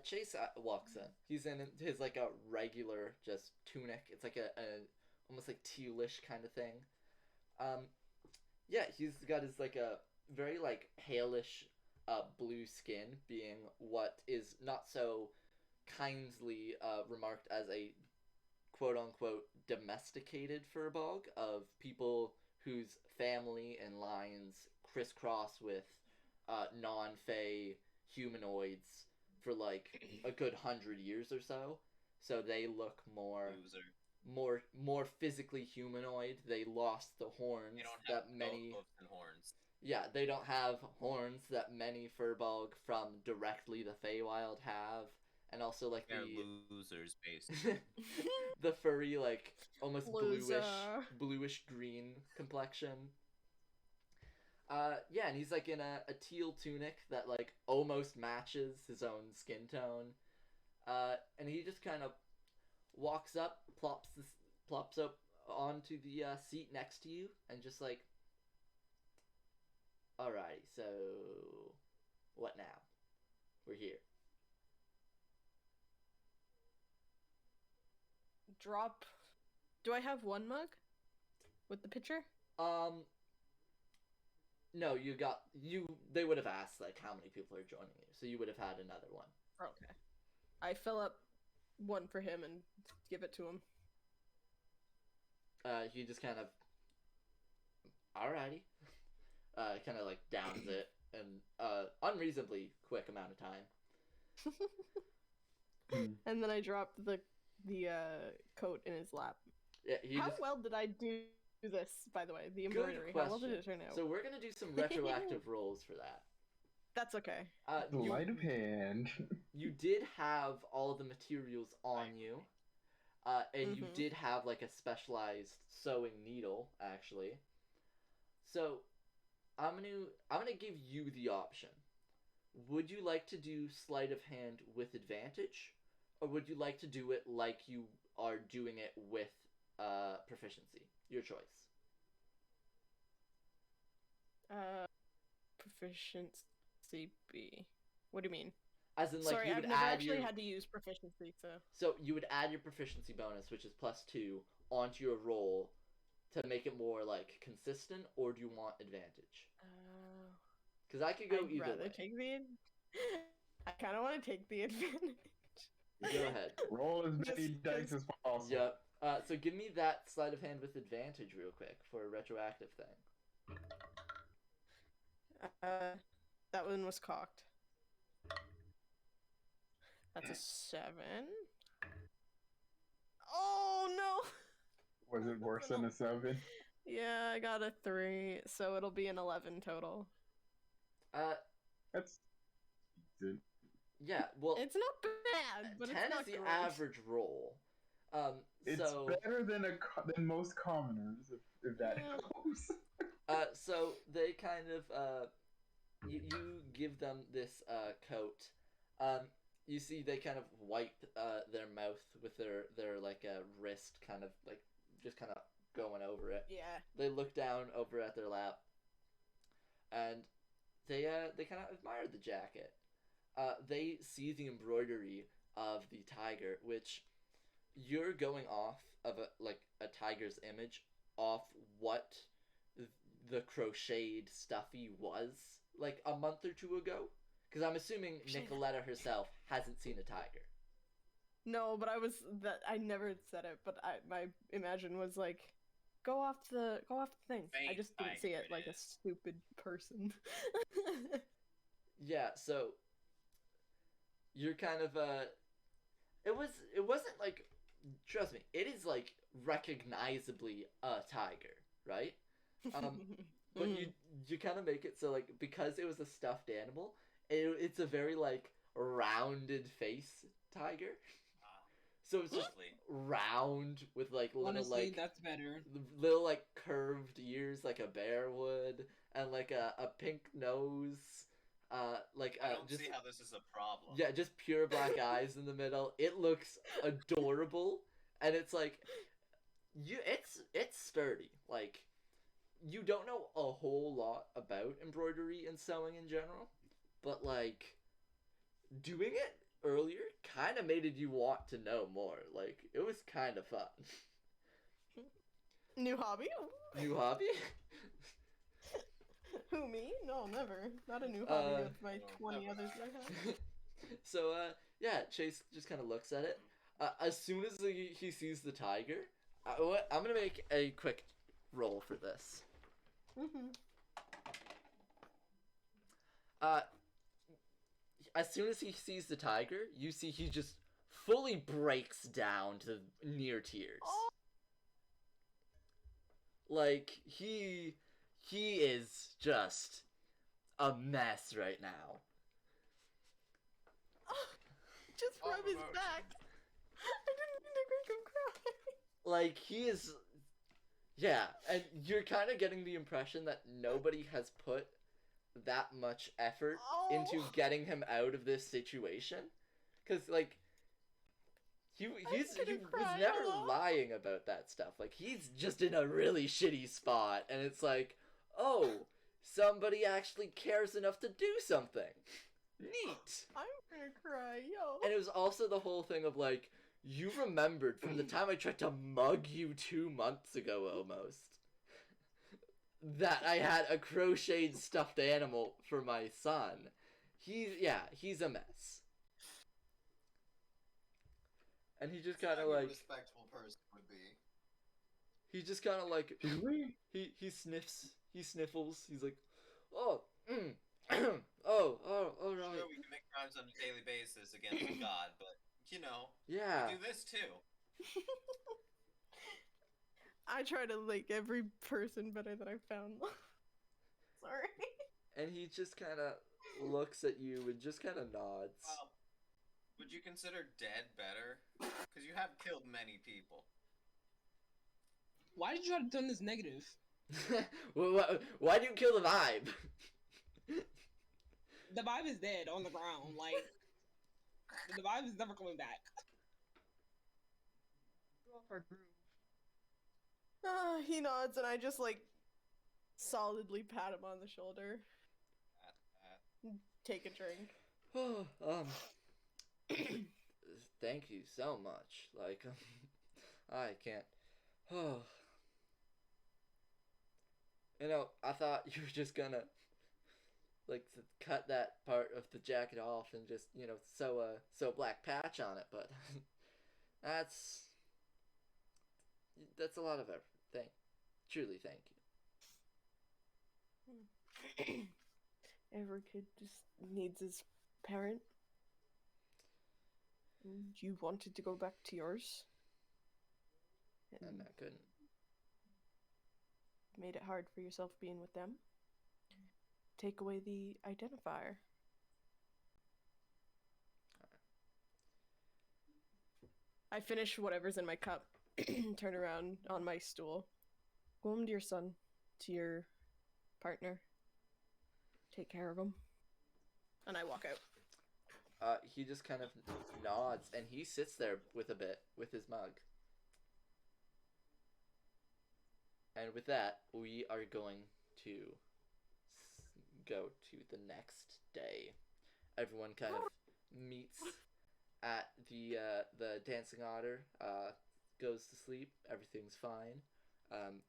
A: Chase walks in. He's in his like a regular just tunic. It's like a almost like tealish kind of thing. Yeah, he's got his like a very like palish blue skin, being what is not so kindly remarked as a quote unquote domesticated furbog of people whose family and lines crisscross with non-fey humanoids for like a good 100 years or so. So they look
B: Loser.
A: more physically humanoid. They lost the horns
B: You don't have
A: that many
B: hoofs and horns.
A: yeah, they don't have horns that many Furbog from directly the Feywild have, and also like
B: They're
A: the
B: losers, basically.
A: the furry like almost
F: Loser.
A: bluish green complexion. Yeah, and he's like in a teal tunic that like almost matches his own skin tone. And he just kind of walks up, plops up onto the seat next to you, and just like, alrighty, so what now? We're here.
F: Drop. Do I have one mug with the picture?
A: No, they would have asked like how many people are joining you, so you would have had another one.
F: Okay. I fill up one for him and give it to him.
A: He just kind of, alrighty, kind of like downs it in unreasonably quick amount of time.
F: And then I drop the coat in his lap.
A: Yeah,
F: How well did I do this, by the way? The embroidery. How well did it turn out?
A: So we're gonna do some retroactive rolls for that.
F: That's okay.
E: Sleight of hand.
A: You did have all the materials on you, and you did have like a specialized sewing needle, actually. So, I'm gonna give you the option. Would you like to do sleight of hand with advantage, or would you like to do it like you are doing it with proficiency? Your choice.
F: Proficiency B. What do you mean?
A: As in, like,
F: Sorry,
A: you
F: I've
A: would
F: never
A: add
F: actually
A: your...
F: had to use proficiency, so...
A: So, you would add your proficiency bonus, which is +2, onto your roll to make it more, like, consistent, or do you want advantage? Because I could go
F: I'd
A: either
F: rather
A: way.
F: take the... I kind of want to take the advantage.
A: Go ahead.
E: Roll as many
F: Just
E: dice as possible.
A: Yep. So give me that sleight of hand with advantage real quick for a retroactive thing.
F: That one was cocked. That's a 7. Oh no!
E: Was it worse than a 7?
F: Yeah, I got a 3, so it'll be an 11 total.
E: That's decent.
A: Yeah, well,
F: It's not bad, but
A: 10
F: it's not
A: is the
F: great.
A: average roll.
E: It's
A: So
E: better than than most commoners, if that helps.
A: so they kind of you give them this coat. You see they kind of wipe their mouth with their like wrist, kind of like just kind of going over it.
F: Yeah.
A: They look down over at their lap, and they kind of admire the jacket. They see the embroidery of the tiger, which you're going off of a tiger's image off what the crocheted stuffy was like a month or two ago. Because I'm assuming Nicoletta herself hasn't seen a tiger.
F: No, but I never said it, but my imagine was like, go off the thing. I just didn't see it like a stupid person.
A: Yeah, so you're kind of it wasn't like, trust me, it is like recognizably a tiger, right? But you kind of make it so like, because it was a stuffed animal, it's a very like rounded face tiger. So it's just round with like little
D: Honestly,
A: like
D: that's better.
A: little like curved ears like a bear would, and like a pink nose. Like
B: I don't
A: just
B: see how this is a problem.
A: yeah, just pure black eyes in the middle. It looks adorable, and it's like it's sturdy. Like, you don't know a whole lot about embroidery and sewing in general, but like doing it earlier kind of made you want to know more. Like, it was kind of fun.
F: New hobby?
A: New hobby?
F: Who, me? No, never. Not a new hobby with my 20 others I have.
A: So, yeah, Chase just kind of looks at it. As soon as he sees the tiger, I'm gonna make a quick roll for this. As soon as he sees the tiger, you see he just fully breaks down to near tears.
F: Oh.
A: Like, he is just a mess right now.
F: Just rub his back. I didn't mean to make him cry.
A: Like, Yeah, and you're kind of getting the impression that nobody has put that much effort into getting him out of this situation, because like he was
F: cry,
A: never
F: hello?
A: lying about that stuff. Like he's just in a really shitty spot, and it's like, oh, somebody actually cares enough to do something. Neat.
F: I'm gonna cry, yo.
A: And it was also the whole thing of like, you remembered from the time I tried to mug you 2 months ago almost that I had a crocheted stuffed animal for my son. He's a mess. And he just kind of
B: How a
A: like,
B: respectable person would be.
A: he just kind of like,
E: Did we?
A: he sniffles, he's like, oh, oh, all right.
B: Sure, we can make crimes on a daily basis against God, but you know,
A: Yeah.
B: we do this too.
F: I try to like every person better that I've found. Sorry.
A: And he just kind of looks at you and just kind of nods.
B: Would you consider dead better? Because you have killed many people.
D: Why did you try to turn this negative?
A: Why do you kill the vibe?
D: The vibe is dead on the ground. Like, the vibe is never coming back.
F: He nods and I just like solidly pat him on the shoulder. Take a drink.
A: Thank you so much. Like, I can't. You know, I thought you were just gonna like cut that part of the jacket off and just, you know, sew a black patch on it, but that's a lot of effort. Truly thank you.
F: Every kid just needs his parent. And you wanted to go back to yours.
A: And I couldn't.
F: Made it hard for yourself being with them. Take away the identifier. I finish whatever's in my cup, turn around on my stool. Go home to your son, to your partner. Take care of him. And I walk out.
A: He just kind of nods and he sits there with his mug. And with that, we are going to go to the next day. Everyone kind of meets at the Dancing Otter, goes to sleep, everything's fine.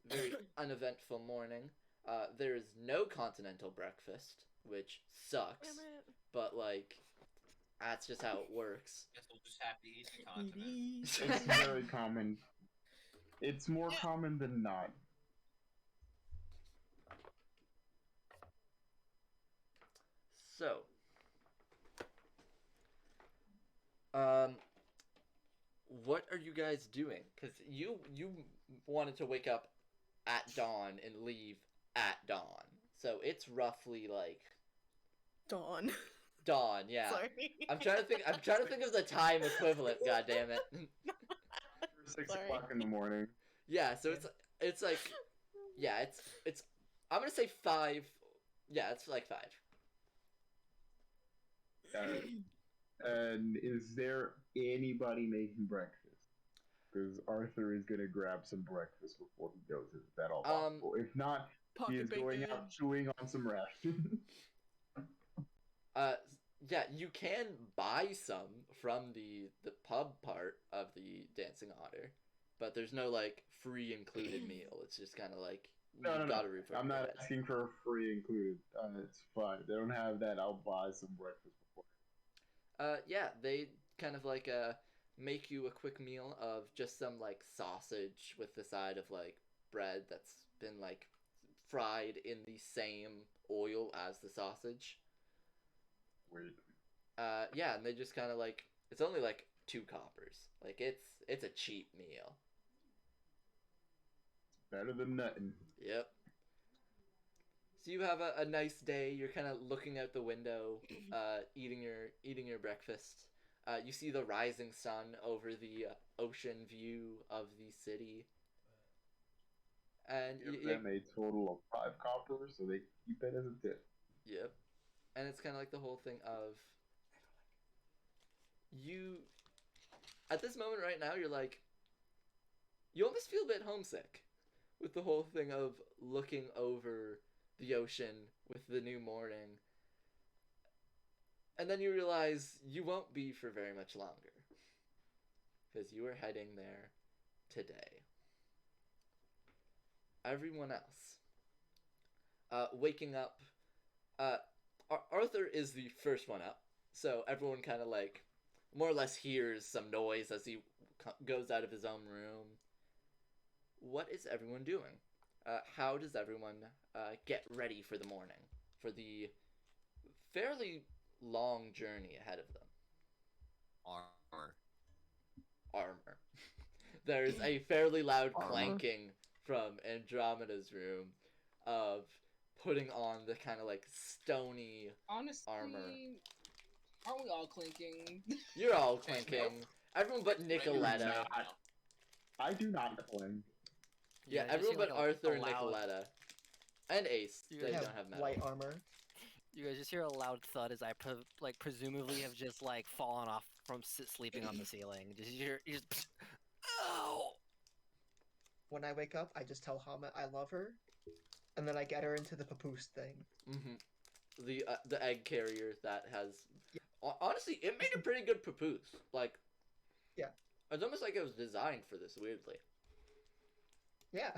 A: Very uneventful morning. There is no continental breakfast, which sucks, but like, that's just how it works.
B: Guess we'll just have to eat the continent.
E: It's very common. It's more common than not.
A: So, what are you guys doing? Because you wanted to wake up at dawn and leave at dawn. So it's roughly like
F: Dawn.
A: dawn, yeah.
F: Sorry.
A: I'm trying to think of the time equivalent, god damn it.
E: 6
F: Sorry.
E: o'clock in the morning.
A: Yeah, so it's like, yeah, it's I'm gonna say 5. Yeah, it's like 5.
E: And is there anybody making breakfast? Because Arthur is gonna grab some breakfast before he goes. Is that all possible? If not, he is
F: Pocket
E: going
F: bacon.
E: out chewing on some rations.
A: Yeah, you can buy some from the pub part of the Dancing Otter, but there's no like free included meal. It's just kind of like you gotta root for
E: I'm not
A: it.
E: asking for a free included. It's fine. They don't have that. I'll buy some breakfast before.
A: Yeah, they kind of like make you a quick meal of just some like sausage with the side of like bread that's been like fried in the same oil as the sausage.
E: Wait.
A: Yeah, and they just kind of like, it's only like 2 coppers. Like it's a cheap meal.
E: Better than nothing.
A: Yep. So you have a nice day. You're kind of looking out the window, eating your breakfast. You see the rising sun over the ocean view of the city. And
E: Give them a total of 5 copper, so they keep it as a tip.
A: Yep. And it's kind of like the whole thing of you. At this moment right now, you're like, you almost feel a bit homesick with the whole thing of looking over the ocean with the new morning. And then you realize you won't be for very much longer. Because you are heading there today. Everyone else. Waking up. Arthur is the first one up. So everyone kind of like, more or less hears some noise as he goes out of his own room. What is everyone doing? How does everyone get ready for the morning? For the fairly long journey ahead of them. Armor. There's a fairly loud clanking from Andromeda's room of putting on the kind of like stony
D: Honestly,
A: armor.
D: Aren't we all clinking?
A: You're all clinking. Everyone but Nicoletta.
E: I do not cling.
A: Yeah, everyone but Arthur and Nicoletta. And Ace. They don't have metal.
C: Light armor.
G: You guys just hear a loud thud as I presumably have just like fallen off from sleeping on the ceiling. You just ow!
C: When I wake up, I just tell Hama I love her, and then I get her into the papoose thing.
A: Mm-hmm. The egg carrier that has... Yeah. Honestly, it made a pretty good papoose. Like...
C: Yeah.
A: It's almost like it was designed for this, weirdly.
C: Yeah.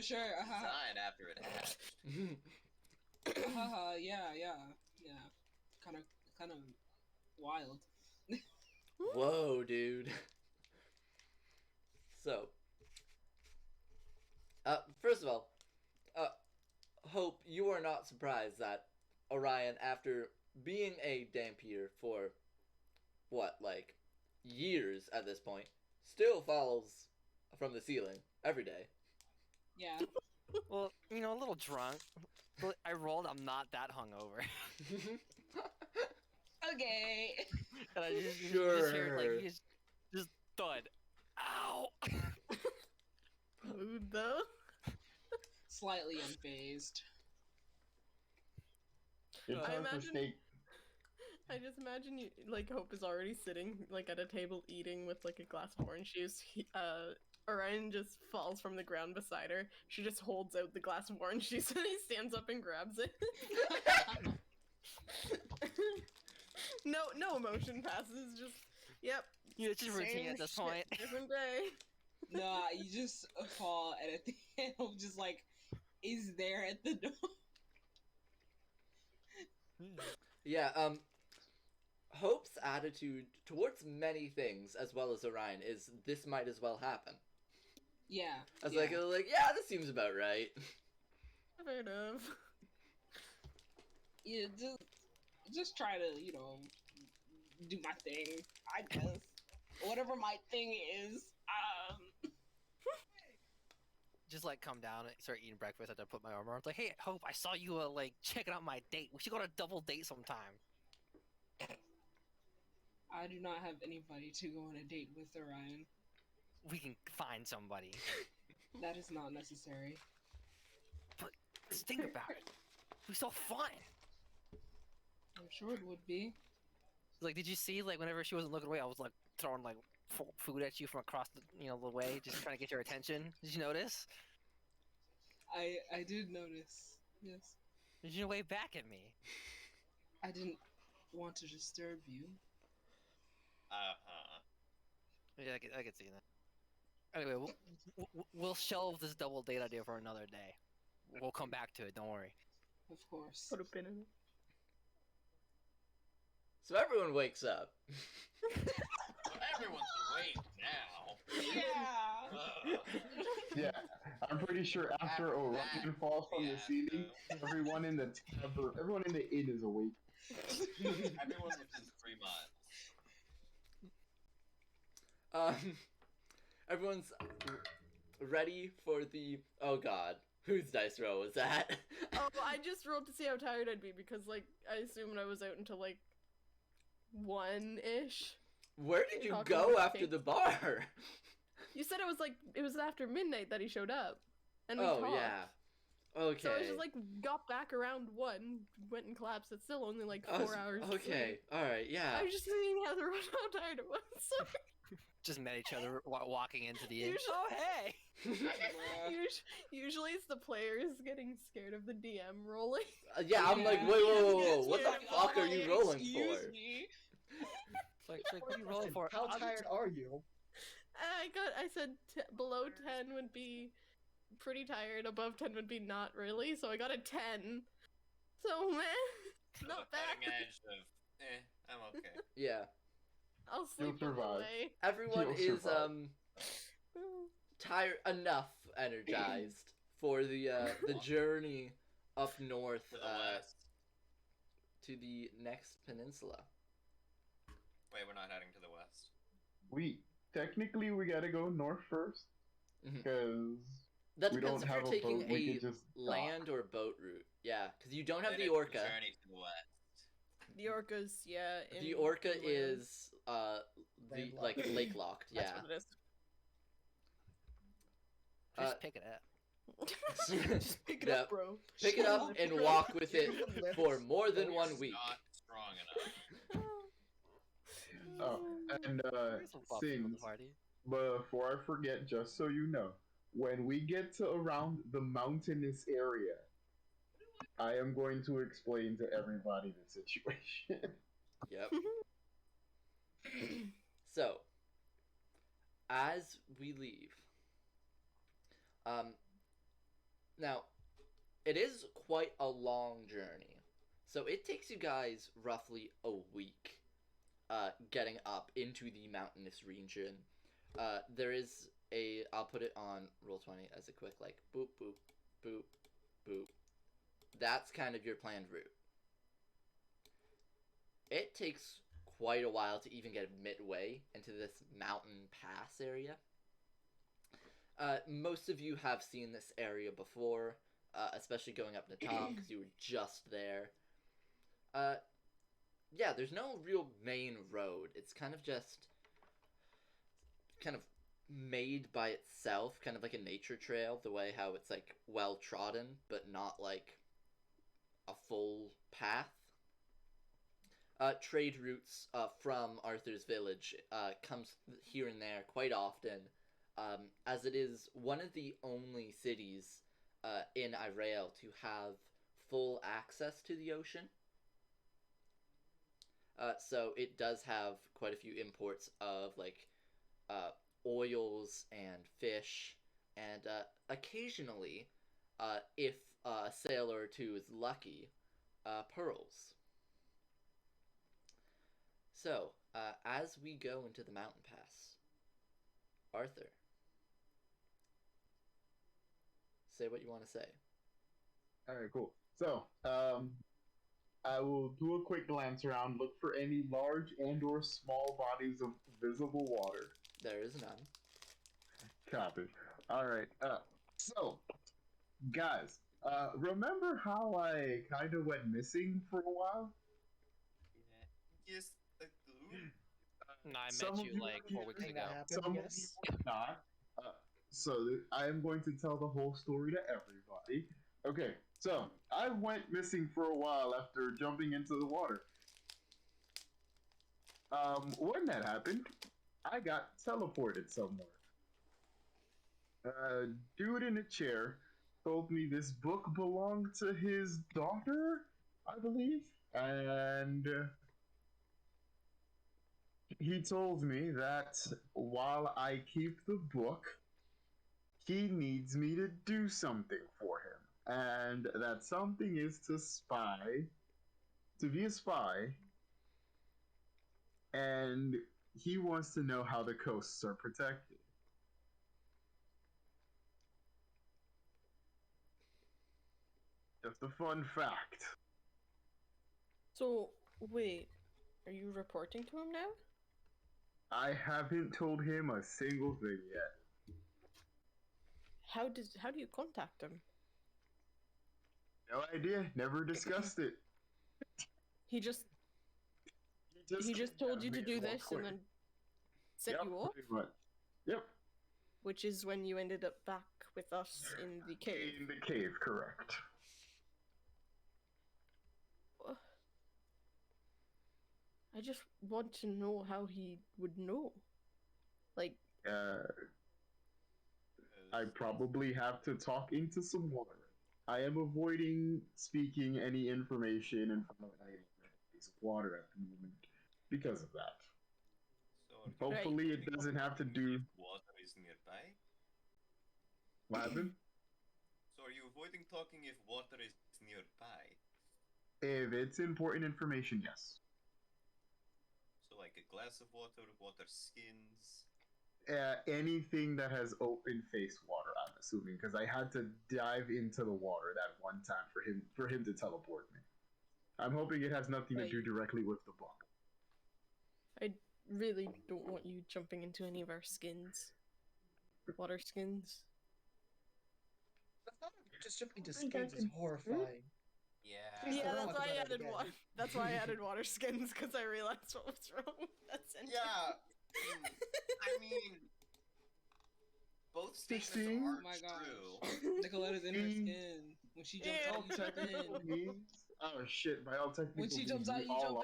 D: Sure.
B: Design after it hatched.
D: Yeah. Kind of wild.
A: Whoa, dude. So, first of all, Hope, you are not surprised that Orion, after being a Dampier for, what, like, years at this point, still falls from the ceiling every day.
D: Yeah.
G: Well, you know, a little drunk. But I rolled, I'm not that hungover.
D: Okay.
G: And I just hear, like, just thud. Ow!
F: Food, though?
D: Slightly unfazed.
F: I just imagine you, like, Hope is already sitting, like, at a table eating with, like, a glass of orange juice. Orion just falls from the ground beside her. She just holds out the glass of orange juice and he stands up and grabs it. No emotion passes, just, yep.
G: Yeah, it's just routine at this point.
F: Different day.
D: Nah, you just fall, and at the end, Hope just, like, is there at the door.
A: Yeah, Hope's attitude towards many things, as well as Orion, is this might as well happen.
D: Yeah.
A: I was like, yeah, this seems about right.
F: Fair enough.
D: Yeah, just try to, you know, do my thing, I guess. Whatever my thing is.
G: Just like come down and start eating breakfast after I put my armor on. It's like, hey, Hope, I saw you like checking out my date. We should go on a double date sometime.
D: I do not have anybody to go on a date with, Orion.
G: We can find somebody.
D: That is not necessary.
G: But just think about it. It was so fun.
D: I'm sure it would be.
G: Like, did you see, like, whenever she wasn't looking away, I was like throwing like food at you from across the, the way, just trying to get your attention. Did you notice?
D: I did notice. Yes.
G: Did you wave back at me?
D: I didn't want to disturb you.
G: Yeah, I could see that. Anyway, we'll shelve this double date idea for another day. We'll come back to it. Don't worry.
D: Of course.
F: Put a pin in it.
A: So everyone wakes up.
B: Everyone's awake now.
D: Yeah.
E: Yeah, I'm pretty sure after Orion falls from the ceiling, everyone in the inn is awake.
B: Everyone within 3 miles.
A: Everyone's ready for the... Oh god, whose dice roll was that?
F: Oh, I just rolled to see how tired I'd be because, like, I assumed I was out until, like, 1-ish.
A: Where did you go after the bar?
F: You said it was after midnight that he showed up, and we
A: Oh
F: talked.
A: yeah. Okay.
F: So I was just like got back around 1, went and collapsed. It's still only like 4 hours.
A: Okay. All right. Yeah.
F: I was just seeing how tired it was. Sorry.
G: Just met each other walking into the inn.
F: Usually-
G: Oh, hey!
F: Usually it's the players getting scared of the DM rolling.
A: Yeah, I'm like,
D: Yeah.
A: whoa, what the
D: Like,
A: fuck are you rolling
D: excuse
A: for?
D: me.
G: It's like, what are you rolling for?
C: How
G: I'm-
C: tired are you?
F: I said below 10 would be pretty tired, above 10 would be not really, so I got a 10. So, man,
B: So
F: not
B: the cutting
F: bad.
B: edge of, I'm okay.
A: Yeah.
F: I'll sleep on the
E: survive.
F: way.
A: Everyone
E: You'll
A: is
E: survive.
A: tired enough energized for the journey up north
B: To the west.
A: to the next peninsula.
B: Wait, we're not heading to the west.
E: We gotta go north first
A: Mhm.
E: because
A: That
E: we
A: depends
E: don't
A: if you're
E: have a
A: taking
E: boat, we
A: a
E: could just
A: land or boat route. Yeah, because you don't have
B: Then
A: the
B: it's
A: orca.
B: Journey to the west.
F: The orcas, yeah.
A: The
F: in
A: orca
F: inland.
A: is the like
C: Landlocked.
A: lake locked.
F: That's
A: Yeah.
F: what it is.
G: Just pick it up.
F: Just pick it
A: Yeah.
F: up, bro.
A: Pick it up and walk with it for more than
B: It's
A: 1 week.
B: Not strong enough.
E: Oh, and
G: There's some buff in the
E: Sings,
G: party.
E: before I forget, just so you know, when we get to around the mountainous area, I am going to explain to everybody the situation.
A: Yep. So, as we leave, now, it is quite a long journey. So it takes you guys roughly a week, getting up into the mountainous region. There is I'll put it on Roll20 as a quick, like, boop, boop, boop, boop. That's kind of your planned route. It takes quite a while to even get midway into this mountain pass area. Most of you have seen this area before, especially going up to Tom because you were just there. Yeah, there's no real main road. It's kind of just made by itself, kind of like a nature trail, the way how it's like well trodden, but not like a full path. Trade routes from Arthur's village comes here and there quite often, as it is one of the only cities in Irael to have full access to the ocean. So it does have quite a few imports of like oils and fish, and occasionally, if a sailor or two is lucky, pearls. So, as we go into the mountain pass, Arthur, say what you want to say.
E: Alright, cool. So, I will do a quick glance around, look for any large and or small bodies of visible water.
A: There is none.
E: Copy. Alright, so, guys, remember how I kind of went missing for a while?
B: Yes, like
G: No, I
E: Some
G: met
E: of
G: you
E: you
G: like
E: are
G: 4 weeks
C: That
G: ago.
C: happened,
E: Some of
C: yes.
E: you would not. So I am going to tell the whole story to everybody. Okay, so I went missing for a while after jumping into the water. When that happened, I got teleported somewhere. Dude in a chair told me this book belonged to his daughter, I believe, and he told me that while I keep the book, he needs me to do something for him. And that something is to be a spy, and he wants to know how the coasts are protected. Just a fun fact.
F: So, wait, are you reporting to him now?
E: I haven't told him a single thing yet.
F: How do you contact him?
E: No idea. Never discussed it.
F: He just told you to do this and then set
E: Yep,
F: you off?
E: pretty much. Yep.
F: which is when you ended up back with us in the cave.
E: In the cave, correct.
F: I just want to know how he would know. Like,
E: I probably have to talk into some water. I am avoiding speaking any information in front of any piece of water at the moment because of that.
B: So
E: hopefully it doesn't have to do.
B: Water is nearby.
E: What happened?
B: So are you avoiding talking if water is nearby?
E: If it's important information, yes.
B: So like a glass of water, water skins.
E: Anything that has open face water, I'm assuming, because I had to dive into the water that one time for him to teleport me. I'm hoping it has nothing to do directly with the book.
F: I really don't want you jumping into any of our skins. Water skins.
C: Just jumping into skins is horrifying.
B: Yeah.
F: Yeah,
C: Don't talk about it again.
F: that's why I added water skins, because I realized what was wrong with that sentence.
B: Yeah. I mean, both statements are
D: Oh my gosh.
B: true.
D: Nicoletta's in her skin. When she jumps out, you jump in.
E: Oh shit! By all technical
D: When she
E: means,
D: jumps out, you jump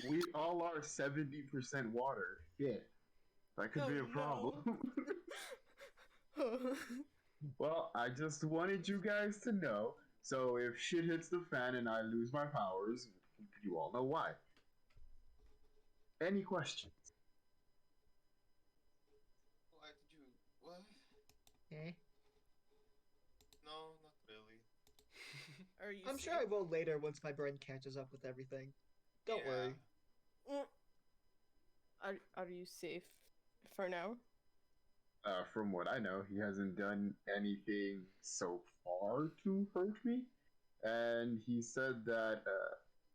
D: in.
E: We all are 70% water. Shit, that could be a problem. Well, I just wanted you guys to know. So if shit hits the fan and I lose my powers, you all know why. Any questions?
B: Why did you... What?
C: Eh?
B: No, not really.
F: Are you
C: I'm sure I will later once my brain catches up with everything. Don't worry.
F: Are you safe for now?
E: From what I know, he hasn't done anything so far to hurt me. And he said that,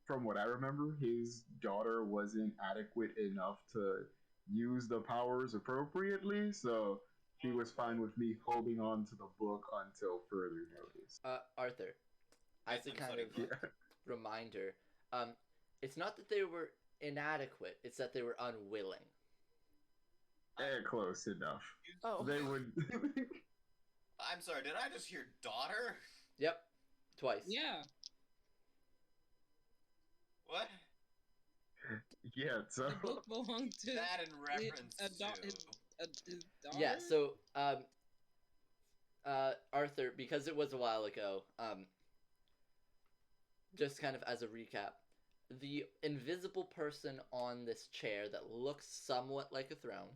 E: from what I remember, his daughter wasn't adequate enough to use the powers appropriately, so he was fine with me holding on to the book until further notice.
A: Arthur, as a kind of reminder, it's not that they were inadequate, it's that they were unwilling.
E: Close enough.
F: Oh.
E: They would.
B: I'm sorry, did I just hear daughter?
A: Yep, twice.
D: Yeah.
B: What?
E: Yeah, so.
D: The book belonged to
B: That in reference
D: his
B: to...
D: his daughter?
A: Yeah, so, Arthur, because it was a while ago, just kind of as a recap, the invisible person on this chair that looks somewhat like a throne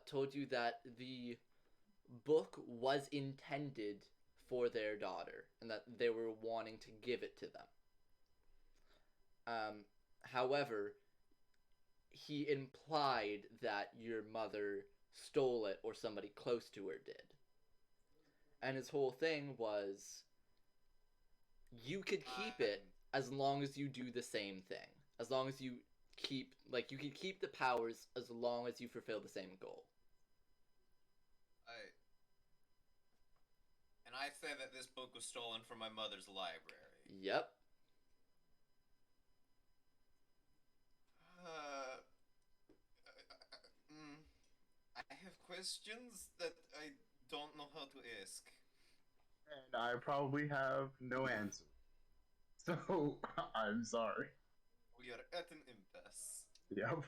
A: told you that the book was intended for their daughter and that they were wanting to give it to them. However, he implied that your mother stole it or somebody close to her did. And his whole thing was, you could keep it as long as you do the same thing. As long as you keep, you can keep the powers as long as you fulfill the same goal.
B: And I say that this book was stolen from my mother's library.
A: Yep.
B: I have questions that I don't know how to ask.
E: And I probably have no answer. So, I'm sorry.
B: We are at an impasse.
E: Yep.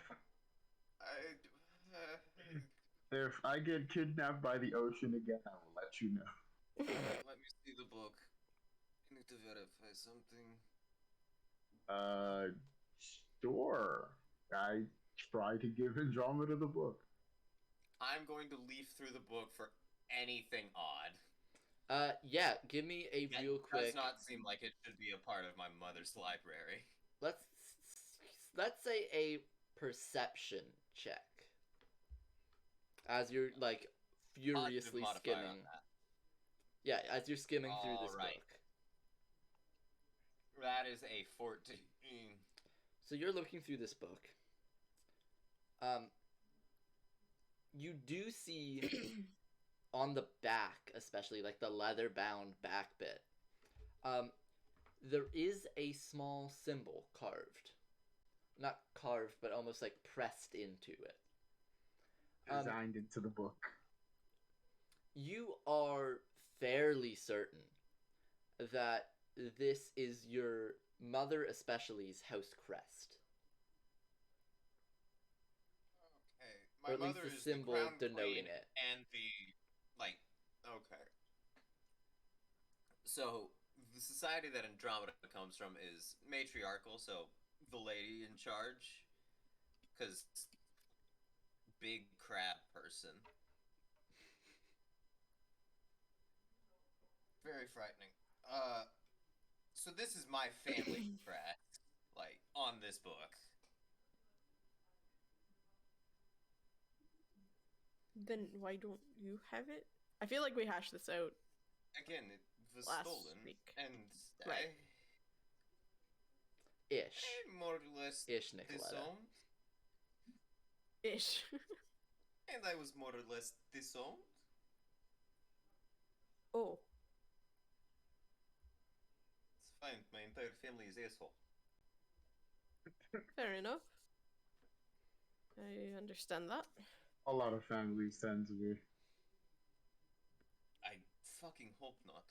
E: If I get kidnapped by the ocean again, I will let you know.
B: Let me see the book. I need to verify something.
E: Sure. I try to give Andromeda the book.
B: I'm going to leaf through the book for anything odd.
A: Yeah, give me a real quick...
B: Does not seem like it should be a part of my mother's library.
A: Let's say a perception check. As you're, furiously skimming. Yeah, as you're skimming through this book.
B: That is a 14.
A: So you're looking through this book. You do see on the back, especially the leather-bound back bit, there is a small symbol carved. Not carved, but almost pressed into it.
E: designed into the book.
A: You are fairly certain that this is your mother especially's house crest.
B: Okay,
A: Or
B: my
A: at least
B: mother
A: the
B: is
A: symbol
B: the crown
A: denoting
B: queen
A: it.
B: and the okay. So the society that Andromeda comes from is matriarchal, so the lady in charge, because big crab person. Very frightening. So this is my family crest, like, on this book.
F: Then why don't you have it? I feel like we hashed this out.
B: Again, it was
F: Last
B: stolen,
F: week.
B: and
F: Right.
A: Ish.
B: I more or less
A: Ish, Nicoletta.
B: disowned,
F: Ish.
B: and I was more or less disowned.
F: Oh.
B: It's fine, my entire family is asshole.
F: Fair enough. I understand that.
E: A lot of families tend to be.
B: I fucking hope not.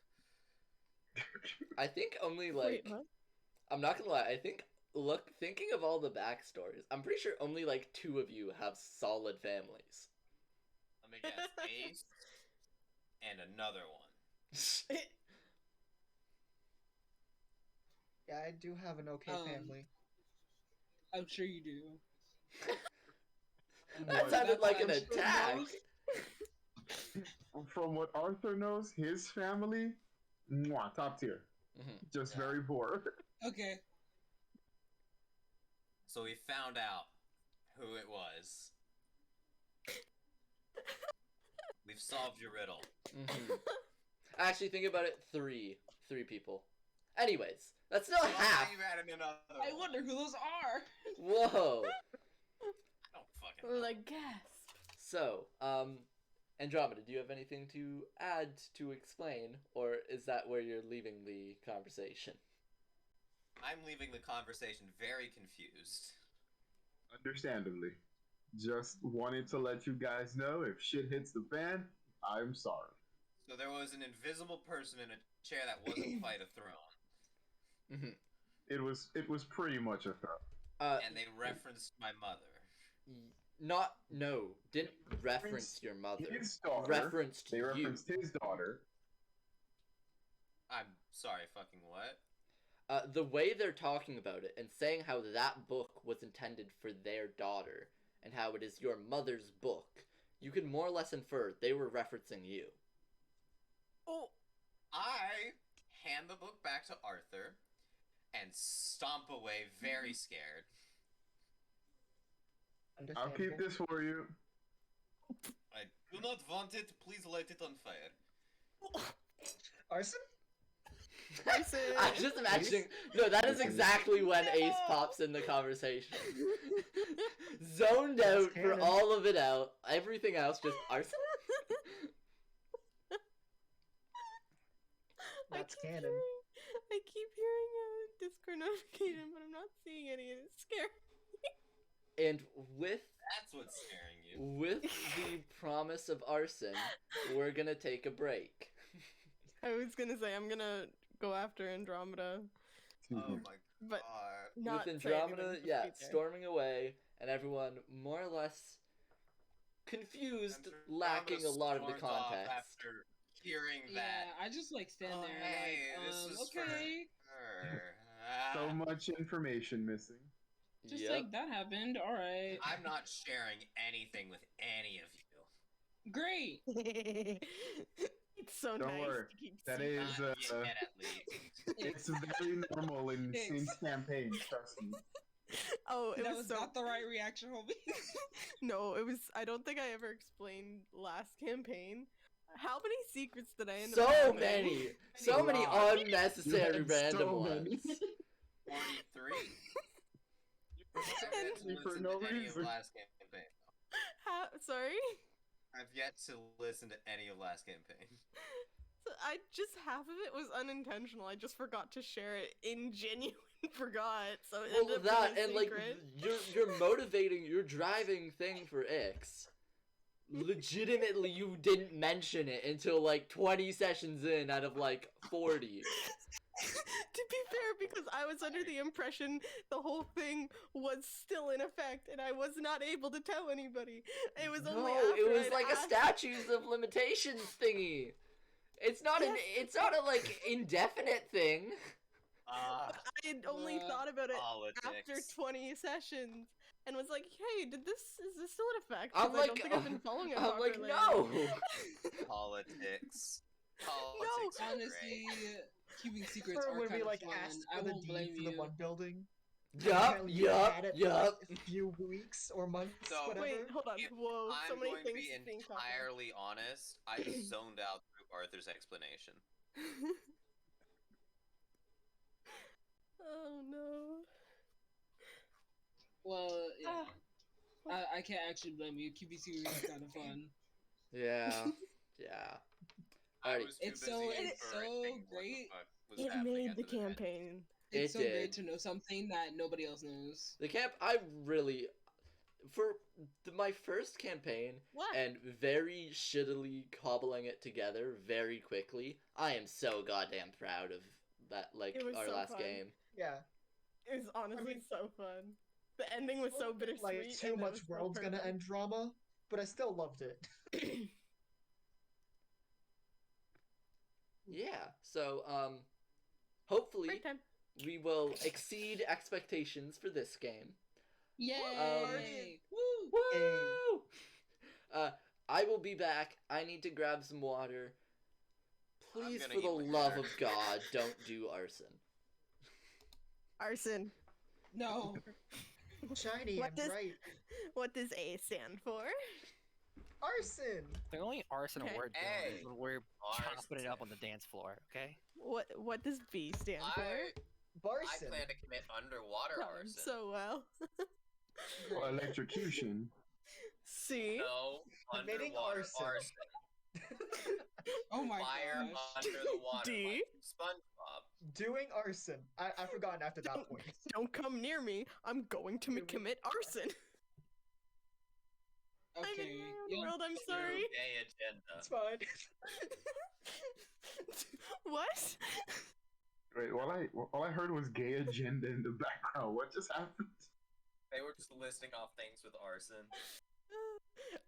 A: I think only
F: Wait, what?
A: I'm not gonna lie, I think thinking of all the backstories, I'm pretty sure only like 2 of you have solid families.
B: Let me guess, Ace and another one.
C: Yeah, I do have an okay family.
D: I'm sure you do.
A: That sounded like an
D: I'm sure
A: attack.
E: From what Arthur knows, his family, mwah, top tier. Just very poor.
D: Okay.
B: So we found out who it was. We've solved your riddle.
A: Actually, think about it, 3 people. Anyways, that's still
B: Well,
A: half.
B: now you added another
D: I
B: one.
D: wonder who those are.
A: Whoa.
B: I don't fucking know.
F: Like gasp.
A: So, Andromeda, do you have anything to add to explain, or is that where you're leaving the conversation?
B: I'm leaving the conversation very confused.
E: Understandably. Just wanted to let you guys know if shit hits the fan, I'm sorry.
B: So there was an invisible person in a chair that wasn't quite a throne.
E: It was pretty much a throw.
B: And they referenced my mother.
A: Didn't reference your mother.
E: His daughter.
A: Referenced
E: They
A: you.
E: referenced his daughter.
B: I'm sorry, fucking what?
A: The way they're talking about it and saying how that book was intended for their daughter and how it is your mother's book, you can more or less infer they were referencing you.
F: Oh.
B: I hand the book back to Arthur and stomp away very scared.
E: I'll keep this for you.
B: I do not want it. Please light it on fire.
C: Arson?
A: I'm just imagining. No, that is exactly when Ace pops in the conversation. Zoned out for
C: canon.
A: all of it out. Everything else just arson.
C: That's canon.
F: I keep hearing a Discord notification, but I'm not seeing any, and it's scary.
A: And with
B: That's what's scaring you.
A: with the promise of arson, we're gonna take a break.
F: I was gonna say I'm gonna go after Andromeda,
B: Oh my
F: but
B: god.
F: not
A: With
F: say
A: Andromeda,
F: anything, just
A: yeah,
F: be there.
A: storming away, and everyone more or less confused, lacking a lot of the
B: Stormed off
A: context.
B: After hearing
D: Yeah,
B: that.
D: I just like stand
B: Oh,
D: there
B: hey,
D: like,
B: this is for
D: okay.
B: her.
E: So much information missing.
D: Just
A: Yep.
D: like that happened. All right.
B: I'm not sharing anything with any of you.
D: Great.
F: It's so
E: Don't
F: nice
E: worry.
F: to keep
E: That
F: seeing.
E: is,
B: Not yet, at least.
E: it's very normal in
D: Thanks.
E: sync campaigns, trust me.
F: Oh, it
D: That
F: was
D: was
F: so.
D: not the right reaction, homie.
F: No, it was. I don't think I ever explained last campaign. How many secrets did I end up
A: So
F: having?
A: many, so many
E: Wow.
A: unnecessary
E: You had
A: random
E: so
A: ones.
E: many.
B: 43. I've yet to
E: And- For
B: listen
E: no
B: to any of
E: reason.
B: last campaign.
F: Sorry.
B: I've yet to listen to any of last campaign.
F: So I just half of it was unintentional. I just forgot to share it. In genuine forgot. So it ended
A: Well,
F: up
A: that
F: being a
A: and like
F: secret.
A: you're motivating, you're driving thing for Ix. legitimately you didn't mention it until like 20 sessions in out of like 40.
F: To be fair, because I was under the impression the whole thing was still in effect, and I was not able to tell anybody. It was only
A: No,
F: after
A: it was
F: I'd
A: like a
F: asked-
A: statutes of limitations thingy. It's not
F: Yes,
A: it's not a like indefinite thing.
B: Ah,
F: I had only
D: Bruh.
F: thought about it
B: politics.
F: after 20 sessions, and was like, "Hey, is this still in effect?"
A: I'm
F: 'Cause I
A: like,
F: don't think I've been following it
A: I'm like,
F: properly.
A: no.
B: Politics. Politics are
D: Honestly,
B: great.
D: keeping secrets
C: For
D: are
C: when
D: kind
C: we
D: of
C: like
D: fun.
C: asked
D: I
C: for the
D: won't
C: deed
D: blame
C: for
D: you.
C: the one building.
A: Yup,
C: and you
A: yup,
C: had it for,
A: yup.
C: like, a few weeks or months,
B: So-
C: whatever.
F: Wait, hold on.
B: If
F: Whoa, so
B: I'm
F: many
B: going to
F: things
B: be
F: being talked about.
B: entirely honest, I zoned out through Arthur's explanation.
F: Oh no.
D: Well, yeah.
F: Ah.
D: I can't actually blame you. Keeping secrets is kind of fun.
A: Yeah, yeah.
B: I
A: Alrighty.
B: was too
D: It's
B: busy
D: so- it's
B: inferring
D: so
B: what the
D: great.
B: fuck was
F: It
B: happening
F: made
B: at
F: the
B: event.
F: campaign.
D: It's
A: It
D: so
A: did.
D: great to know something that nobody else knows.
A: The camp, I really, for my first campaign
F: What?
A: and very shittily cobbling it together very quickly, I am so goddamn proud of that, like,
F: It was
A: our
F: so
A: last
F: fun.
A: game.
C: Yeah.
F: It was honestly
C: mean-
F: so fun. The ending was so bittersweet.
C: Like, too
F: and it
C: much
F: was so
C: world's gonna
F: perfect.
C: end drama, but I still loved it.
A: Yeah, so, hopefully
F: Great time.
A: we will exceed expectations for this game.
D: Yay! Woo!
A: Woo! I will be back. I need to grab some water. Please,
B: gonna
A: for the
B: eat
A: love
B: liquor.
A: of God, don't do arson.
F: Arson.
D: No.
C: Shiny,
F: What
C: I'm
F: does-
C: right.
F: What does A stand for?
C: Arson!
G: The only arson
F: Okay.
G: we're doing
B: Hey,
G: is when we're chopping it up on
B: arson.
G: the dance floor, okay?
F: What does B stand for?
B: I
C: Barson!
B: plan to commit underwater
F: Timed
B: arson.
F: so well.
E: Or electrocution.
F: C.
B: No,
C: Committing
B: underwater
C: arson.
B: arson.
D: Oh my
B: Fire
D: gosh.
B: under the water
F: D.
B: like SpongeBob.
C: Doing arson. I've forgotten after that point.
F: Don't come near me. I'm going to commit arson. I'm
D: Okay.
F: in my own
D: Yeah.
F: world. I'm
B: True
F: sorry.
B: gay agenda.
C: It's fine.
F: What?
E: Wait, all I heard was gay agenda in the background. What just happened?
B: They were just listing off things with arson.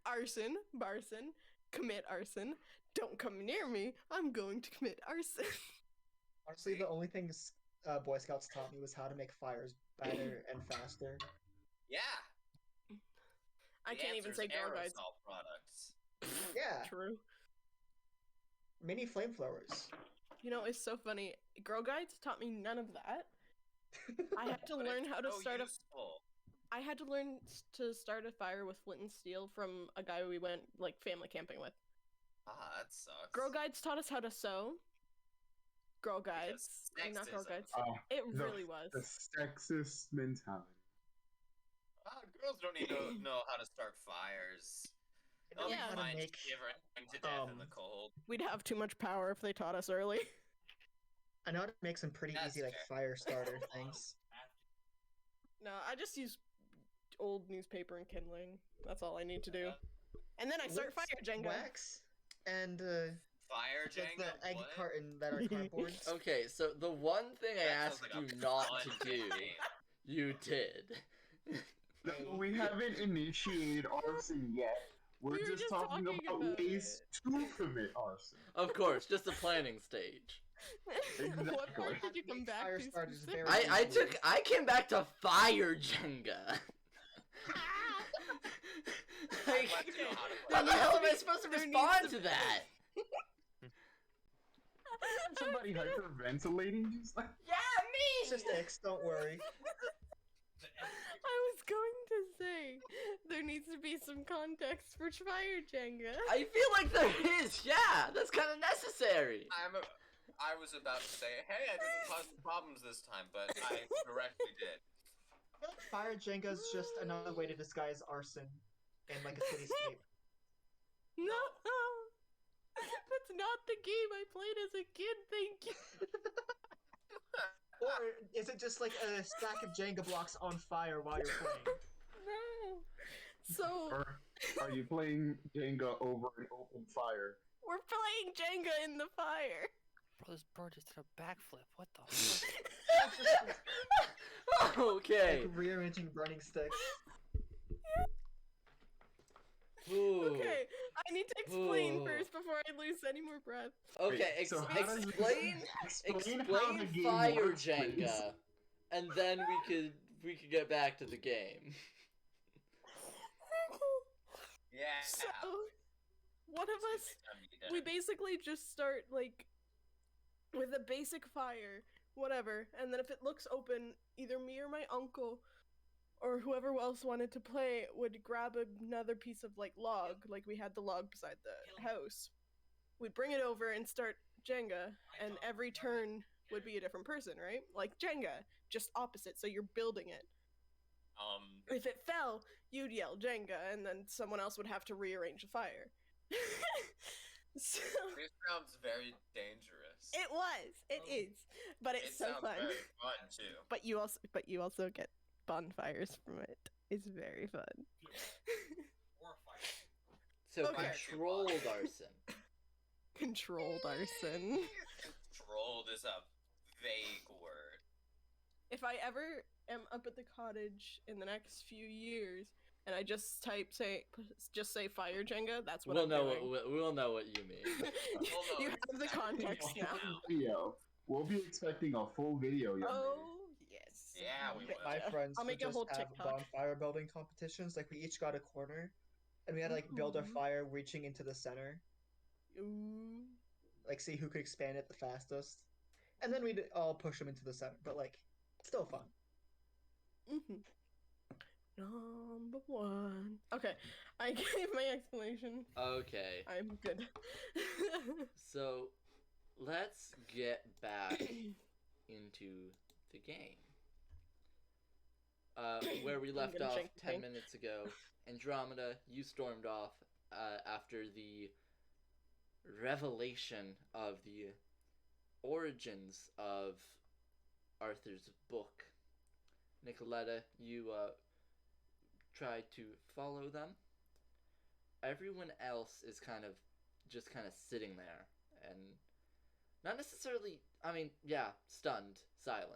F: Arson, barson, commit arson. Don't come near me. I'm going to commit arson.
C: Honestly, the only things Boy Scouts taught me was how to make fires better and faster.
B: Yeah.
F: I
B: the
F: can't even
B: answer's
F: say Girl Guides.
B: aerosol products.
C: Yeah,
F: True.
C: mini flamethrowers.
F: You know, it's so funny. Girl Guides taught me none of that. I had to
B: But
F: learn
B: it's
F: how to
B: so
F: start a.
B: useful.
F: I had to learn to start a fire with flint and steel from a guy we went like family camping with.
B: Ah, that sucks.
F: Girl Guides taught us how to sew. Girl Guides, not Girl
B: sexism.
F: Guides.
E: Oh,
F: It
E: the-
F: really was.
E: The sexist mentality.
B: Ah, girls don't need to know how to start fires.
C: I know
B: They'll
F: Yeah.
B: be
C: how to
B: fine
C: make
B: shivering to death in the
C: um,
B: cold.
F: We'd have too much power if they taught us early.
C: I know how to make some pretty
B: That's
C: easy like
B: fair.
C: fire starter things.
F: No, I just use old newspaper and kindling. That's all I need to do. And then I start
C: What's
F: fire Jenga.
C: wax and
B: Fire
C: the
B: Jenga?
C: egg
B: What?
C: carton that are cardboards.
A: Okay, so the one thing I
B: That sounds
A: asked
B: like a
A: you not
B: fun
A: to do,
B: campaign.
A: you did.
E: No, we haven't initiated arson yet. We're
F: We were
E: just
F: just
E: talking
F: talking
E: about
F: about
E: ways to commit arson.
A: Of course, just a planning stage.
F: What part
E: Exactly.
F: did you come back
C: Fire
F: to?
C: starters
F: specific-
C: very-
A: I came back to fire Jenga. Like,
B: I'd like to know how to play
A: how the
F: There
A: hell am I
F: needs to be-
A: supposed to
F: there needs
A: respond
F: to
A: to
F: be-
A: that?
E: Somebody hyperventilating, just like
A: Yeah, me.
C: It's just X, don't worry.
F: I was going to say there needs to be some context for fire Jenga.
A: I feel like there is. Yeah, that's kind of necessary.
B: I was about to say, hey, I didn't cause some problems this time, but I directly did.
C: Fire Jenga is just another way to disguise arson in like a cityscape.
F: No, that's not the game I played as a kid. Thank you.
C: Or is it just like a stack of Jenga blocks on fire while you're playing?
F: No. So
E: or Are you playing Jenga over an open fire?
F: We're playing Jenga in the fire.
G: Bro, this bird just did a backflip. What the fuck?
A: Okay.
C: Like rearranging burning sticks.
A: Ooh.
F: Okay, I need to explain
A: Ooh.
F: first before I lose any more breath.
A: Okay,
E: Wait, so how does this-
A: explain
E: how the game
A: fire
E: works,
A: Jenga,
E: please.
A: and then we could get back to the game.
B: Yeah.
F: So, one of us, we basically just start like with a basic fire, whatever, and then if it looks open, either me or my uncle or whoever else wanted to play would grab another piece of like log, like we had the log beside the house. We'd bring it over and start Jenga, and every turn would be a different person, right? Like Jenga, just opposite, so you're building it. If it fell, you'd yell Jenga, and then someone else would have to rearrange the fire. So
B: This sounds very dangerous.
F: it is, but it's
B: It
F: so
B: sounds
F: fun.
B: very fun too.
F: But you also get bonfires from it. It's very fun.
A: So
F: Okay.
A: controlled arson.
F: Controlled arson.
B: Controlled is a vague word.
F: If I ever am up at the cottage in the next few years and I just say fire Jenga, that's what
A: We'll
F: I'm
A: know
F: doing.
A: we'll know what you mean.
F: You have the context now.
E: Video. We'll be expecting a full video, young lady.
F: Oh yes.
B: Yeah, we will.
C: My friends
F: I'll
C: would
F: make a
C: just
F: whole
C: have
F: TikTok.
C: bonfire building competitions. Like we each got a corner, and we had to like build our
F: Ooh.
C: fire reaching into the center.
F: Ooh.
C: Like see who could expand it the fastest, and then we'd all push them into the center. But like, still fun.
F: Mm-hmm. Number one. Okay, I gave my explanation.
A: Okay.
F: I'm good.
A: So let's get back into the game. Where we left
F: gonna
A: off
F: drink the
A: 10
F: thing.
A: minutes ago, Andromeda, you stormed off after the revelation of the origins of Arthur's book. Nicoletta, you tried to follow them. Everyone else is kind of sitting there and not necessarily, stunned silence.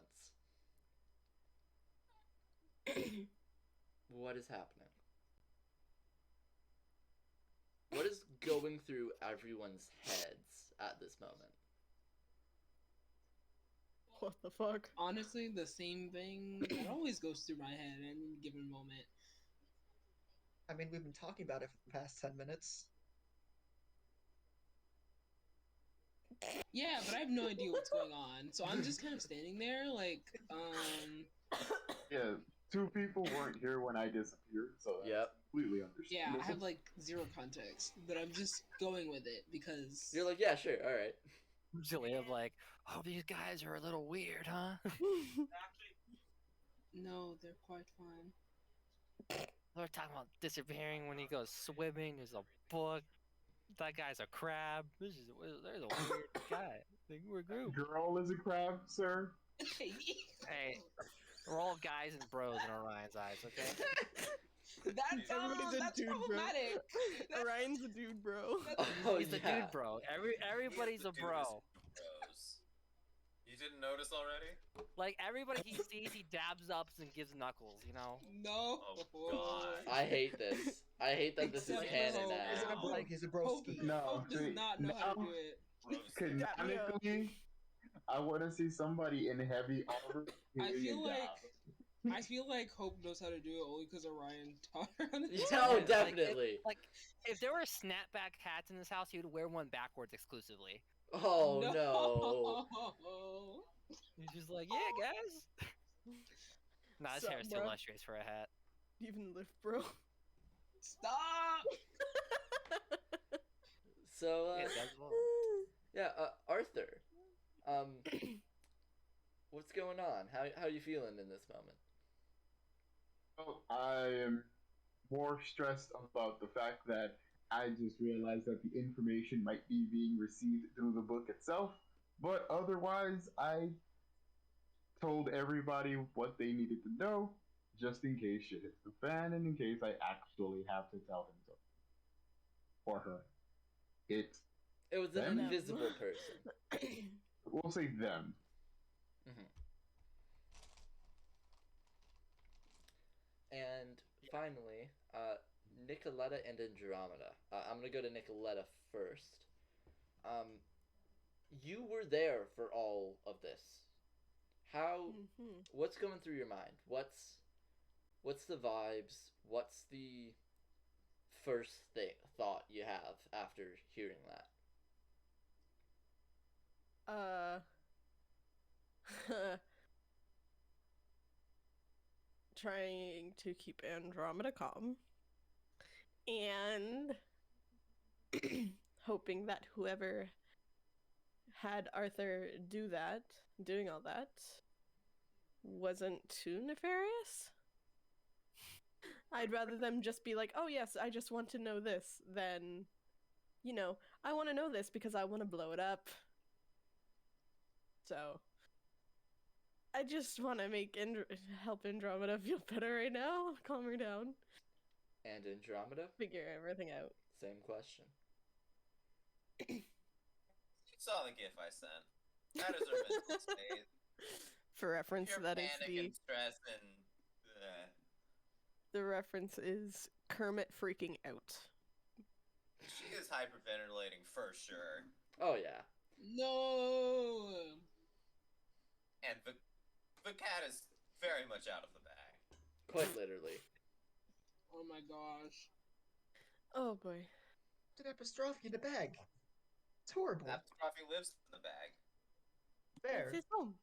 A: What is happening? What is going through everyone's heads at this moment?
F: What the fuck?
D: Honestly, the same thing that always goes through my head at any given moment.
C: I mean, we've been talking about it for the past 10 minutes.
D: Yeah, but I have no idea what's going on, so I'm just kind of standing there, like,
E: Yeah, two people weren't here when I disappeared, so that's
A: Yep.
E: completely
D: yeah,
E: understandable.
D: I have like zero context, but I'm just going with it because
A: You're like, yeah, sure, alright.
G: Usually I'm like, oh, these guys are a little weird, huh?
D: no, they're quite fine.
G: They're talking about disappearing when he goes swimming. There's a book. That guy's a crab. There's a weird guy. Like, we're a group.
E: Girl is a crab, sir.
G: Hey, we're all guys and bros in Orion's eyes, okay?
F: Everybody's a dude, bro.
D: problematic.
F: Orion's a dude, bro.
A: Oh,
G: He's the
A: yeah.
G: dude, bro. Everybody's a
B: Dude is
G: bro.
B: bros. You didn't notice already?
G: Like everybody he sees, he dabs up and gives knuckles. You know.
D: No.
B: Oh, God.
A: I hate this. I hate that this is
D: Except for
A: canon
D: Hope.
C: He's a
A: now.
C: bro.
D: Like,
C: He's a
D: Hope,
C: broski.
E: No,
D: Hope does
E: see,
D: not know how to
E: now-
D: do it.
B: Bros.
E: Canonically, I want to see somebody in heavy armor.
D: I feel
E: doing a
D: like-
E: dab.
D: I feel like Hope knows how to do it only because Orion taught her how to do it.
A: No,
G: Like,
A: definitely.
G: If there were snapback hats in this house, he would wear one backwards exclusively.
A: Oh, no.
G: He's just like, yeah, guys. Nah, his
F: Sup,
G: hair is too
F: bro?
G: lustrous for a hat.
F: Even lift, bro.
D: Stop!
A: So,
G: Yeah, that's well.
A: Arthur, what's going on? How you feeling in this moment?
E: Oh, I am more stressed about the fact that I just realized that the information might be being received through the book itself, but otherwise, I told everybody what they needed to know, just in case shit hits the fan, and in case I actually have to tell him something. or her. It.
A: It was an
E: Them?
A: invisible person.
E: We'll say them.
A: Hmm. And finally, Nicoletta and Andromeda. I'm gonna go to Nicoletta first. You were there for all of this. How?
F: Mhm.
A: What's going through your mind? What's the vibes? What's the first thought you have after hearing that?
F: Trying to keep Andromeda calm and hoping that whoever had Arthur doing all that, wasn't too nefarious. I'd rather them just be like, oh yes, I just want to know this, than, I want to know this because I want to blow it up. So, I just want to help Andromeda feel better right now, calm her down,
A: And Andromeda?
F: figure everything out.
A: Same question.
B: You saw the gif I sent. That is her mental state.
F: For reference,
B: Pure
F: that is
B: panic and stress and.
F: the reference is Kermit freaking out.
B: She is hyperventilating for sure.
A: Oh yeah.
D: No.
B: And the cat is very much out of the bag.
A: Quite literally.
D: Oh my gosh.
F: Oh boy.
C: An apostrophe in the bag. It's horrible.
B: Apostrophe lives in the bag.
C: Fair.
F: It's his home.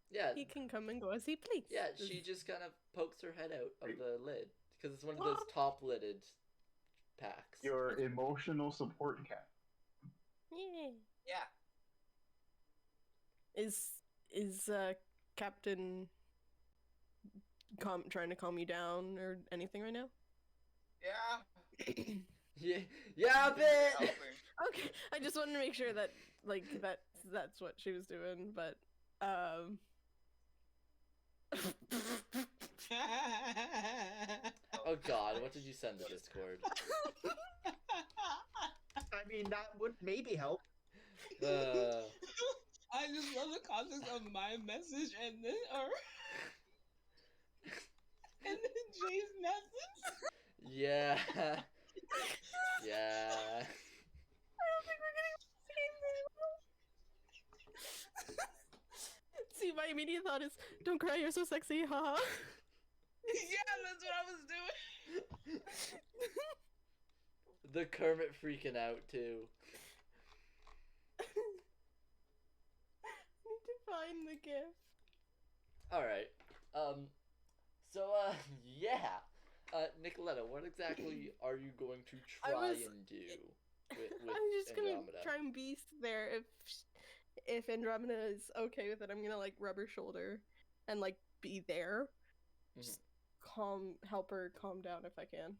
A: Yeah.
F: He can come and go as he please.
A: Yeah, she just kind of pokes her head out of the lid because it's one of those top-lidded packs.
E: Your emotional support cat.
F: Yeah.
B: Yeah.
F: Is Captain trying to calm you down or anything right now?
B: Yeah.
A: Yeah, a bit.
B: Helping.
F: Okay, I just wanted to make sure that that's what she was doing, but
A: Oh God, what did you send to Discord?
C: I mean, that would maybe help.
D: I just love the context of my message and then and then Jay's message.
A: Yeah. Yeah.
F: I don't think we're getting the same thing. See, my immediate thought is, "Don't cry, you're so sexy, haha."
D: Yeah, that's what I was doing.
A: The Kermit freaking out too.
F: Need to find the gif.
A: All right. So yeah. Nicoletta, what exactly are you going to try and do with
F: I'm just
A: Andromeda?
F: gonna try and be there. If Andromeda is okay with it, I'm gonna like rub her shoulder and like be there. Just help her calm down if I can.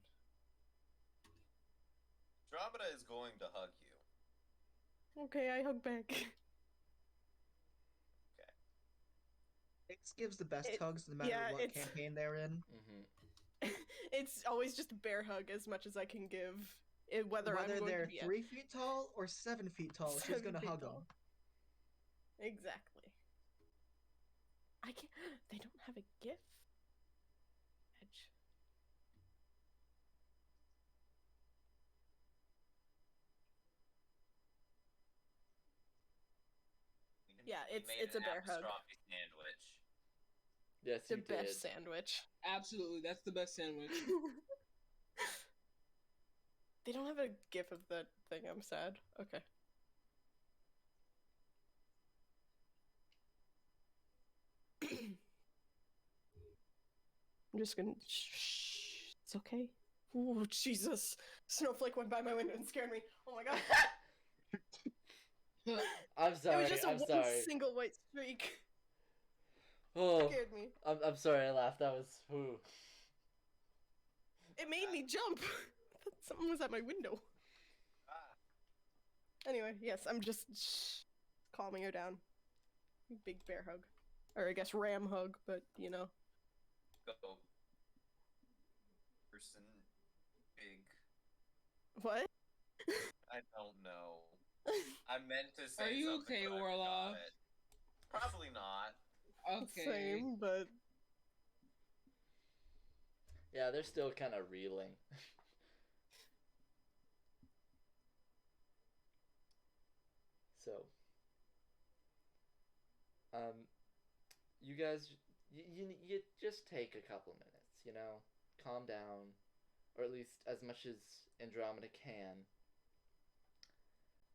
B: Andromeda is going to hug you.
F: Okay, I hug back.
C: X gives the best hugs no matter what campaign they're in.
F: It's always just a bear hug as much as I can give. Whether
C: they're 3 feet tall or 7 feet tall, she's gonna hug them.
F: Exactly. I can't. They don't have a GIF. Edge. Yeah, it's a bear hug.
B: Sandwich.
A: Yes,
F: The
A: you
F: best
A: did.
F: sandwich.
D: Absolutely, that's the best sandwich.
F: They don't have a GIF of that thing. I'm sad. Okay. I'm just gonna. Shh. It's okay. Oh Jesus! Snowflake went by my window and scared me. Oh my god!
A: I'm sorry.
F: It was just
A: I'm
F: one
A: sorry.
F: single white streak.
A: Oh,
F: Scared me.
A: I'm sorry. I laughed. That was who.
F: It made me jump. I thought something was at my window. Anyway, yes, I'm just calming her down. Big bear hug, or I guess ram hug, but you know.
B: Go. Person. Big.
F: What?
B: I don't know. I meant to say
D: Are you
B: something,
D: okay,
B: but I
D: Warlock?
B: forgot it. Probably not.
D: Okay.
F: Same, but
A: Yeah, they're still kind of reeling. So, um, you guys, you just take a couple minutes, you know, calm down, or at least as much as Andromeda can.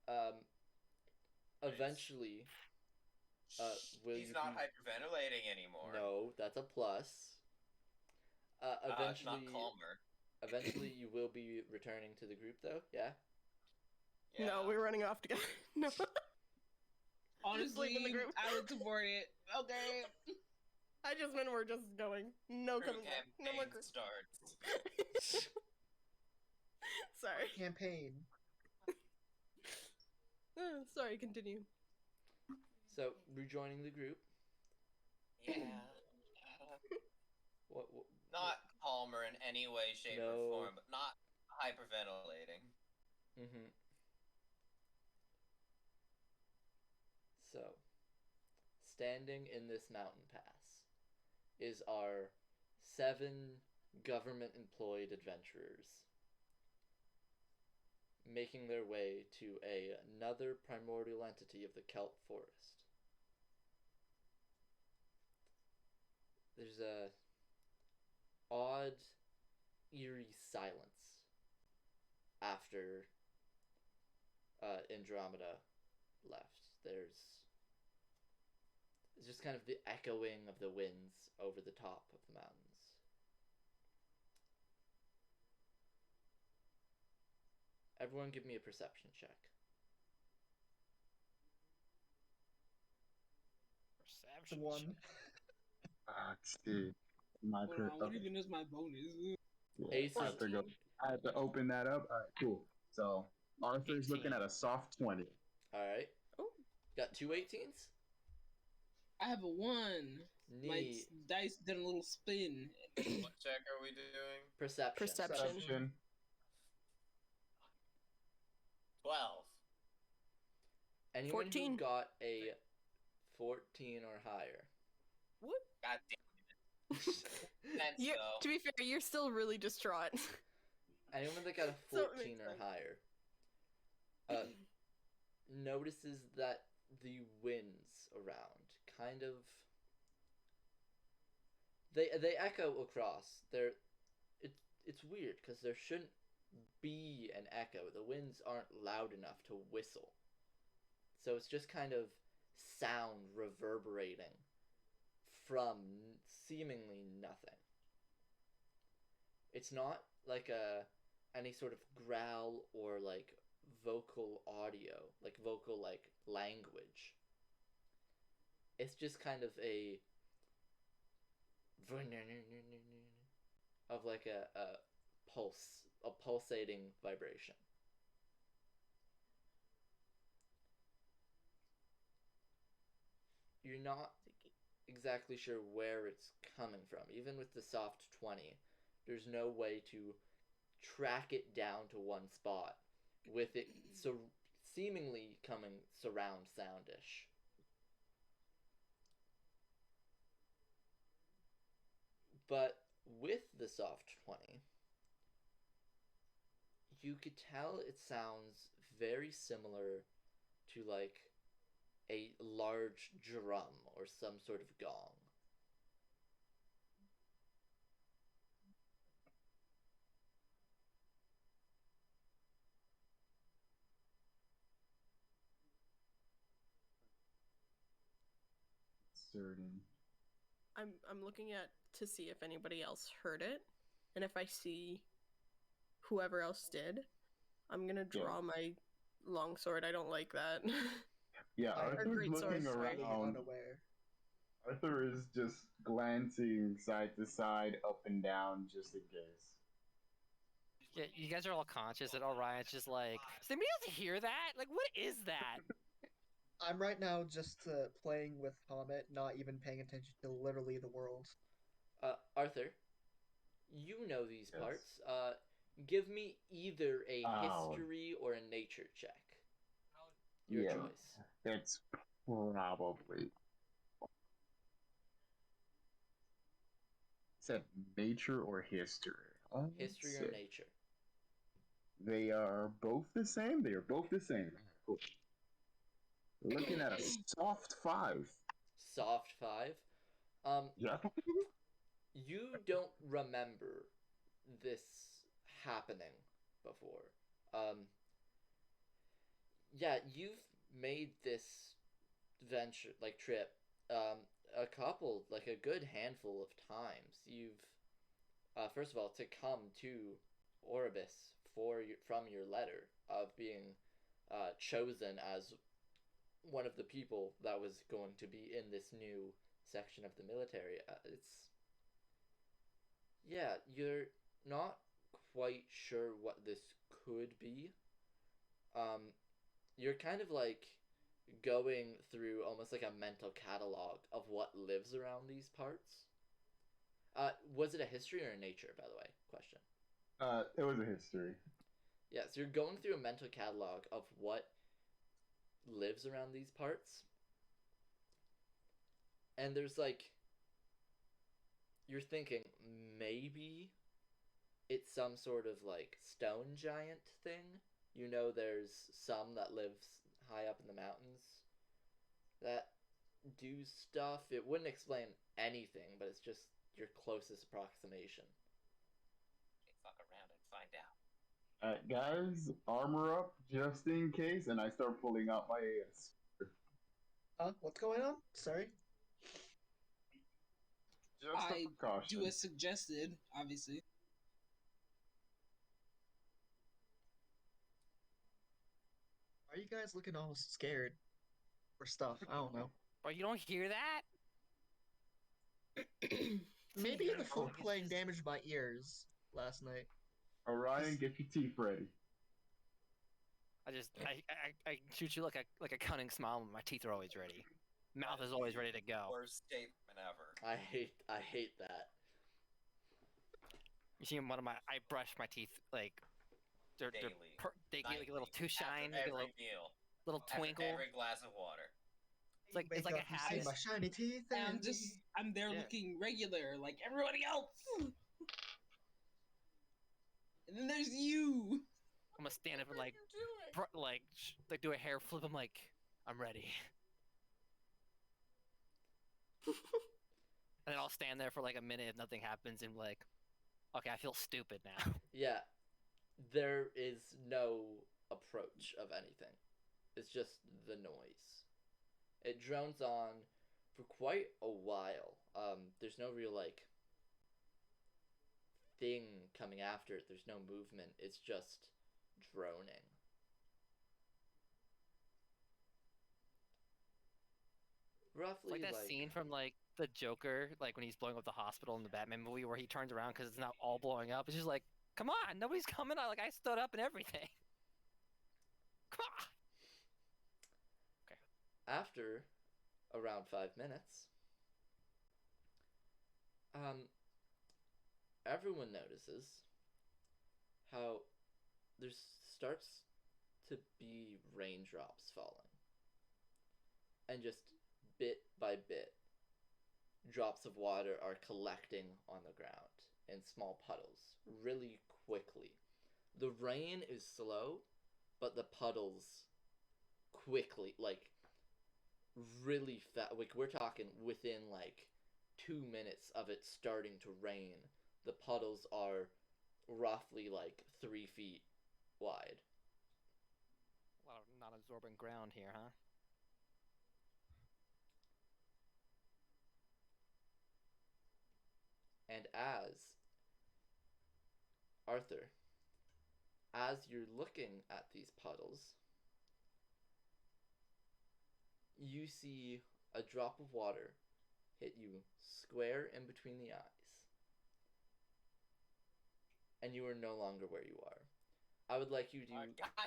A: Um, eventually, will
B: He's
A: you
B: not
A: be?
B: hyperventilating anymore.
A: No, that's a plus.
B: Not calmer.
A: Eventually, you will be returning to the group, though. Yeah.
B: Yeah.
F: no, we're running off together. No.
D: Honestly,
F: Sleep in the group.
D: I would support it. Okay.
F: I just meant we're just going. No
B: Crew
F: coming back. No more
B: campaign
F: group.
B: starts.
F: Sorry.
C: Campaign.
F: Sorry, continue.
A: So, rejoining the group.
B: Yeah.
A: What
B: Not calmer in any way, shape,
A: No.
B: or form, but not hyperventilating.
A: Mm-hmm. So, standing in this mountain pass is our 7 government-employed adventurers making their way to another primordial entity of the Kelp Forest. There's a odd, eerie silence after Andromeda left. It's just kind of the echoing of the winds over the top of the mountains. Everyone give me a perception check.
G: Perception.
C: One.
E: Let's see. My
D: Hold on, what even is my bonus?
A: AC.
E: I have to go. I have to open that up. All right, cool. So Arthur's looking
G: 18.
E: at a soft 20.
A: Alright.
F: Oh.
A: Got 2 18s?
D: I have a 1. My
A: Neat.
D: dice did a little spin.
B: What check are we doing?
A: Perception.
F: Perception.
B: 12.
A: Anyone
F: 14.
A: who got a 14 or higher.
F: What?
B: God damn it. Sense,
F: You,
B: though.
F: to be fair, you're still really distraught.
A: Anyone that got a
F: So it
A: 14
F: makes
A: or
F: sense.
A: higher notices that the winds around kind of they echo across. It's weird because there shouldn't be an echo. The winds aren't loud enough to whistle. So it's just kind of sound reverberating from seemingly nothing. It's not like any sort of growl or like vocal audio, like vocal like language. It's just kind of of like a pulse, a pulsating vibration. You're not exactly sure where it's coming from. Even with the soft 20, there's no way to track it down to one spot with it so seemingly coming surround soundish. But with the soft 20, you could tell it sounds very similar to like a large drum or some sort of gong.
E: Certain.
F: I'm looking at to see if anybody else heard it, and if I see whoever else did, I'm gonna draw my longsword. I don't like that.
E: Yeah,
C: I
E: Arthur's
F: great
E: looking
F: sword.
C: Slightly
E: around.
C: unaware.
E: Arthur is just glancing side to side, up and down, just in case.
G: Yeah, you guys are all conscious that Orion's just like, does anybody else hear that? Like, what is that?
C: I'm right now just playing with Comet, not even paying attention to literally the world.
A: Arthur, you know these
E: Yes.
A: parts. Give me either a
E: Oh.
A: history or a nature check. Your
E: Yeah.
A: choice.
E: It's probably said nature or history. Let's
A: History or
E: see.
A: nature.
E: They are both the same. They are both the same. Cool. Looking at a soft 5.
A: Soft 5.
E: Yeah.
A: You don't remember this happening before. Yeah, you've made this venture, like trip, a couple, like a good handful of times. You've, first of all, to come to Orbis from your letter of being chosen as one of the people that was going to be in this new section of the military. Yeah, you're not quite sure what this could be. Um, you're kind of like going through almost like a mental catalog of what lives around these parts. Was it a history or a nature, by the way? Question.
E: It was a history.
A: Yeah, so you're going through a mental catalog of what lives around these parts. And there's like, you're thinking maybe it's some sort of like stone giant thing. You know, there's some that lives high up in the mountains that do stuff. It wouldn't explain anything, but it's just your closest approximation.
B: Fuck around and find out.
E: Alright, guys, armor up just in case, and I start pulling out my AS.
C: What's going on? Sorry.
E: Just
D: I
E: a precaution.
D: do as suggested, obviously.
C: Why are you guys looking all scared? Or stuff? I don't know.
G: Bro, you don't hear that?
C: Maybe the food
G: It's
C: playing
G: just-
C: damaged my ears last night.
E: Orion, get your teeth ready.
G: I shoot you like a cunning smile, and my teeth are always ready. Mouth is always ready to go.
B: Worst statement ever.
A: I hate that.
G: You see, I brush my teeth like they
B: Daily.
G: get like a little
B: Nightly.
G: too shine,
B: After
G: get a
B: every meal.
G: little
B: After
G: twinkle.
B: every glass of water.
G: It's like
C: Wake
G: a
C: up, you see
G: habit.
C: my shiny teeth.
D: And
C: And
D: I'm there
G: Yeah.
D: looking regular, like everybody else. And then there's you.
G: I'm gonna stand up and like do a hair flip. I'm like, I'm ready. And then I'll stand there for like a minute if nothing happens, and like, okay, I feel stupid now.
A: Yeah, there is no approach of anything. It's just the noise. It drones on for quite a while. There's no real like thing coming after it. There's no movement. It's just droning. Roughly
G: It's like that scene from like the Joker, like when he's blowing up the hospital in the Batman movie, where he turns around because it's not all blowing up. It's just like, come on, nobody's coming. I stood up and everything. Come on.
A: After around 5 minutes, everyone notices how there starts to be raindrops falling. And just bit by bit, drops of water are collecting on the ground in small puddles really quickly. The rain is slow, but the puddles quickly, like really fast. Like we're talking within like 2 minutes of it starting to rain, the puddles are roughly like 3 feet wide.
G: A lot of non-absorbent ground here, huh?
A: And Arthur, as you're looking at these puddles, you see a drop of water hit you square in between the eyes. And you are no longer where you are. I would like you to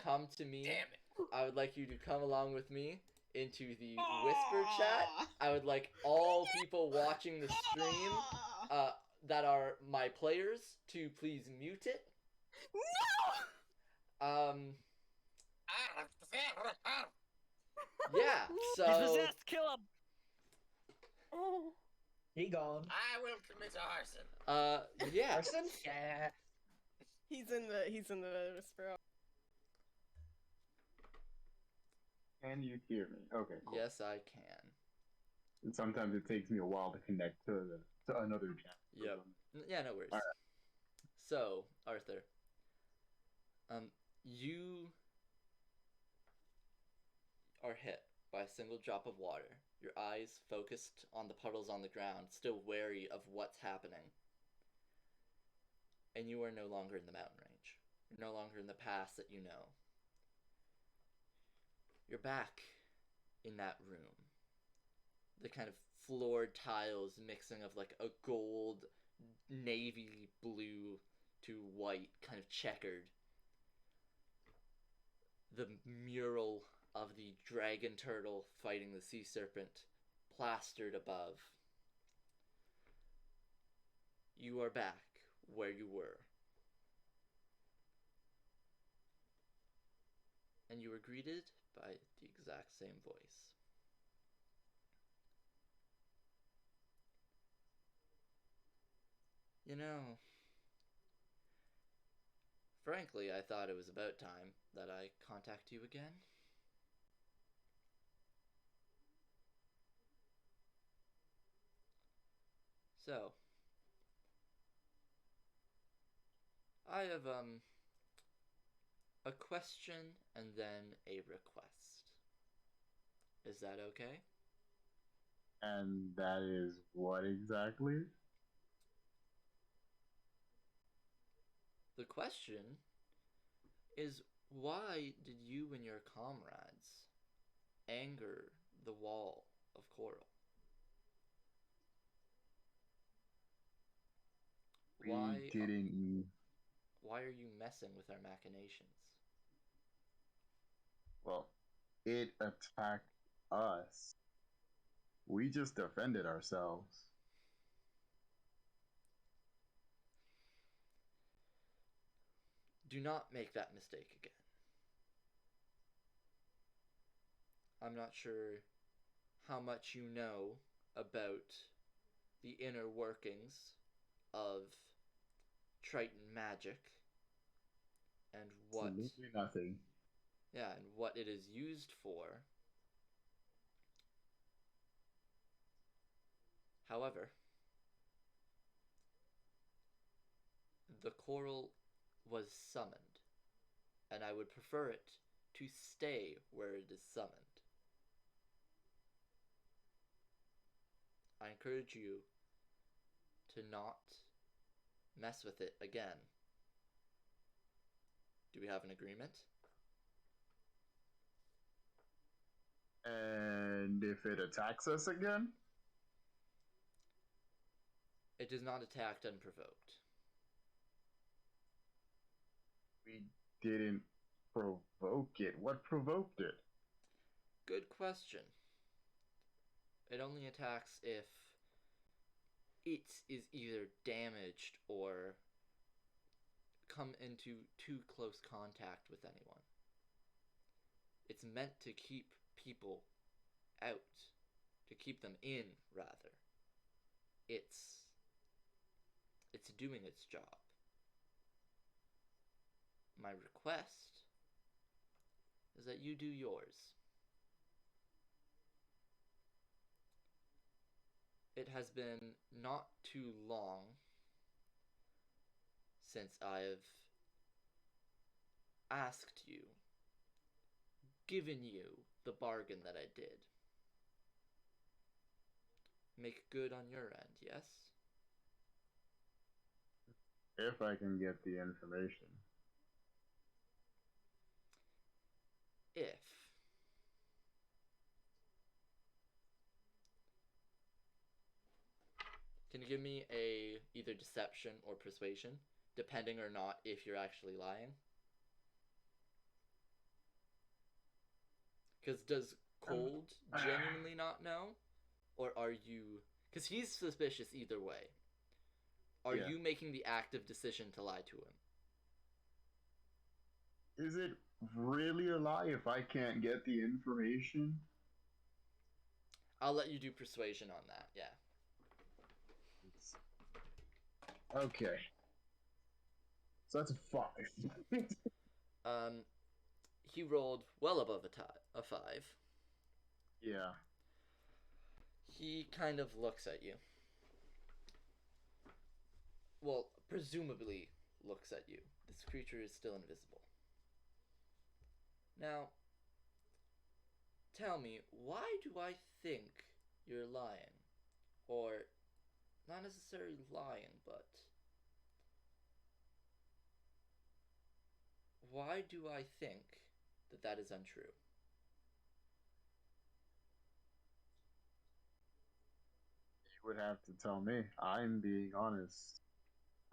A: come to me.
B: Damn it.
A: I would like you to come along with me into the whisper chat. I would like all people watching the stream that are my players to please mute it Um, yeah,
G: He's
A: so,
G: possessed. Kill him.
C: He gone.
B: I will commit arson.
A: yeah.
C: Arson? Yeah.
F: He's in the whisper.
E: Can you hear me? Okay, cool.
A: Yes, I can.
E: And sometimes it takes me a while to connect to another chat.
A: Yep. Yeah, no worries.
E: Alright.
A: So, Arthur, you are hit by a single drop of water. Your eyes focused on the puddles on the ground, still wary of what's happening. And you are no longer in the mountain range. You're no longer in the pass that you know. You're back in that room. The kind of floored tiles mixing of like a gold, navy blue to white, kind of checkered. The mural of the dragon turtle fighting the sea serpent plastered above. You are back where you were. And you were greeted by the exact same voice. You know, frankly, I thought it was about time that I contact you again. So, I have, a question and then a request. Is that okay?
E: And that is what exactly?
A: The question is, why did you and your comrades anger the wall of coral?
E: We didn't.
A: Why are you messing with our machinations?
E: Well, it attacked us. We just defended ourselves.
A: Do not make that mistake again. I'm not sure how much you know about the inner workings of Triton magic and what
E: Absolutely nothing.
A: yeah, and what it is used for. However, the coral was summoned, and I would prefer it to stay where it is summoned. I encourage you to not mess with it again. Do we have an agreement?
E: And if it attacks us again?
A: It is not attacked unprovoked.
E: We didn't provoke it. What provoked it?
A: Good question. It only attacks if it is either damaged or come into too close contact with anyone. It's meant to keep people out, to keep them in, rather. It's doing its job. My request is that you do yours. It has been not too long since I've asked you, given you the bargain that I did. Make good on your end, yes?
E: If I can get the information.
A: If. Can you give me a either deception or persuasion, depending or not if you're actually lying? Because does Cold genuinely not know? Or are you... Because he's suspicious either way. Are
E: Yeah.
A: you making the active decision to lie to him?
E: Is it really a lie if I can't get the information?
A: I'll let you do persuasion on that. Yeah.
E: Okay. So that's a 5.
A: Um, he rolled well above a 5.
E: Yeah.
A: He kind of looks at you. Well, presumably looks at you. This creature is still invisible. Now, tell me, why do I think you're lying? Or, not necessarily lying, but why do I think that that is untrue?
E: You would have to tell me. I'm being honest.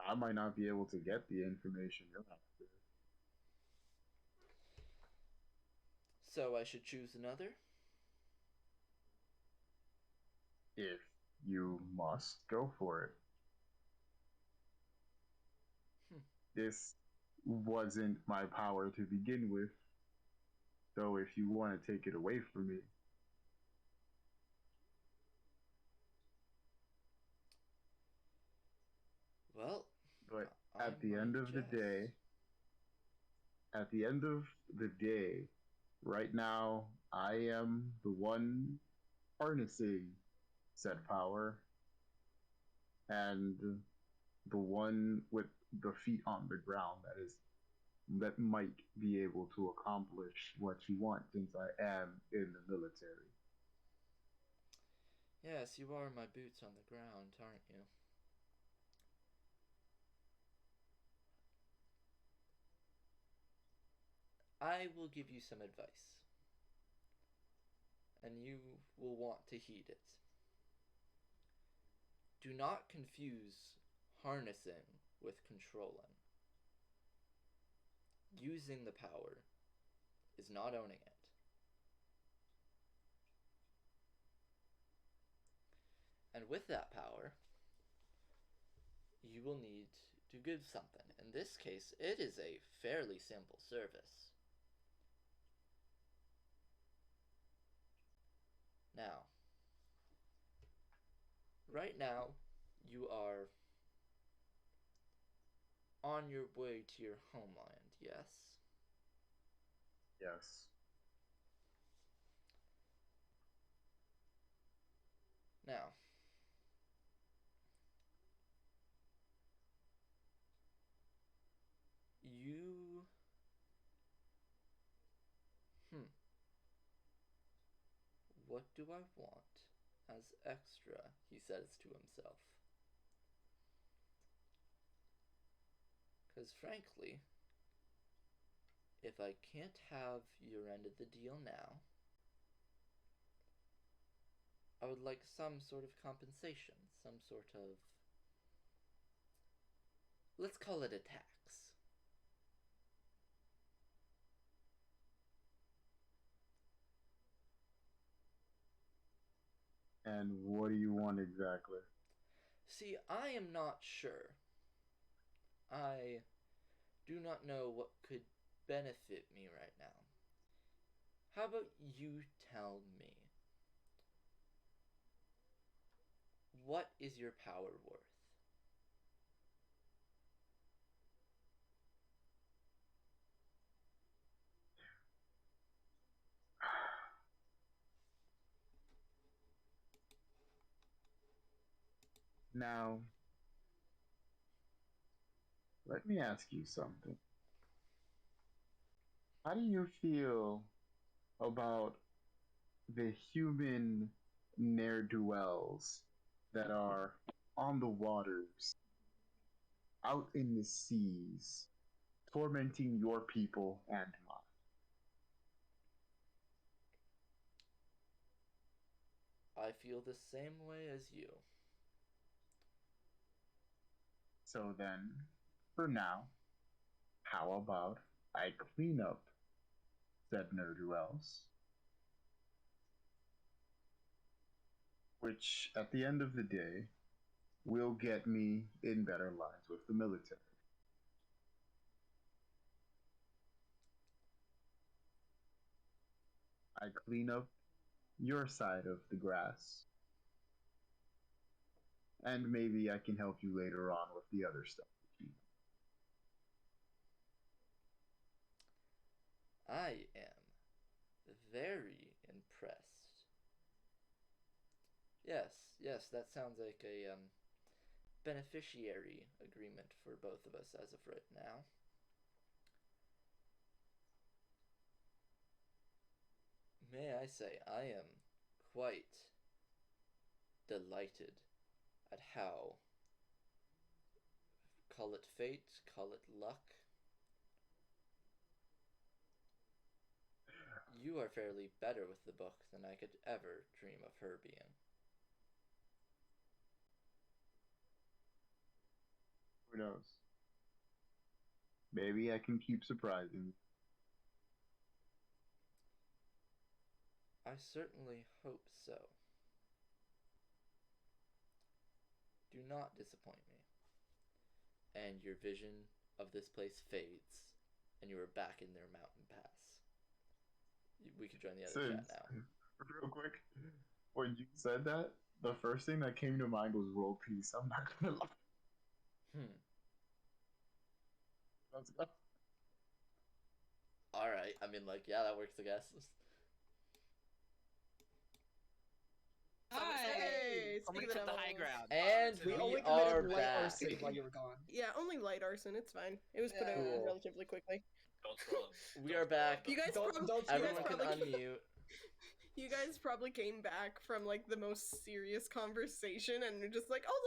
E: I might not be able to get the information you're after.
A: So I should choose another?
E: If you must, go for it. This wasn't my power to begin with, so if you want to take it away from me.
A: Well,
E: But
A: I
E: at the end
A: might
E: of the
A: just.
E: day, at the end of the day, right now, I am the one harnessing said power, and the one with the feet on the ground that might be able to accomplish what you want, since I am in the military.
A: Yes, you are my boots on the ground, aren't you? I will give you some advice, and you will want to heed it. Do not confuse harnessing with controlling. Using the power is not owning it. And with that power, you will need to give something. In this case, it is a fairly simple service. Now, right now, you are on your way to your homeland, yes?
E: Yes.
A: Now, you. What do I want as extra? He says to himself. Because frankly, if I can't have your end of the deal now, I would like some sort of compensation, some sort of. Let's call it a tax.
E: And what do you want exactly?
A: See, I am not sure. I do not know what could benefit me right now. How about you tell me? What is your power worth?
E: Now, let me ask you something. How do you feel about the human ne'er-do-wells that are on the waters, out in the seas, tormenting your people and mine?
A: I feel the same way as you.
E: So then, for now, how about I clean up said ne'er-do-wells, which at the end of the day will get me in better lines with the military. I clean up your side of the grass. And maybe I can help you later on with the other stuff.
A: I am very impressed. Yes, that sounds like a beneficiary agreement for both of us as of right now. May I say, I am quite delighted at how, call it fate, call it luck, you are fairly better with the book than I could ever dream of her being.
E: Who knows? Maybe I can keep surprising.
A: I certainly hope so. Do not disappoint me. And your vision of this place fades, and you are back in their mountain pass. We could join the other chat now.
E: Real quick, when you said that, the first thing that came to mind was world peace. I'm not gonna lie. Let's go.
A: Alright, I mean, like, yeah, that works, I guess.
F: Hey,
G: Somebody
F: speaking
G: took
F: of
G: the high
F: animals.
G: ground.
A: And
C: We
A: we
C: only
A: are
C: committed light
A: back.
C: arson while you were gone.
F: Yeah, only light arson. It's fine. It was put out
A: Cool.
F: relatively quickly.
B: Don't scroll up.
A: We
B: Don't
A: are
B: scroll
A: back.
B: up,
F: You guys
C: Don't-
F: prob-
C: don't
F: you guys
A: Everyone can
F: probably
A: unmute.
F: you guys probably came back from like the most serious conversation and you're just like,
A: Oh,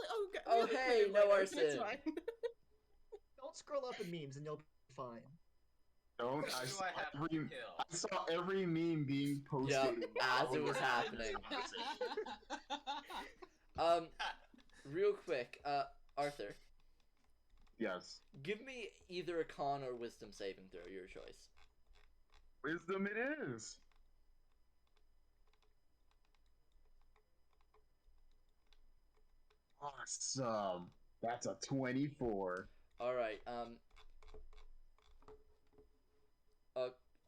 F: we
A: hey,
F: committed
A: no
F: light arson, it's
A: arson.
F: fine.
C: Don't scroll up in memes and you'll be fine.
E: Don't.
B: Who
E: I
B: do
E: saw,
B: I have to
E: every,
B: kill?
E: I saw every meme being posted.
A: Yep,
E: in
A: as it was
E: our
A: happening.
E: conversation.
A: Real quick, Arthur,
E: Yes.
A: give me either a con or wisdom saving throw, your choice.
E: Wisdom it is. Awesome. That's a 24.
A: Alright,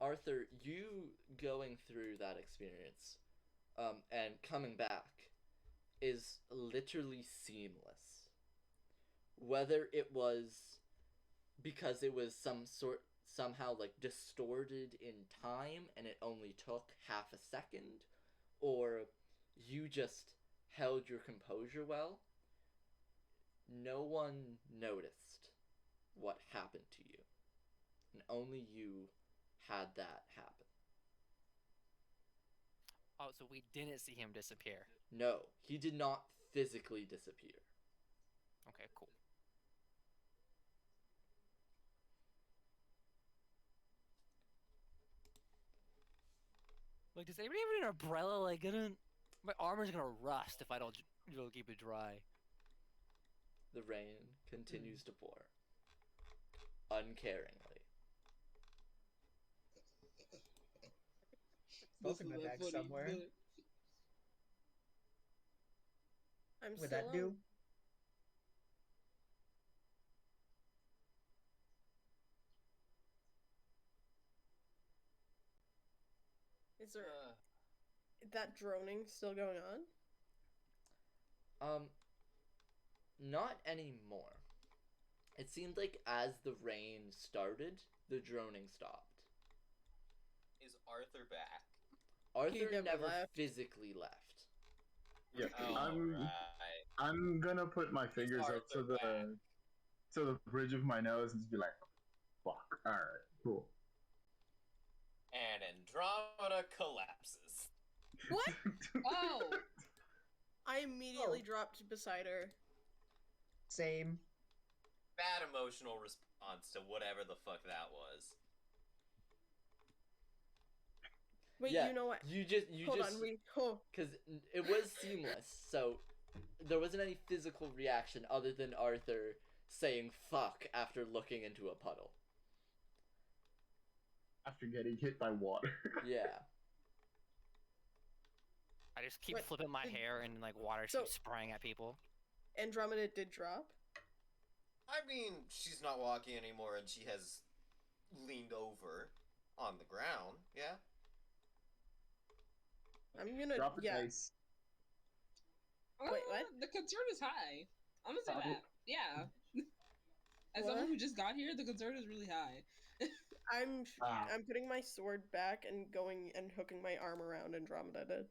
A: Arthur, you going through that experience, and coming back is literally seamless. Whether it was because it was somehow like distorted in time and it only took half a second, or you just held your composure well, no one noticed what happened to you. And only you had that happen.
G: Oh, so we didn't see him disappear.
A: No, he did not physically disappear.
G: Okay, cool. Like, does anybody have an umbrella? Like, my armor's gonna rust if I don't, keep it dry.
A: The rain continues to pour. Uncaringly.
C: Both in my bag somewhere.
F: I'm
C: Would
F: still
C: that
F: on.
C: do?
F: Is there that droning still going on?
A: Not anymore. It seemed like as the rain started, the droning stopped.
B: Is Arthur back?
A: Arthur
F: never
A: never
F: left.
A: physically left.
E: Yeah,
B: Alright.
E: I'm gonna put my fingers up to
B: Arthur back.
E: the bridge of my nose and just be like, "Fuck." All right, cool.
B: And Andromeda collapses.
F: What?
D: Oh,
F: I immediately dropped beside her.
C: Same.
B: Bad emotional response to whatever the fuck that was.
F: Wait,
A: Yeah,
F: you know what?
A: You
F: Hold
A: just
F: on,
A: because it was seamless, so there wasn't any physical reaction other than Arthur saying "fuck" after looking into a puddle.
E: After getting hit by water.
A: Yeah.
G: I just keep
F: Wait,
G: flipping my
F: did-
G: hair and like water
F: So-
G: keeps spraying at people.
F: Andromeda did drop.
B: I mean, she's not walking anymore and she has leaned over on the ground, yeah?
F: I'm gonna
E: Drop the
F: yeah.
E: dice.
F: Wait, what?
D: The concern is high. I'm gonna say
E: Drop it.
D: that. Yeah. As
F: What?
D: someone who just got here, the concern is really high.
E: Ah.
F: I'm putting my sword back and going and hooking my arm around Andromeda to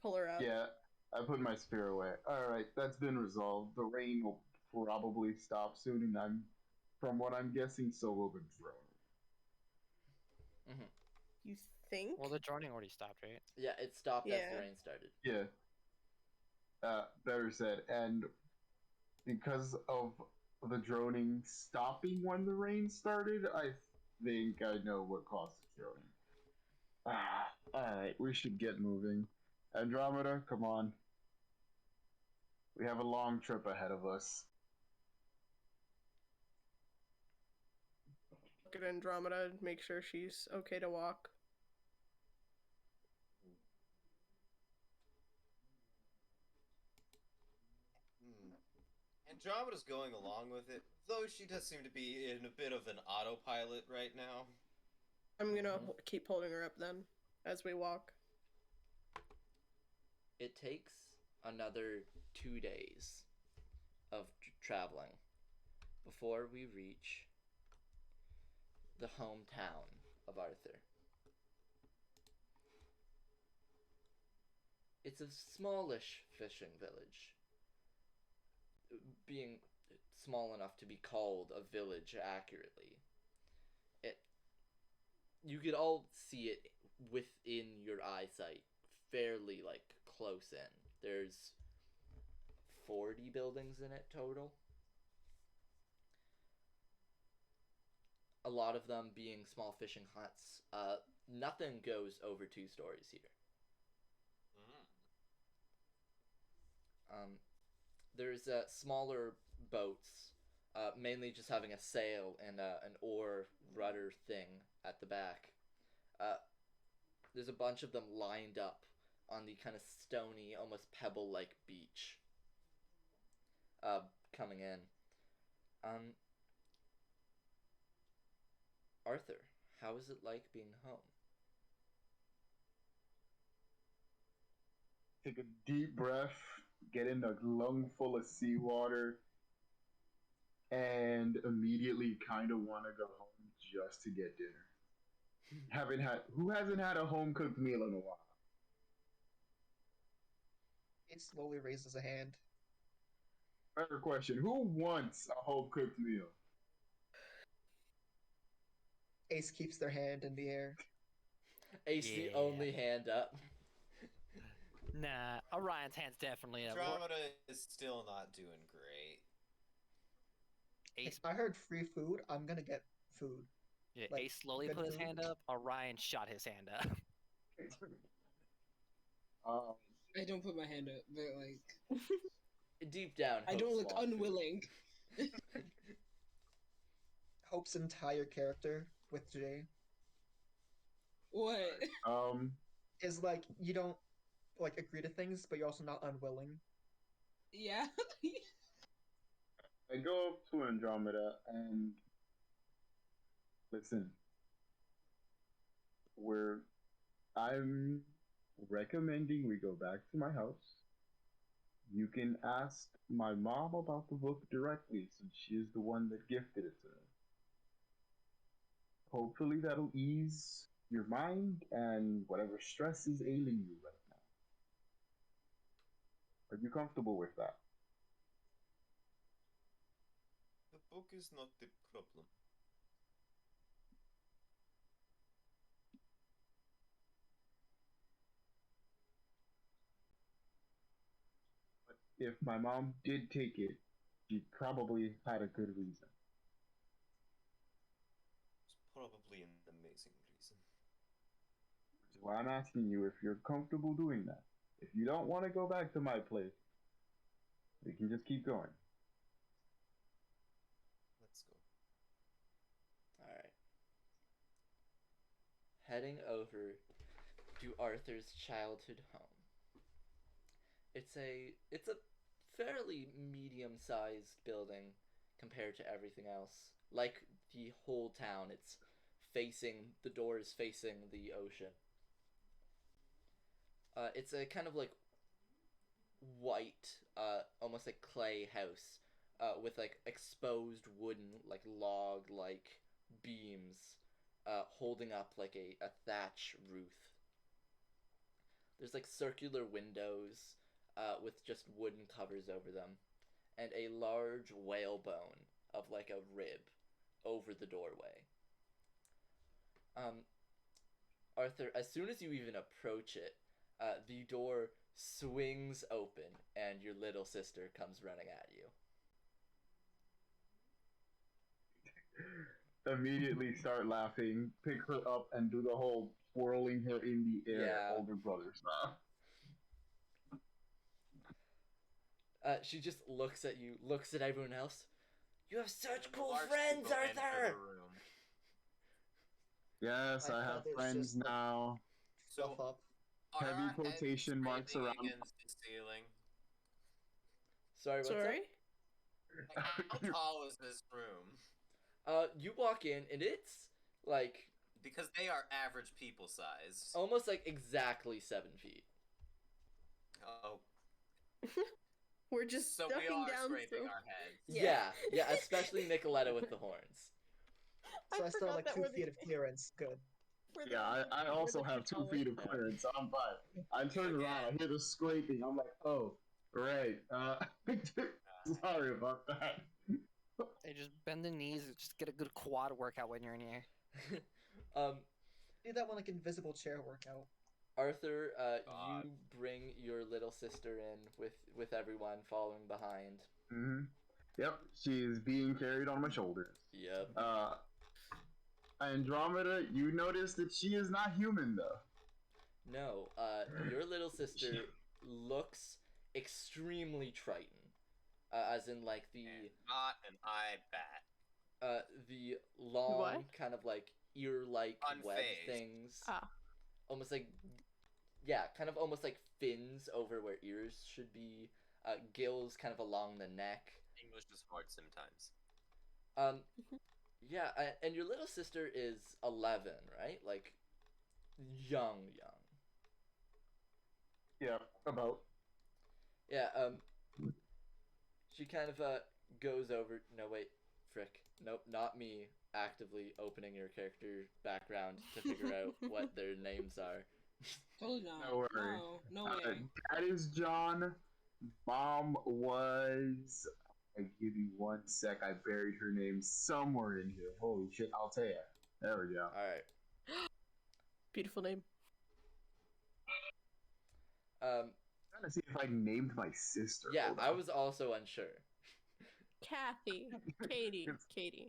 F: pull her out.
E: Yeah, I put my spear away. Alright, that's been resolved. The rain will probably stop soon, and from what I'm guessing, so will the drone.
F: You think?
G: Well, the droning already stopped, right?
A: Yeah, it stopped as
F: Yeah.
A: the rain started.
E: Yeah. Better said. And because of the droning stopping when the rain started, I think I know what caused the droning. Alright, we should get moving. Andromeda, come on. We have a long trip ahead of us.
F: Look at Andromeda and make sure she's okay to walk.
B: Andromeda's going along with it, though she does seem to be in a bit of an autopilot right now.
F: I'm gonna keep holding her up then as we walk.
A: It takes another 2 days of traveling before we reach the hometown of Arthur. It's a smallish fishing village, being small enough to be called a village accurately. You could all see it within your eyesight, fairly close in. There's 40 buildings in it total. A lot of them being small fishing huts. Nothing goes over 2 stories here. There's smaller boats, mainly just having a sail and an oar rudder thing at the back. There's a bunch of them lined up on the kind of stony, almost pebble-like beach coming in. Arthur, how is it like being home?
E: Take a deep breath, get in a lung full of seawater, and immediately kind of want to go home just to get dinner. Who hasn't had a home cooked meal in a while?
C: It slowly raises a hand.
E: Better question: who wants a home cooked meal?
C: Ace keeps their hand in the air.
A: Ace, the only hand up.
G: Nah, Orion's hand's definitely up.
B: Andromeda is still not doing great.
G: Ace,
C: If I heard free food, I'm gonna get food.
G: yeah,
C: like,
G: Ace slowly
C: good
G: put his
C: food.
G: hand up. Orion shot his hand up.
D: I don't put my hand up, but
A: Deep down,
D: I
A: Hope
D: don't look
A: wants food.
D: unwilling.
C: Hope's entire character with Jay
D: What?
C: is you don't agree to things, but you're also not unwilling.
D: Yeah.
E: I go up to Andromeda and listen. I'm recommending we go back to my house. You can ask my mom about the book directly, since she is the one that gifted it to me. Hopefully that'll ease your mind and whatever stress is ailing you right now. Are you comfortable with that?
B: The book is not the problem.
E: But if my mom did take it, she probably had a good reason.
B: It's probably an amazing reason.
E: Which is why I'm asking you if you're comfortable doing that. If you don't want to go back to my place, we can just keep going.
B: Let's go.
A: Alright. Heading over to Arthur's childhood home. It's a fairly medium-sized building compared to everything else. Like the whole town, the door is facing the ocean. It's a kind of like white, almost like clay house, with like exposed wooden, like log like beams, holding up like a thatch roof. There's like circular windows, with just wooden covers over them, and a large whalebone of like a rib over the doorway. Um, Arthur, as soon as you even approach it, the door swings open and your little sister comes running at you.
E: Immediately start laughing, pick her up, and do the whole twirling her in the air,
A: Yeah.
E: older brother style.
A: She just looks at you, looks at everyone else. You have such
B: And
A: cool
B: large
A: friends,
B: people enter
A: Arthur!
B: the room.
E: Yes, I have
C: thought there's
E: friends
C: just, like,
E: now.
C: Stuff
B: So,
C: up.
B: are
E: Heavy
B: our heads
E: quotation marks
B: scraping
E: around.
B: against the ceiling?
A: Sorry, what's
F: Sorry?
B: Like, how tall is this room?
A: up? You walk in and it's like
B: Because they are average people size.
A: almost like exactly 7 feet.
B: Oh,
F: We're just
B: so we
F: ducking
B: are
F: down
B: scraping
F: through.
B: our heads.
A: Yeah, especially Nicoletta with the horns.
C: So I still have
F: forgot
C: like
F: that
C: 2
F: we're
C: feet of clearance. Good.
F: we're the-
E: Yeah, I
F: we're
E: also
F: the
E: have
F: two
E: 2 feet of
F: tallest.
E: clearance, so I'm fine. I turn around, I hear the scraping. I'm like, oh, right. Sorry about that.
G: They just bend the knees, just get a good quad workout when you're in here.
A: um,
C: Do that one like invisible chair workout.
A: Arthur,
B: God.
A: you bring your little sister in with everyone following behind.
E: Mm-hmm. Yep, she is being carried on my shoulders.
A: Yep.
E: Andromeda, you notice that she is not human, though.
A: No, your little sister looks extremely Triton. As in like
B: And not an eye bat.
A: the long
F: What?
A: kind of like ear-like web
B: Unfazed.
A: things.
F: Ah.
A: Almost like, yeah, kind of almost like fins over where ears should be. Gills kind of along the neck.
B: English is hard sometimes.
A: Yeah, and your little sister is 11, right? Like, young.
E: Yeah, about.
A: Yeah, she kind of, goes over, no, wait, frick, nope, not me actively opening your character background to figure out what their names are.
D: Totally not.
E: No worry.
D: No way.
E: Dad is John. Mom was. I give you 1 sec. I buried her name somewhere in here. Holy shit! I'll tell you. There we go.
A: Alright.
F: Beautiful name.
E: Trying to see if I named my sister.
A: Yeah,
E: Hold
A: I
E: on.
A: was also unsure.
F: Kathy. Katie.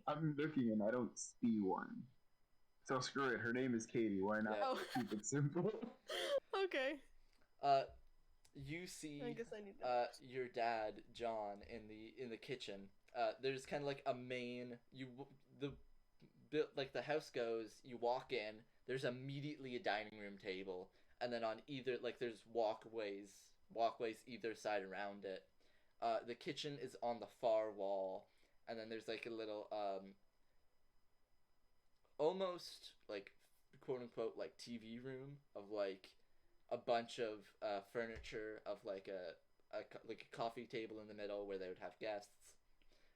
E: I'm looking and I don't see one. So screw it. Her name is Katie. Why not
F: Oh.
E: keep it simple?
F: Okay.
A: You see,
F: I guess I need that.
A: your dad, John, in the kitchen. There's kind of like a main, like the house goes, you walk in, there's immediately a dining room table, and then on either, like there's walkways either side around it. The kitchen is on the far wall, and then there's like a little, almost like quote unquote like TV room of like a bunch of furniture of like a coffee table in the middle where they would have guests.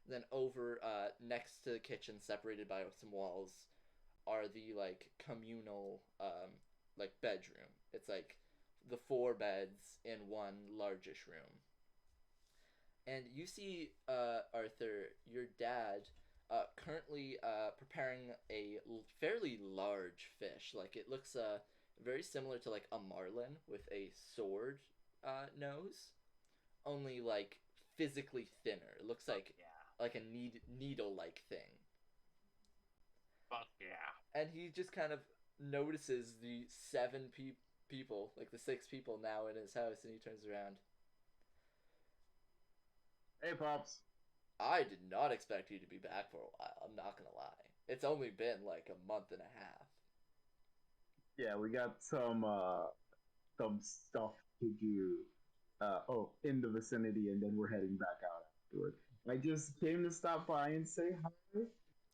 A: Then over next to the kitchen, separated by some walls, are the like communal like bedroom. It's like the 4 beds in one largish room. And you see, Arthur, your dad, currently preparing a fairly large fish. Like it looks very similar to like a marlin with a sword nose, only like physically thinner. It looks like a needle-like thing.
B: Fuck yeah.
A: And he just kind of notices the 7 people, like the 6 people now in his house, and he turns around.
E: Hey, Pops.
A: I did not expect you to be back for a while, I'm not gonna lie. It's only been like a month and a half.
E: Yeah, we got some stuff to do. In the vicinity, and then we're heading back out afterward. I just came to stop by and say hi,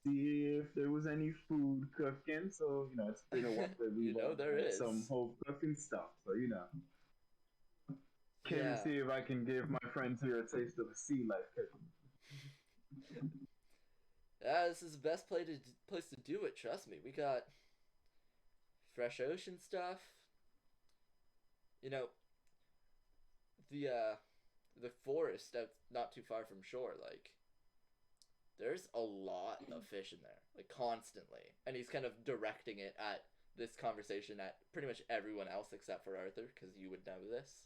E: see if there was any food cooking. So it's been a while that we've
A: You know there
E: had
A: is.
E: some home cooking stuff. So Came
A: Yeah.
E: to see if I can give my friends here a taste of a sea life.
A: Yeah, this is the best place to do it. Trust me. We got fresh ocean stuff. You know, the forest out not too far from shore. Like, there's a lot of fish in there, like constantly. And he's kind of directing it at this conversation at pretty much everyone else except for Arthur, because you would know this.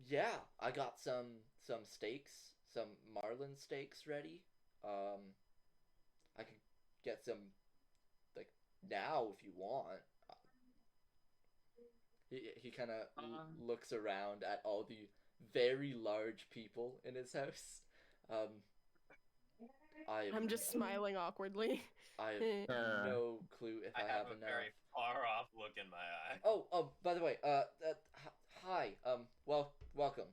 A: Yeah, I got some steaks, some marlin steaks ready. I could get some like now if you want. He kind of looks around at all the very large people in his house.
F: I'm just smiling awkwardly.
A: I have no clue if I have
B: a
A: enough.
B: very far off look in my eye.
A: Oh, by the way, hi, welcome.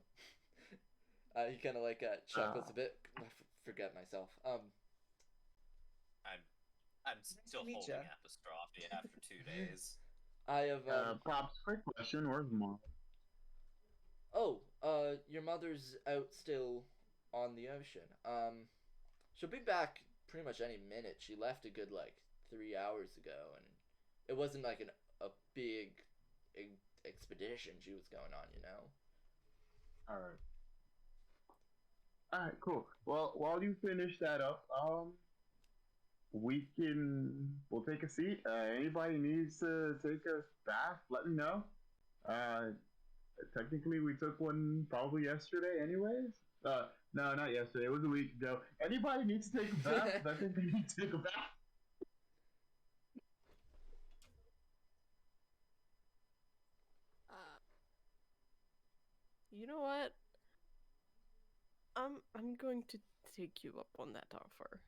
A: He kind of like chuckles a bit. I forget myself.
B: I'm still
C: meet
B: holding
C: ya.
B: apostrophe after 2 days.
A: I have
E: Pops, quick question. Where's Mom?
A: Oh, your mother's out still on the ocean. She'll be back pretty much any minute. She left a good like 3 hours ago, and it wasn't like a big expedition she was going on, you know.
E: Alright. Alright, cool. Well, while you finish that up, we'll take a seat. Anybody needs to take a bath, let me know. Technically we took one probably yesterday anyways. No, not yesterday. It was a week ago. Anybody needs to take a bath? I think they need to take a bath.
F: You know what? I'm going to take you up on that offer.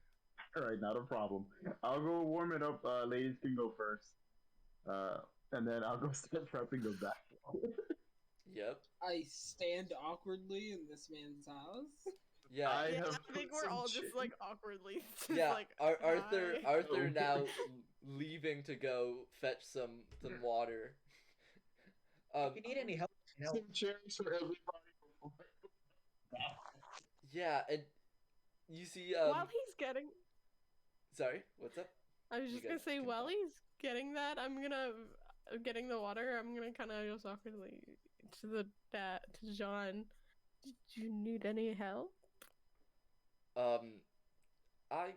E: Alright, not a problem. I'll go warm it up. Ladies can go first. And then I'll go start prepping the bath.
A: Yep.
D: I stand awkwardly in this man's house.
A: Yeah.
E: I
F: Yeah,
E: have
F: I think
E: put
F: we're
E: some
F: all just
E: chicken-
F: like awkwardly. Just
A: Yeah,
F: like,
A: Arthur
F: hi.
A: Arthur
E: Oh.
A: now leaving to go fetch some water.
C: If you need any help,
E: some chairs for everybody.
A: Yeah, and you see
F: While he's getting,
A: sorry, what's up?
F: I was
A: You
F: just gonna
A: guys
F: say,
A: can
F: while
A: talk.
F: he's getting that, getting the water. I'm gonna kind of just awkwardly to John. Did you need any help?
A: I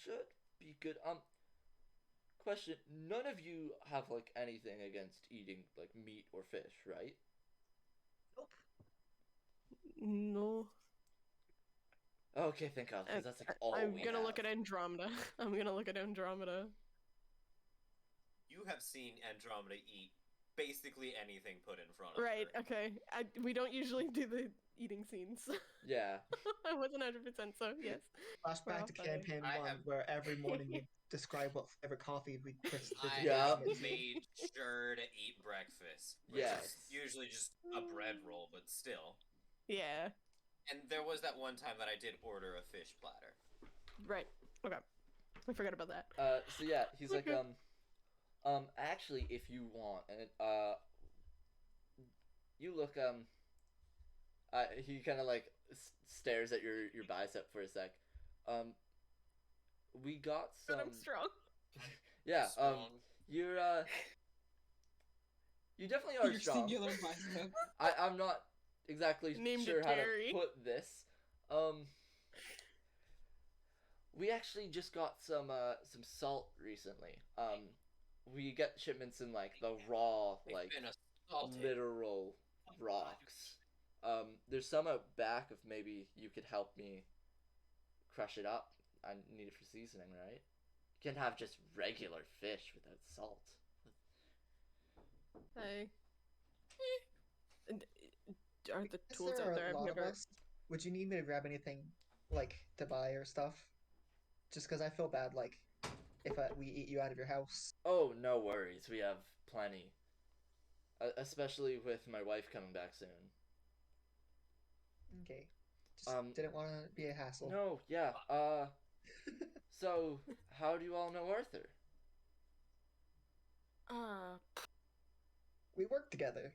A: should be good. Question, none of you have like anything against eating like meat or fish, right?
F: No.
A: Okay, thank God, because that's like all
F: I'm
A: we
F: gonna
A: have.
F: look at Andromeda. I'm gonna look at Andromeda.
B: You have seen Andromeda eat basically anything put in front of
F: Right.
B: her.
F: Okay. We don't usually do the eating scenes.
A: Yeah.
F: I wasn't 100%, so yes.
C: flashback to
F: Well,
C: campaign
B: I
C: 1,
B: have-
C: where every morning we describe what flavor coffee we twist.
B: I
A: Yeah.
B: have made sure to eat breakfast. Which
A: Yes.
B: is usually just a bread roll, but still.
F: Yeah.
B: And there was that one time that I did order a fish platter.
F: Right. Okay. I forgot about that.
A: So yeah, he's like,
F: Okay.
A: actually, if you want, and you look, he kind of like stares at your bicep for a sec. We got
F: But
A: some.
F: I'm strong.
A: Yeah.
B: Strong.
A: You're you definitely are
D: Your
A: strong.
D: singular bicep.
A: I'm not exactly
F: Named
A: sure
F: it
A: how to
F: Terry.
A: put this. We actually just got some salt recently. We get shipments in like the raw,
B: It's
A: like
B: been assaulted.
A: literal rocks. There's some out back if maybe you could help me crush it up. I need it for seasoning, right? You can't have just regular fish without salt.
F: Hey. And, are the
C: Is
F: tools
C: there
F: out there?
C: a
F: I've
C: lot of
F: never.
C: us? Would you need me to grab anything, like, to buy or stuff? Just because I feel bad, like, if we eat you out of your house.
A: Oh, no worries. We have plenty. Especially with my wife coming back soon.
C: Okay. Just didn't want to be a hassle.
A: No, yeah. So, how do you all know Arthur?
C: We work together.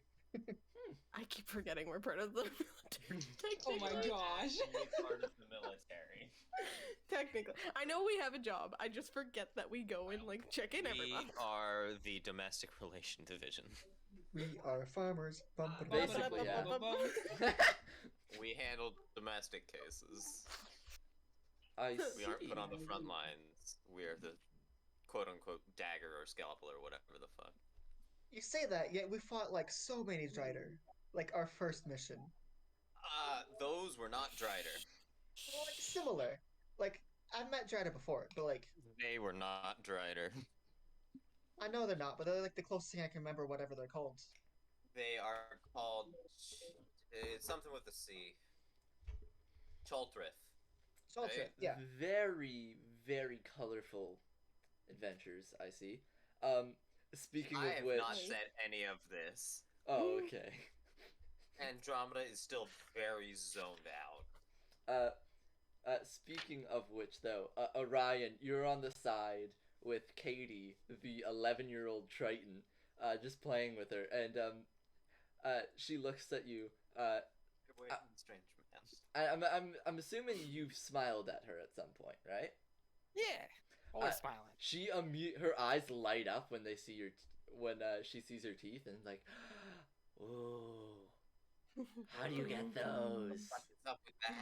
F: I keep forgetting we're part of the military.
D: Oh my
F: Technically.
D: gosh.
B: Actually part of the military.
F: Technically. I know we have a job. I just forget that we go and like check in every
H: We
F: month.
H: are the domestic relation division.
C: We are farmers.
A: Basically, yeah.
B: We handle domestic cases.
A: I
B: We aren't
A: see.
B: put on the front lines. We're the quote-unquote dagger or scalpel or whatever the fuck.
C: You say that, yet we fought like so many Drider. Like our first mission.
B: Those were not Drider.
C: Well, like similar. Like I've met Drider before, but like
B: They were not Drider.
C: I know they're not, but they're like the closest thing I can remember whatever they're called.
B: They are called... It's something with a C. Choltrith.
C: Shelter,
B: Right.
C: yeah.
A: Very, very colorful adventures, I see. Speaking
B: I
A: of
B: have
A: which...
B: not said any of this.
A: Oh, okay.
B: Andromeda is still very zoned out.
A: Speaking of which, though, Orion, you're on the side with Katie, the 11-year-old Triton, just playing with her, and she looks at you.
B: Good way, strange man.
A: I'm assuming you've smiled at her at some point, right?
G: Yeah. Always smiling.
A: She her eyes light up when they see your when she sees your teeth, and like, oh, how do you get those?
B: What is up with that?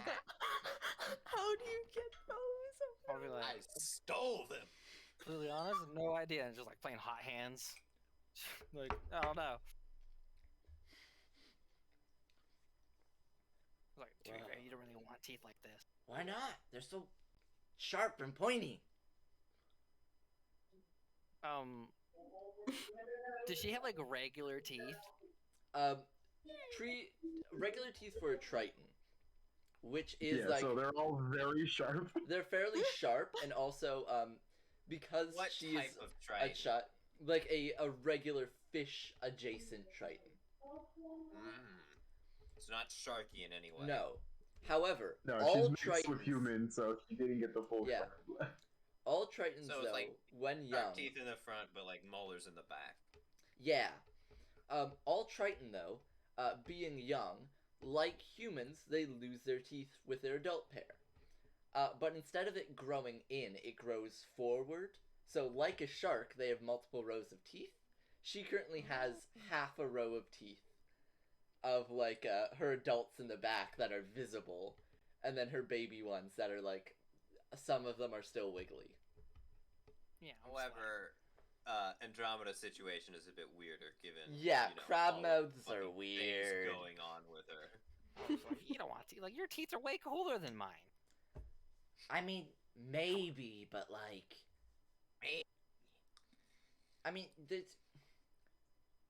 F: How do you get those?
G: I'll be like,
B: I stole them.
G: completely honest, no idea. And just like playing hot hands. Like, I don't know. Like, to be fair, you don't really want teeth like this.
A: Why not? They're so sharp and pointy.
G: Does she have like regular teeth?
A: Regular teeth for a Triton, which is
E: Yeah,
A: like
E: so they're all very sharp.
A: they're fairly sharp, and also because
B: What
A: she's
B: type of
A: a
B: Triton?
A: like a regular fish adjacent Triton.
B: It's not sharky in any way.
A: No. However,
E: No,
A: all
E: she's mixed
A: Tritons
E: with human, so she didn't get the full
A: Yeah.
E: sharp.
A: all Tritons
B: So it's
A: though,
B: like
A: when
B: Sharp
A: young.
B: teeth in the front, but like molars in the back.
A: Yeah. All Triton, though, being young, like humans, they lose their teeth with their adult pair. But instead of it growing in, it grows forward. So, like a shark, they have multiple rows of teeth. She currently has half a row of teeth of, like, her adults in the back that are visible, and then her baby ones that are, like, some of them are still wiggly.
G: Yeah.
B: However, Andromeda's situation is a bit weirder given.
A: Yeah,
B: you know,
A: crab
B: all the
A: mouths are
B: fucking things
A: weird.
B: going on with her.
G: You don't want teeth. Like, your teeth are way cooler than mine.
A: I mean, maybe, but, like... I mean,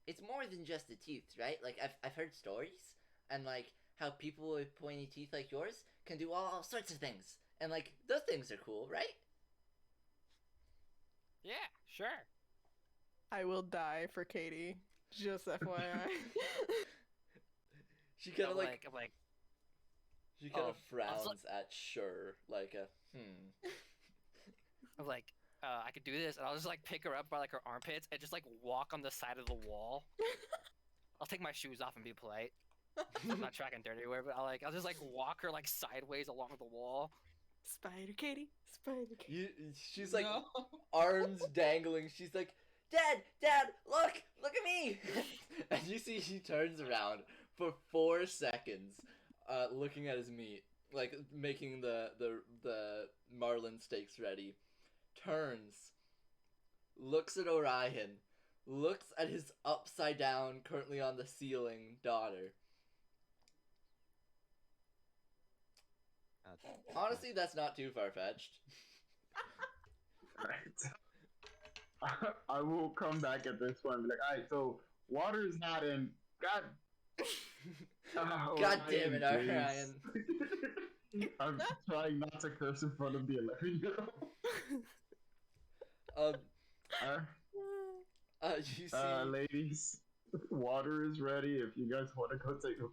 A: it's more than just the teeth, right? Like, I've heard stories, and, like, how people with pointy teeth like yours can do all sorts of things. And, like, those things are cool, right?
G: Yeah, sure.
F: I will die for Katie. Just FYI.
A: She kind of, like...
G: I'm like,
A: She kind of
G: I
A: frowns
G: was
A: at sure, like a,
G: I'm like, I could do this, and I'll just like pick her up by like her armpits and just like walk on the side of the wall. I'll take my shoes off and be polite. I'm not tracking dirty anywhere, but I'll just like walk her like sideways along the wall.
F: Spider Katie. Spider Katie.
A: She's like,
D: No.
A: arms dangling. She's like, Dad, look at me. And you see she turns around for 4 seconds, looking at his meat, like making the marlin steaks ready, turns, looks at Orion, looks at his upside down, currently on the ceiling daughter. Honestly, that's not too far-fetched.
E: Right. I will come back at this one and be like, alright, so water is not in. God.
A: God damn it,
E: Orion,
A: Orion.
E: please. I'm trying not to curse in front of the 11-year-old.
A: You see,
E: Ladies, water is ready if you guys want to go take a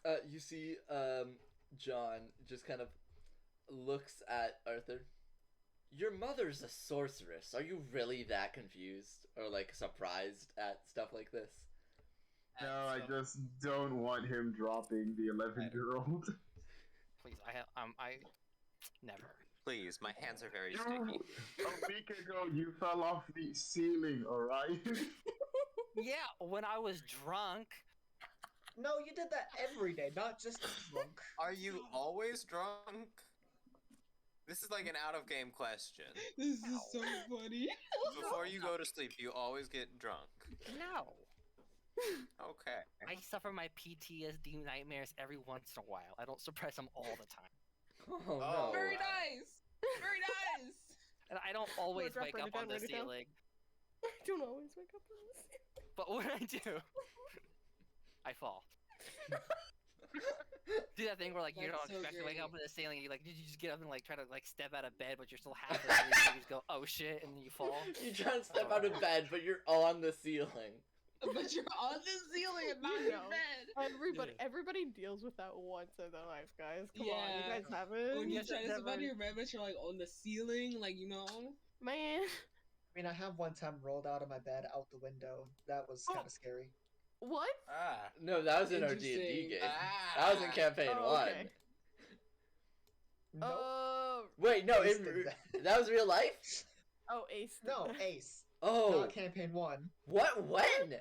E: bath.
A: you see, John just kind of looks at Arthur. Your mother's a sorceress. Are you really that confused or like surprised at stuff like this?
E: No, I just don't want him dropping the 11-year-old.
G: Please, I never.
H: Please, my hands are very sticky.
E: A week ago, you fell off the ceiling, alright?
G: Yeah, when I was drunk.
C: No, you did that every day, not just drunk.
B: Are you always drunk? This is like an out-of-game question.
D: This is so funny.
B: Before you go to sleep, you always get drunk.
G: No.
B: Okay.
G: I suffer my PTSD nightmares every once in a while. I don't suppress them all the time.
A: Oh no.
D: Very nice. Very nice.
G: And I don't always
F: drop,
G: wake
F: write
G: up
F: it down,
G: on the
F: write it down.
G: ceiling.
F: I don't always wake up on this.
G: But when I do, I fall. Do that thing where like you
D: That's
G: don't
D: so
G: expect to wake
D: great.
G: up on the ceiling, you just get up and like try to like step out of bed, but you're still half asleep. So you just go, oh shit, and then you fall.
A: You try to step out of bed, but you're on the ceiling.
D: But you're on the ceiling and not in
F: No.
D: bed.
F: Everybody deals with that once in their life, guys. Come on, you
D: Yeah.
F: guys haven't.
D: When you
F: That's
D: try to step
F: never-
D: out of your bed, but you're like on the ceiling, like you know.
F: Man.
C: I mean, I have one time rolled out of my bed out the window. That was kind of scary.
F: What?
B: Ah.
A: No, that was in our D&D
D: Interesting.
A: game.
B: Ah.
A: That was in campaign
F: Oh,
A: 1.
F: okay.
C: Nope.
A: Wait, no,
C: Ace did
A: that was real life?
F: Oh, Ace. did
C: No,
F: that.
C: Ace.
A: Oh,
C: Not campaign 1.
A: what? When?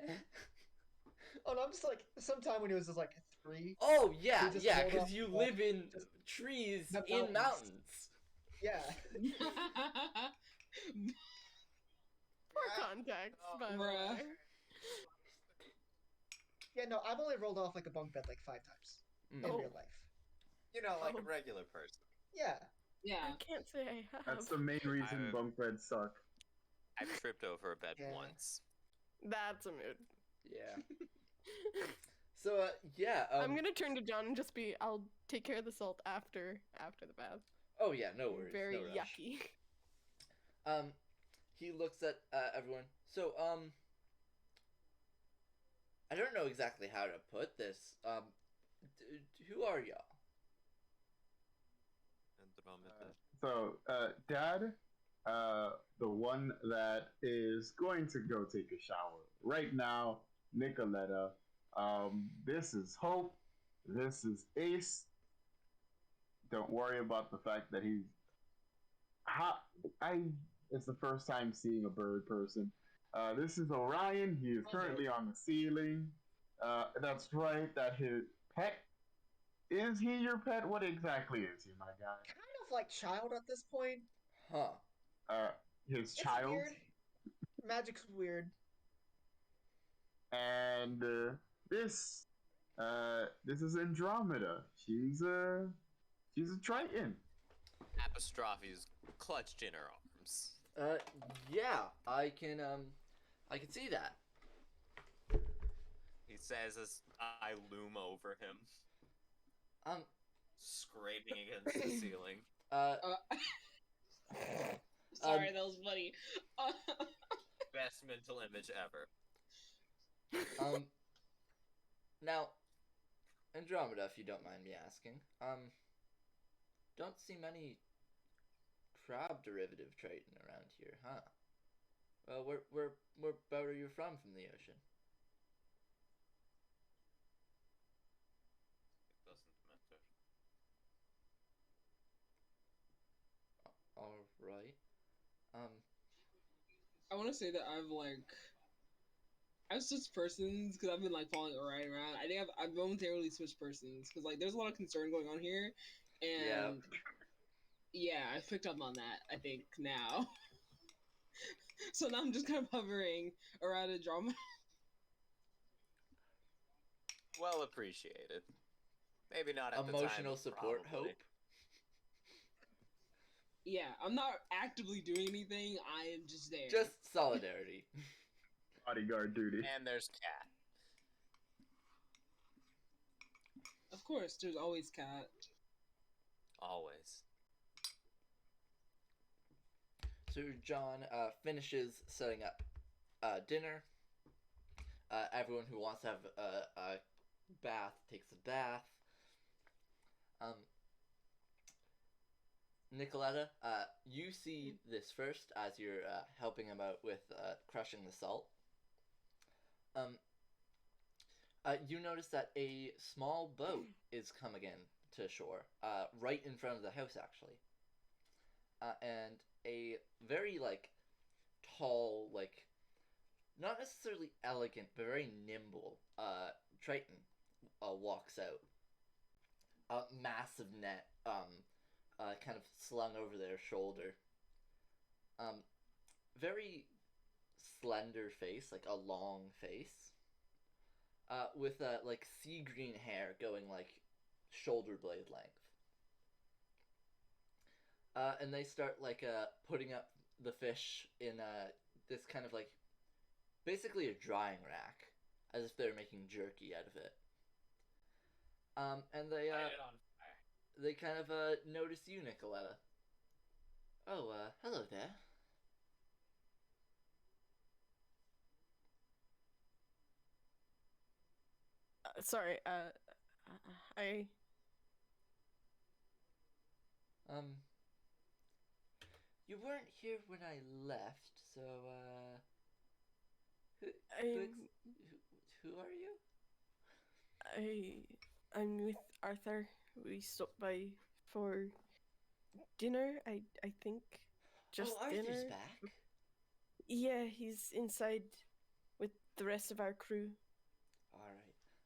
C: Oh, no, I'm just like, sometime when he was just like 3.
A: Oh, yeah,
C: We just
A: yeah,
C: rolled
A: because
C: off
A: you
C: the wall.
A: live in
C: Just-
A: trees
C: the
A: in
C: mountains.
A: mountains.
C: Yeah.
F: For context, by the
D: Bruh.
F: way.
C: Yeah, no, I've only rolled off like a bunk bed like 5 times in
F: Oh.
C: real life.
B: You know, like
F: Oh.
B: a regular person.
C: Yeah.
D: Yeah.
F: I can't say I have.
E: That's the main reason
H: I've-
E: bunk beds suck.
H: I've tripped over a bed
C: Yeah.
H: once.
F: That's a mood.
A: Yeah. So, yeah.
F: I'm gonna turn to John and just be, I'll take care of the salt after the bath.
A: Oh, yeah, no worries.
F: Very
A: no rush.
F: yucky.
A: He looks at everyone. So, I don't know exactly how to put this. Who are y'all?
B: Andromeda.
E: So, Dad, the one that is going to go take a shower right now, Nicoletta. This is Hope. This is Ace. Don't worry about the fact that he's. It's the first time seeing a bird person. This is Orion. He is currently on the ceiling. That's right. That his pet. Is he your pet? What exactly is he, my guy?
C: Kind of like child at this point.
A: Huh.
E: His
C: It's
E: child.
C: weird. Magic's weird.
E: And this is Andromeda. She's a Triton.
B: Apostrophe's clutched in her arms.
A: Yeah, I can see that.
B: He says as I loom over him, scraping against the ceiling.
D: Sorry, that was funny.
B: Best mental image ever.
A: Now, Andromeda, if you don't mind me asking, don't see many crab derivative Triton around here, huh? Where about are you from the ocean?
B: It doesn't matter.
A: All right.
D: I want to say that I've switched persons because I've been like following Orion around. I think I've momentarily switched persons because like there's a lot of concern going on here, and yeah, I picked up on that. I think now, so now I'm just kind of hovering around Andromeda.
B: Well appreciated. Maybe not at the time.
A: Emotional support,
B: probably.
A: Hope.
D: Yeah, I'm not actively doing anything. I am just there.
A: Just solidarity.
E: Bodyguard duty.
B: And there's Cat.
D: Of course, there's always Cat.
B: Always.
A: So John finishes setting up dinner. Everyone who wants to have a bath takes a bath. Nicoletta, you see this first as you're helping him out with crushing the salt. You notice that a small boat is coming in to shore, right in front of the house, actually. And a very, like, tall, like, not necessarily elegant, but very nimble Triton walks out. A massive net, kind of slung over their shoulder. Very slender face, like a long face. With like sea green hair going like shoulder blade length. And they start like putting up the fish in this kind of like basically a drying rack, as if they're making jerky out of it. And they kind of notice you, Nicoletta. Oh, hello there.
F: Sorry, I
A: You weren't here when I left, so who are you?
F: I'm with Arthur. We stopped by for dinner. I think just
A: Arthur's
F: dinner.
A: back.
F: Yeah, he's inside with the rest of our crew.
A: All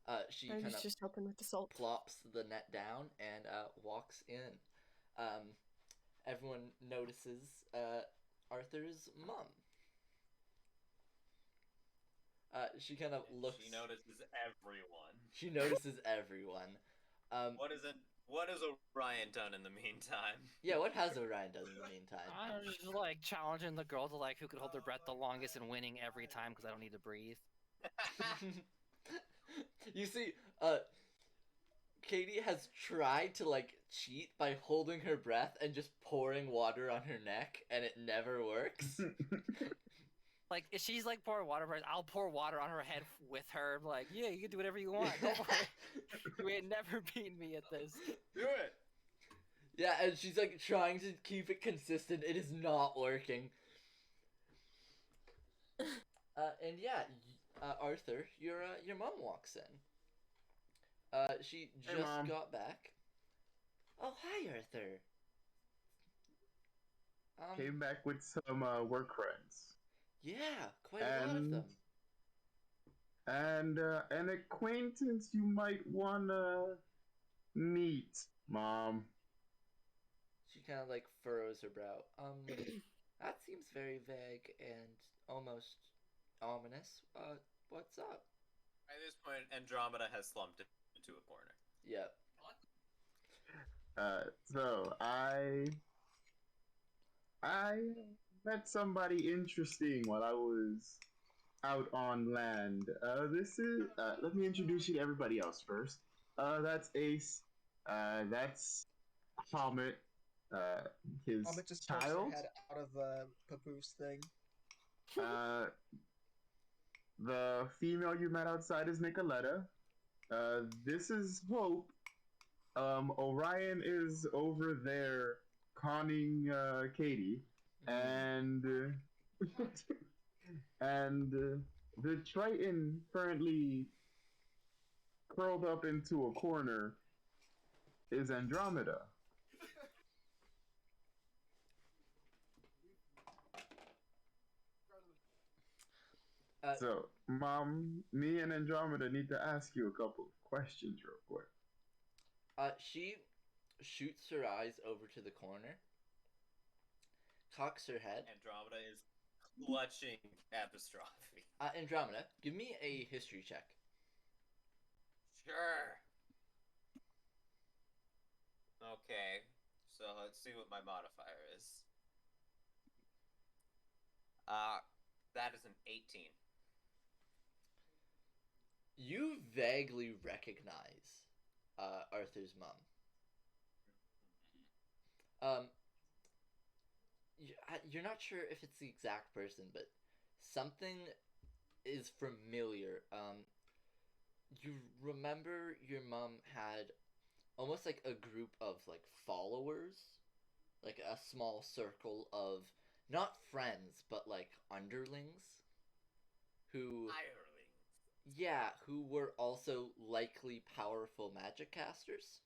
A: right. She
F: I
A: kind
F: was
A: of
F: just helping with the salt.
A: plops the net down and walks in. Everyone notices Arthur's mom. She kind of looks.
B: She notices everyone.
A: She notices everyone.
B: What has Orion done in the meantime?
A: Yeah, what has Orion done in the meantime?
G: I'm just like challenging the girl to like who could hold their breath the longest and winning every time because I don't need to breathe.
A: You see, Katie has tried to like cheat by holding her breath and just pouring water on her neck, and it never works.
G: Like, if she's like pouring water, I'll pour water on her head with her. Like, yeah, you can do whatever you want. Don't worry. You ain't never beaten me at this.
B: Do it.
A: Yeah, and she's like trying to keep it consistent. It is not working. And yeah, Arthur, your mom walks in. She just
E: Mom.
A: got back. Oh, hi, Arthur.
E: Came back with some work friends.
A: Yeah, quite a lot of them.
E: And an acquaintance you might wanna meet, Mom.
A: She kind of like furrows her brow. That seems very vague and almost ominous. What's up?
B: At this point, Andromeda has slumped into a corner.
A: Yep.
E: So I met somebody interesting while I was out on land. This is let me introduce you to everybody else first. That's Ace. That's Comet. His
C: Comet just pokes her
E: child.
C: head out of the papoose thing.
E: The female you met outside is Nicoletta. This is Hope. Orion is over there conning Katie, and the Triton currently curled up into a corner is Andromeda. So, Mom, me and Andromeda need to ask you a couple of questions real quick.
A: She shoots her eyes over to the corner, cocks her head.
B: Andromeda is clutching apostrophe.
A: Andromeda, give me a history check.
B: Sure. Okay, so let's see what my modifier is. That is an 18.
A: You vaguely recognize Arthur's mom. You're not sure if it's the exact person, but something is familiar. You remember your mom had almost like a group of like followers like a small circle of not friends but like underlings who who were also likely powerful magic casters.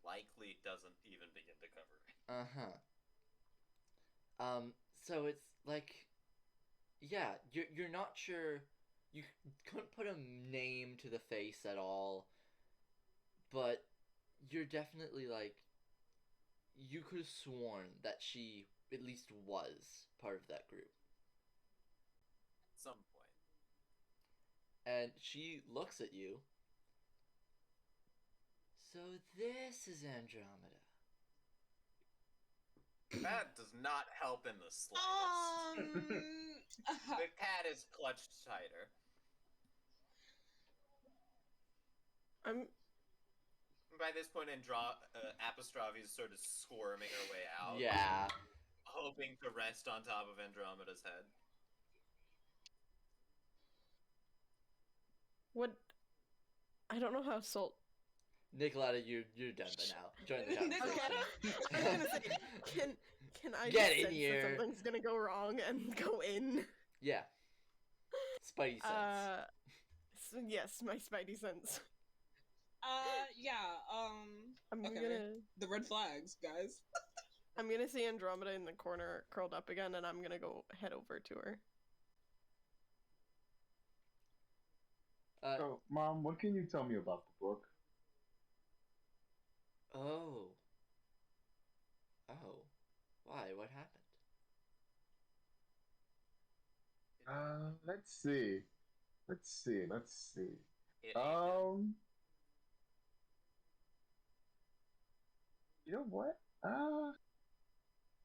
B: Likely doesn't even begin to cover it.
A: So it's like, yeah, you're not sure. You couldn't put a name to the face at all, but you're definitely like, you could have sworn that she at least was part of that group.
B: At some point.
A: And she looks at you. So this is Andromeda.
B: That does not help in the slightest. The cat is clutched tighter. By this point, Apostrophe is sort of squirming her way out.
A: Yeah.
B: Hoping to rest on top of Andromeda's head.
F: What? I don't know how Salt.
A: Nicoletta, you're done by now. Join the conversation.
F: I was gonna say, can I
A: Get
F: just
A: in
F: sense
A: here.
F: that something's gonna go wrong and go in?
A: Yeah. Spidey sense.
F: Yes, my Spidey sense.
D: Yeah.
F: I'm
D: Okay.
F: gonna.
D: The red flags, guys.
F: I'm gonna see Andromeda in the corner, curled up again, and I'm gonna go head over to her.
E: So, Mom, what can you tell me about the book?
A: Oh. Why? What happened?
E: Let's see.
B: It
E: You know what?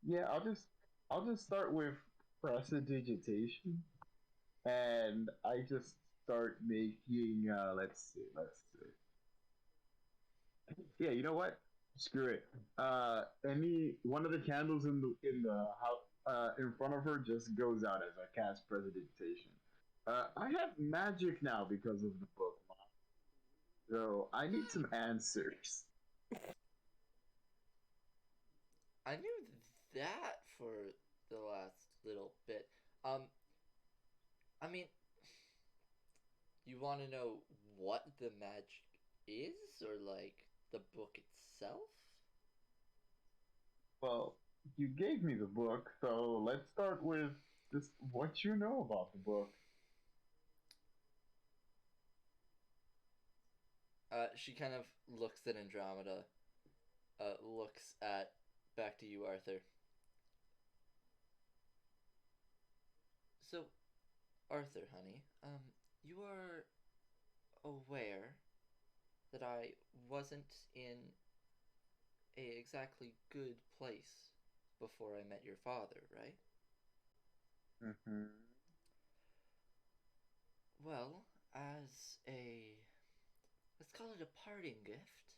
E: Yeah, I'll just start with prestidigitation, and I just start making. Let's see. Yeah, you know what? Screw it. Any one of the candles in the house in front of her just goes out as I cast prestidigitation. I have magic now because of the book, Mom. So I need some answers.
A: I knew that for the last little bit. I mean, you want to know what the magic is, or like the book itself?
E: Well, you gave me the book, so let's start with just what you know about the book.
A: She kind of looks at Andromeda, looks at back to you, Arthur. So, Arthur, honey, you are aware that I wasn't in a exactly good place before I met your father, right?
E: Mm-hmm.
A: Well, as a, let's call it a parting gift,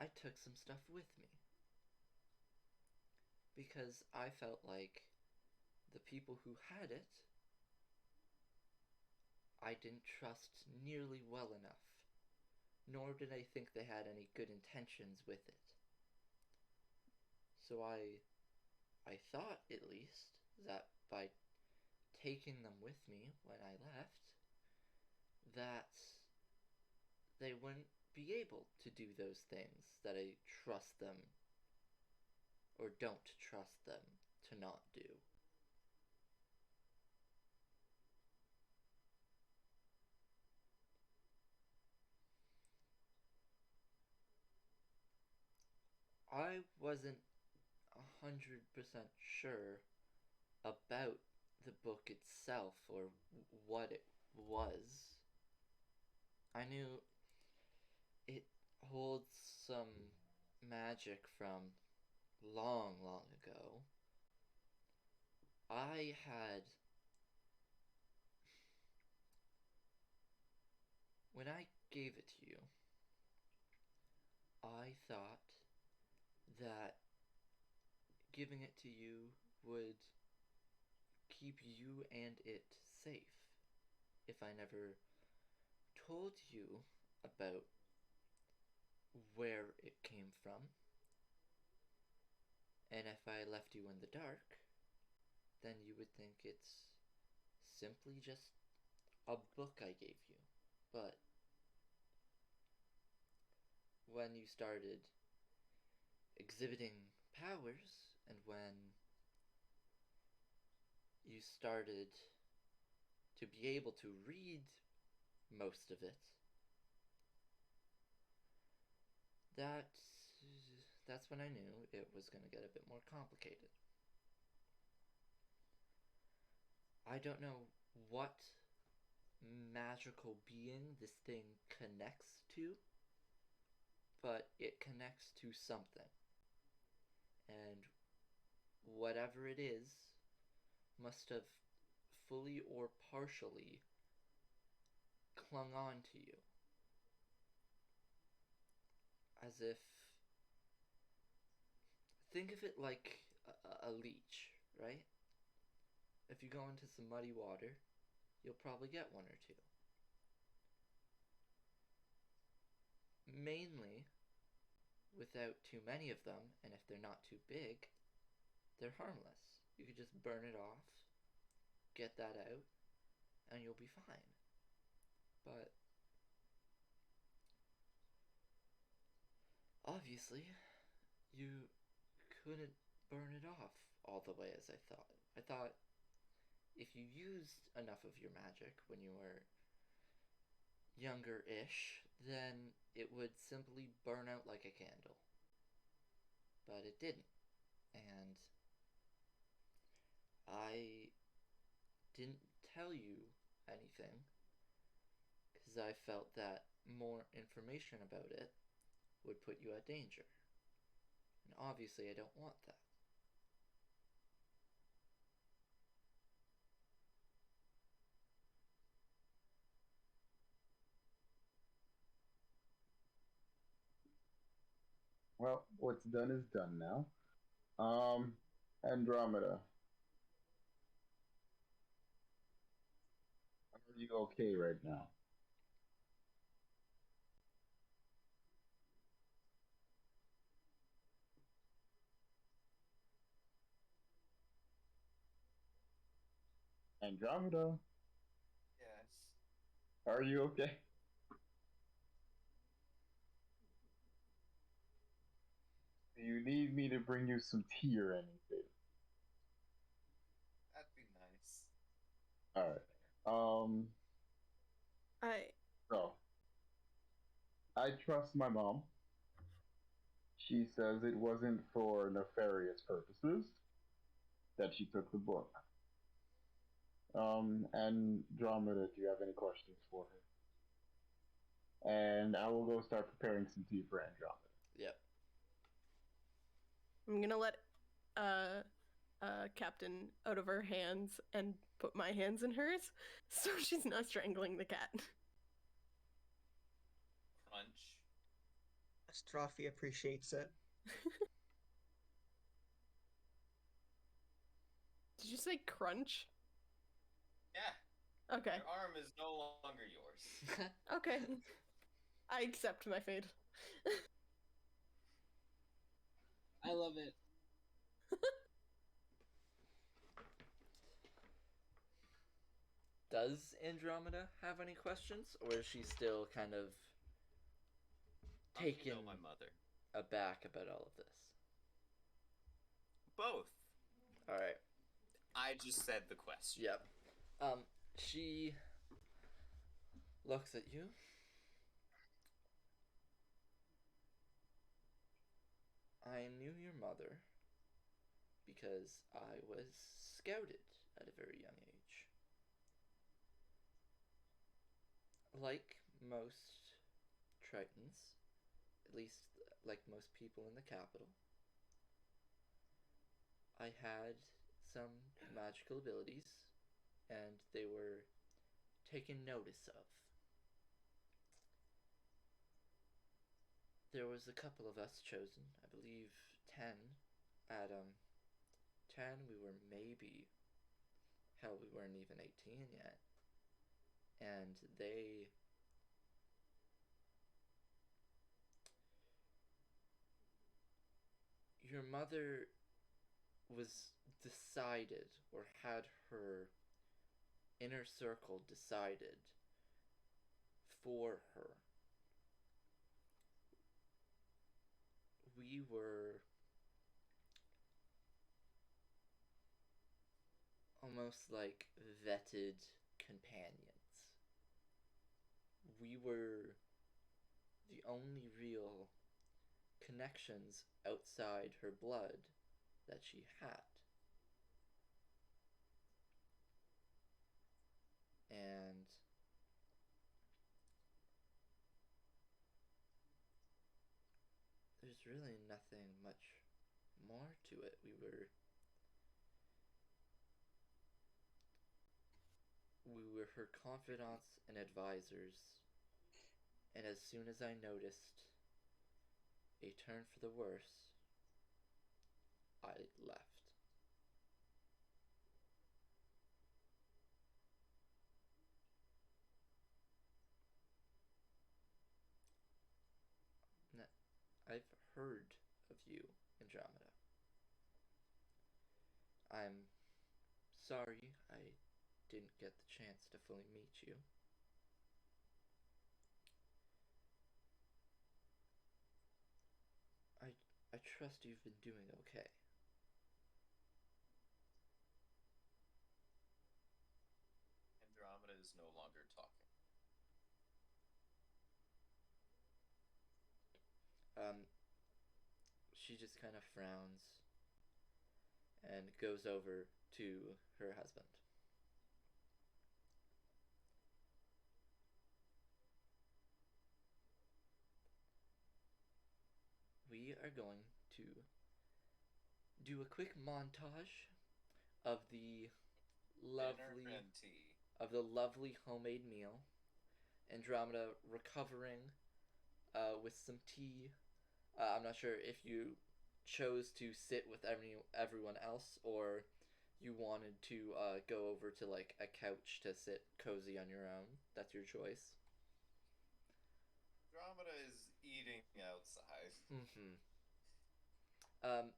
A: I took some stuff with me. Because I felt like the people who had it, I didn't trust nearly well enough, nor did I think they had any good intentions with it. So I thought, at least, that by taking them with me when I left, that they wouldn't be able to do those things that I trust them, or don't trust them, to not do. I wasn't 100% sure about the book itself or what it was. I knew it holds some magic from long, long ago. I had. When I gave it to you, I thought that giving it to you would keep you and it safe if I never told you about where it came from And if I left you in the dark, then you would think it's simply just a book I gave you. But when you started exhibiting powers, and when you started to be able to read most of it, that's when I knew it was going to get a bit more complicated. I don't know what magical being this thing connects to, but it connects to something. And whatever it is must have fully or partially clung on to you. As if. Think of it like a leech, right? If you go into some muddy water, you'll probably get one or two. Mainly, without too many of them, and if they're not too big, they're harmless. You could just burn it off, get that out, and you'll be fine. But obviously, you couldn't burn it off all the way as I thought. I thought if you used enough of your magic when you were younger-ish, then it would simply burn out like a candle. But it didn't. And I didn't tell you anything because I felt that more information about it would put you at danger. And obviously I don't want that.
E: Well, what's done is done now. Andromeda, are you okay right now? Andromeda,
B: Yes.
E: are you okay? Do you need me to bring you some tea or anything?
B: That'd be nice.
E: All right.
F: I
E: So I trust my mom. She says it wasn't for nefarious purposes that she took the book. Andromeda, do you have any questions for her? And I will go start preparing some tea for Andromeda.
A: Yep.
F: I'm gonna let Captain out of her hands and put my hands in hers, so she's not strangling the cat.
B: Crunch.
C: Strophy appreciates it.
F: Did you say crunch?
B: Yeah.
F: Okay.
B: Your arm is no longer yours.
F: Okay. I accept my fate.
D: I love it.
A: Does Andromeda have any questions, or is she still kind of taken
B: You know my mother.
A: aback about all of this?
B: Both.
A: All right.
B: I just said the question.
A: Yep. She looks at you. I knew your mother because I was scouted at a very young age. Like most Tritons, at least like most people in the capital, I had some magical abilities, and they were taken notice of. There was a couple of us chosen, I believe 10. At 10, we were maybe, hell, we weren't even 18 yet. And your mother was decided, or had her inner circle decided for her. We were almost like vetted companions. We were the only real connections outside her blood that she had. And there's really nothing much more to it. We were her confidants and advisors, and as soon as I noticed a turn for the worse, I left. I've heard of you, Andromeda. I'm sorry I didn't get the chance to fully meet you. I trust you've been doing okay.
B: Andromeda is no longer talking.
A: She just kind of frowns and goes over to her husband. We are going to do a quick montage of the
B: Dinner and tea.
A: lovely homemade meal. Andromeda recovering with some tea. I'm not sure if you chose to sit with everyone else, or you wanted to go over to like a couch to sit cozy on your own. That's your choice.
B: Andromeda is eating outside.
A: Um,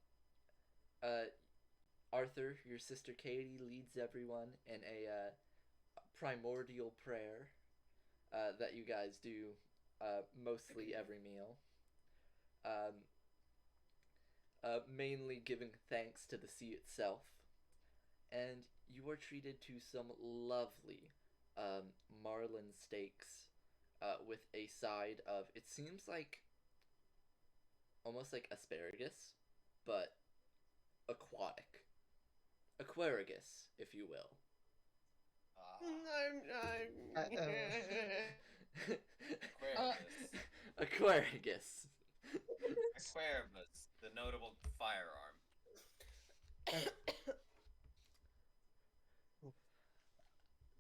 A: uh, Arthur, your sister Katie leads everyone in a primordial prayer that you guys do mostly every meal. Um, mainly giving thanks to the sea itself. And you are treated to some lovely marlin steaks with a side of, it seems like almost like asparagus, but aquatic. Aquarigus, if you will. Aquarigus.
B: Aquarius, the notable firearm.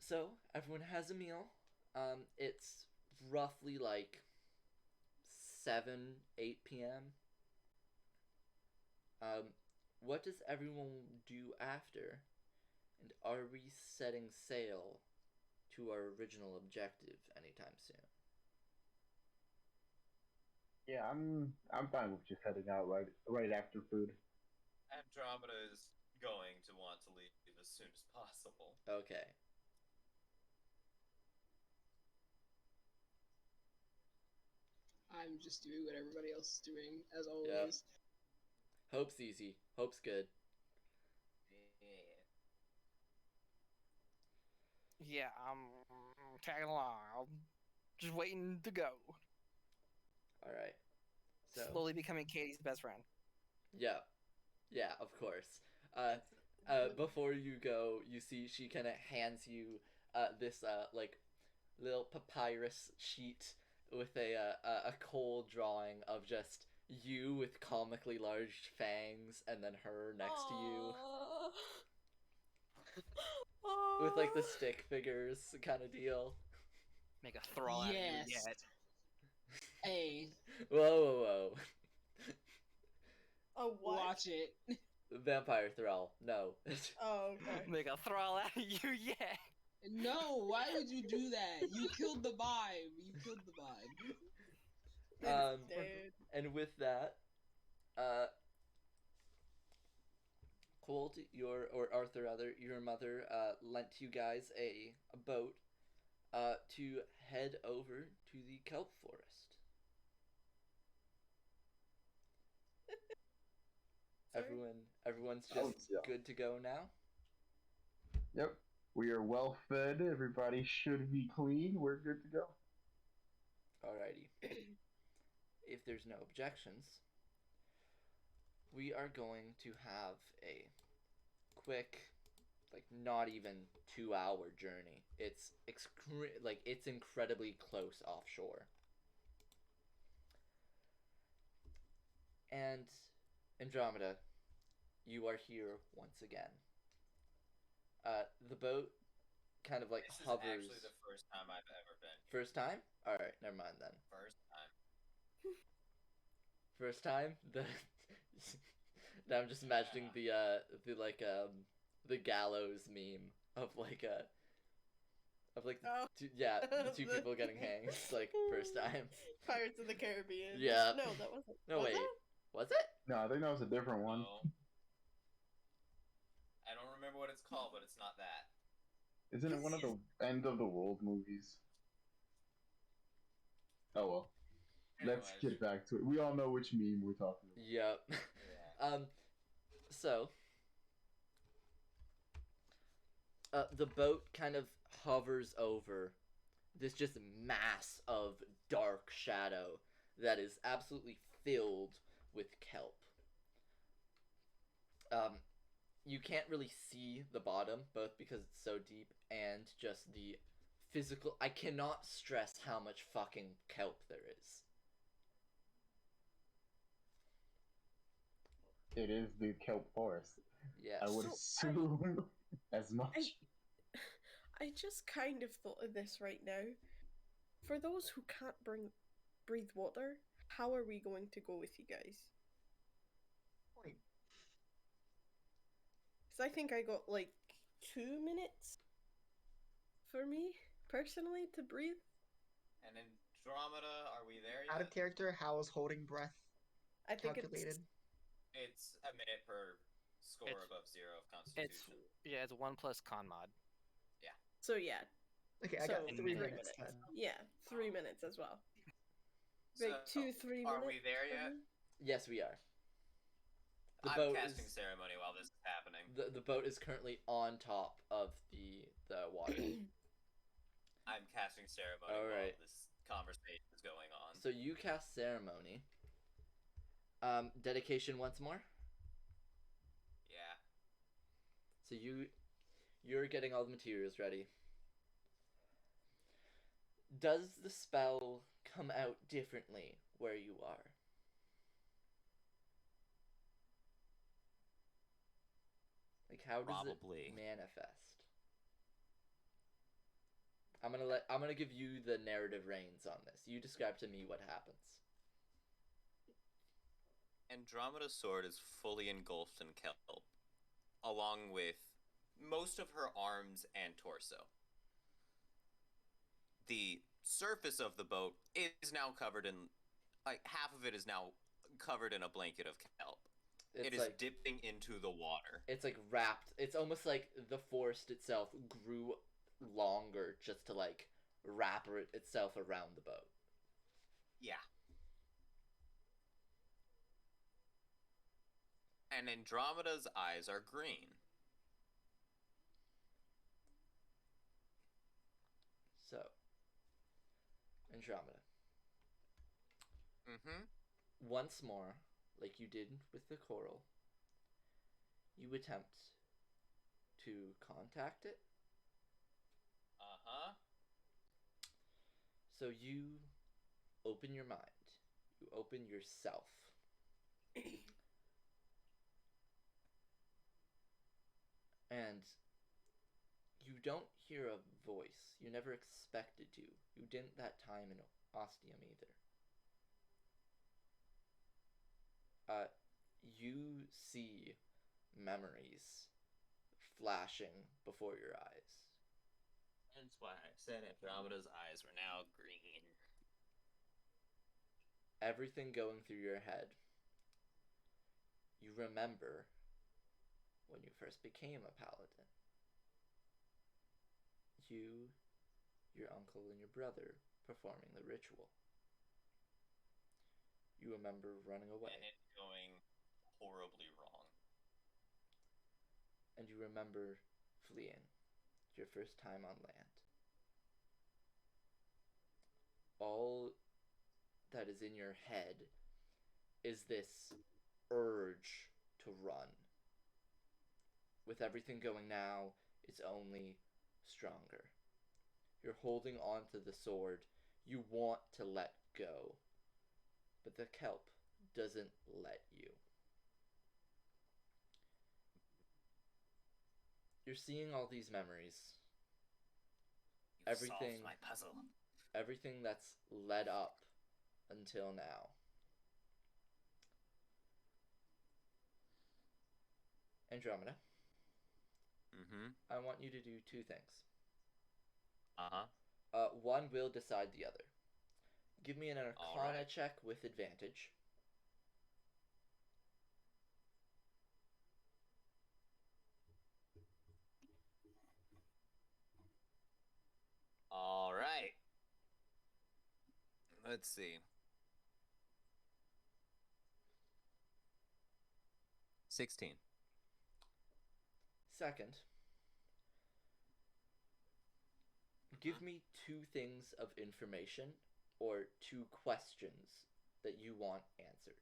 A: So everyone has a meal. It's roughly like 7, 8 p.m. What does everyone do after? And are we setting sail to our original objective anytime soon?
E: Yeah, I'm fine with just heading out right after food.
B: Andromeda is going to want to leave as soon as possible.
A: Okay.
D: I'm just doing what everybody else is doing, as always.
A: Hope's easy. Hope's good.
G: Yeah, I'm tagging along. I'm just waiting to go.
A: Alright. So
G: Slowly becoming Katie's best friend.
A: yeah. Yeah, of course. Before you go, you see she kind of hands you this like little papyrus sheet with a cold drawing of just you with comically large fangs, and then her next to you with like the stick figures kind of deal.
G: Make a thrall out of you
D: Yes.
G: yet.
D: Hey,
A: Whoa.
F: Oh, what?
D: watch it.
A: Vampire thrall. No.
F: Oh, okay.
G: Make a thrall out of you yet.
D: No, why would you do that? You killed the vibe. You killed the vibe.
F: Dude.
A: And with that, Cold, or Arthur rather, your mother lent you guys a boat to head over to the kelp forest.
F: Sorry?
A: Everyone's
E: Oh,
A: just
E: yeah.
A: good to go now.
E: Yep. We are well fed. Everybody should be clean. We're good to go.
A: Alrighty. If there's no objections, we are going to have a quick, like not even 2 hour journey. It's it's incredibly close offshore. And Andromeda, you are here once again. The boat kind of like
B: This
A: hovers.
B: is actually the first time I've ever been.
A: First time? All right, never mind then.
B: First time.
A: First time. Now I'm just imagining the gallows meme of like
F: Oh.
A: the two people getting hanged. It's like first time.
F: Pirates of the Caribbean.
A: Yeah.
F: No, that wasn't.
A: No,
F: was
A: wait.
F: it?
A: Was it?
E: No, I think that was a different one.
B: No. I don't remember what it's called, but it's not that.
E: Isn't it one of the end of the world movies? Oh well. Let's
B: Anyways.
E: get back to it. We all know which meme we're talking about.
A: Yep.
B: Yeah.
A: So the boat kind of hovers over this just mass of dark shadow that is absolutely filled with kelp. You can't really see the bottom, both because it's so deep and just the physical. I cannot stress how much fucking kelp there is.
E: It is the Kelp Forest.
A: Yes.
E: I would
F: So,
E: assume as much.
F: I just kind of thought of this right now. For those who can't breathe water, how are we going to go with you guys?
C: Point.
F: Because I think I got like 2 minutes for me personally to breathe.
B: And Andromeda, are we there
C: Out
B: yet?
C: of character, how is holding breath
F: I think
C: calculated?
B: It's a minute per score
G: It's-
B: above 0 of
G: It's
B: Constitution.
G: it's 1 plus con mod.
F: So yeah,
C: Okay, I got
F: So,
C: 3
G: in
C: minutes
F: minutes.
C: then.
F: yeah, 3 minutes as well.
B: So,
F: Like 2-3 minutes.
B: are we there
F: for
B: yet?
F: me?
A: Yes, we are. The
B: I'm
A: boat
B: casting
A: is
B: ceremony while this is happening.
A: the boat is currently on top of the water.
B: I'm casting ceremony
A: Alright.
B: while this conversation is going on.
A: So you cast ceremony. Dedication once more.
B: Yeah.
A: So you're getting all the materials ready. Does the spell come out differently where you are? Like how does
H: Probably.
A: it manifest? I'm gonna give you the narrative reins on this. You describe to me what happens.
B: Andromeda's sword is fully engulfed in kelp, along with most of her arms and torso. The surface of the boat is now covered in, like, half of it is now covered in a blanket of kelp. It is
A: like
B: dipping into the water.
A: it's like wrapped. It's almost like the forest itself grew longer just to like wrap itself around the boat.
B: Yeah. And Andromeda's eyes are green.
A: So, Andromeda,
B: Mm-hmm.
A: once more, like you did with the coral, you attempt to contact it.
B: Uh-huh.
A: So you open your mind. You open yourself. And you don't hear a voice. You never expected to. You didn't that time in Ostium either. You see memories flashing before your eyes.
B: That's why I said Andromeda's eyes were now green.
A: Everything going through your head. You remember when you first became a paladin. You, your uncle, and your brother performing the ritual. You remember running away.
B: And it going horribly wrong.
A: And you remember fleeing, your first time on land. All that is in your head is this urge to run. With everything going now, it's only stronger. You're holding on to the sword. You want to let go. But the kelp doesn't let you. You're seeing all these memories.
B: You
A: Everything-
B: solved my puzzle.
A: Everything that's led up until now. Andromeda,
H: Mm-hmm.
A: I want you to do two things.
H: Uh-huh.
A: One will decide the other. Give me an Arcana
B: Alright.
A: check with advantage.
B: All right. Let's see. 16.
A: Second, give me two things of information or two questions that you want answered.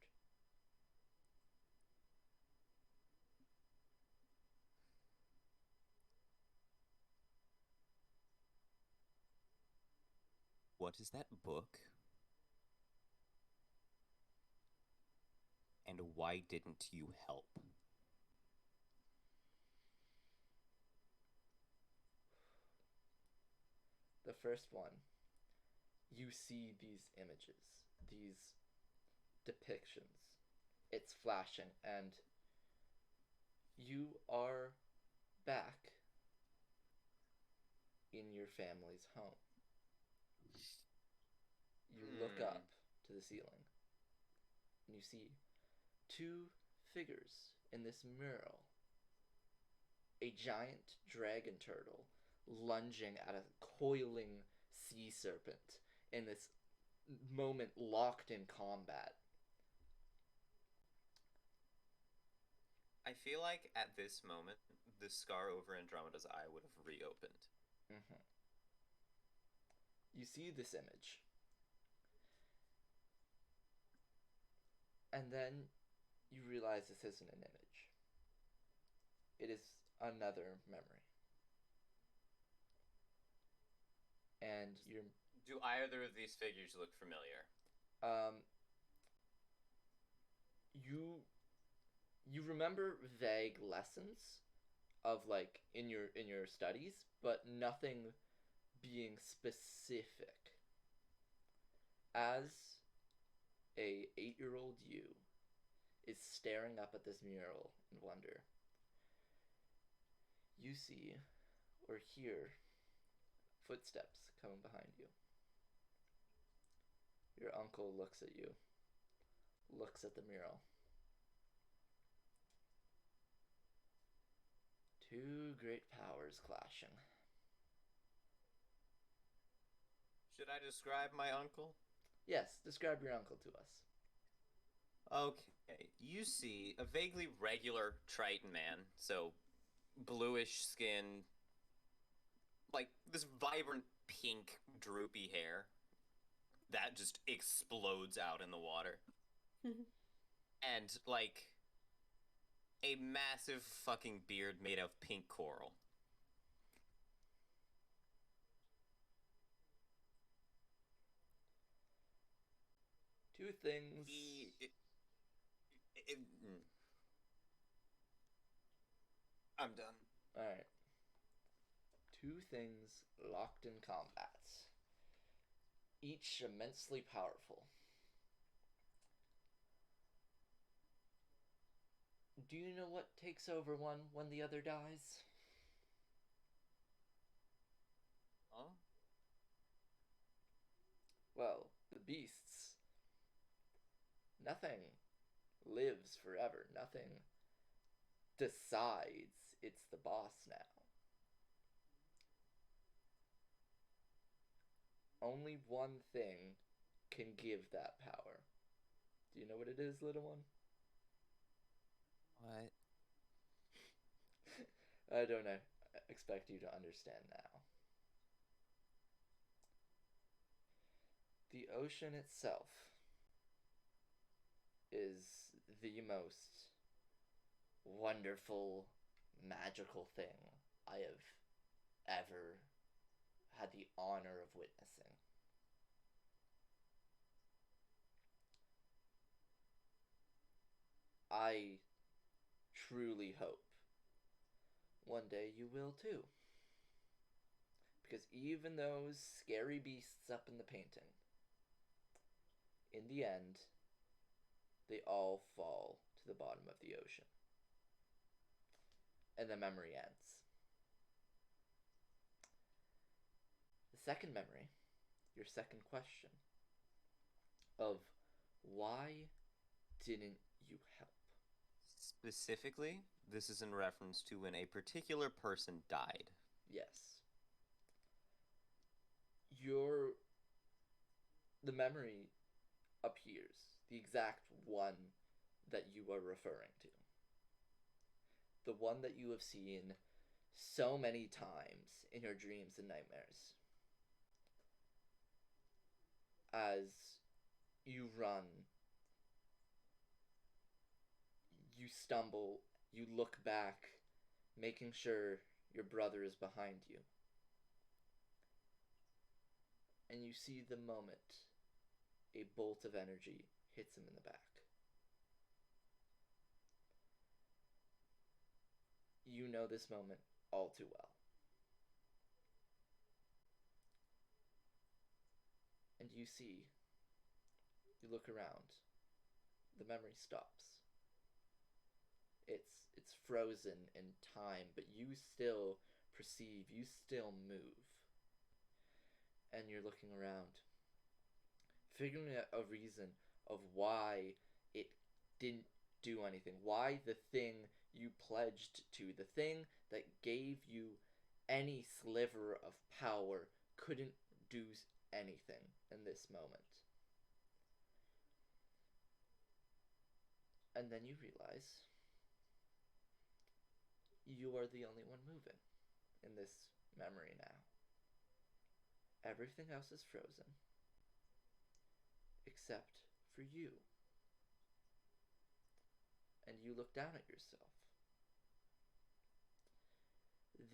B: What is that book? And why didn't you help?
A: The first one, you see these images, these depictions. It's flashing, and you are back in your family's home. You look up to the ceiling, and you see two figures in this mural. A giant dragon turtle lunging at a coiling sea serpent in this moment locked in combat.
B: I feel like at this moment, the scar over Andromeda's eye would have reopened.
A: Mm-hmm. You see this image. And then you realize this isn't an image. It is another memory. And you're
B: Do either of these figures look familiar?
A: You remember vague lessons of like in your studies, but nothing being specific. As a 8-year-old you is staring up at this mural in wonder, you see or hear footsteps coming behind you. Your uncle looks at you, looks at the mural. Two great powers clashing.
B: Should I describe my uncle?
A: Yes, describe your uncle to us.
B: Okay, you see a vaguely regular Triton man, so bluish skin, like this vibrant pink droopy hair that just explodes out in the water. And like a massive fucking beard made of pink coral.
A: Two things.
B: I'm done.
A: Alright. Two things locked in combat. Each immensely powerful. Do you know what takes over one when the other dies?
B: Huh?
A: Well, the beasts. Nothing lives forever. Nothing decides it's the boss now. Only one thing can give that power. Do you know what it is, little one?
H: What?
A: I don't know. I expect you to understand now. The ocean itself is the most wonderful, magical thing I have ever had the honor of witnessing. I truly hope one day you will too. Because even those scary beasts up in the painting, in the end, they all fall to the bottom of the ocean. And the memory ends. The second memory, your second question, of why didn't you help?
B: Specifically, this is in reference to when a particular person died.
A: Yes. The memory appears, the exact one that you are referring to. The one that you have seen so many times in your dreams and nightmares. As you run, you stumble, you look back, making sure your brother is behind you. And you see the moment a bolt of energy hits him in the back. You know this moment all too well. And you look around, the memory stops. It's frozen in time, but you still perceive, you still move. And you're looking around, figuring out a reason of why it didn't do anything. Why the thing you pledged to, the thing that gave you any sliver of power, couldn't do anything in this moment. And then you realize you are the only one moving in this memory now. Everything else is frozen, except for you. And you look down at yourself.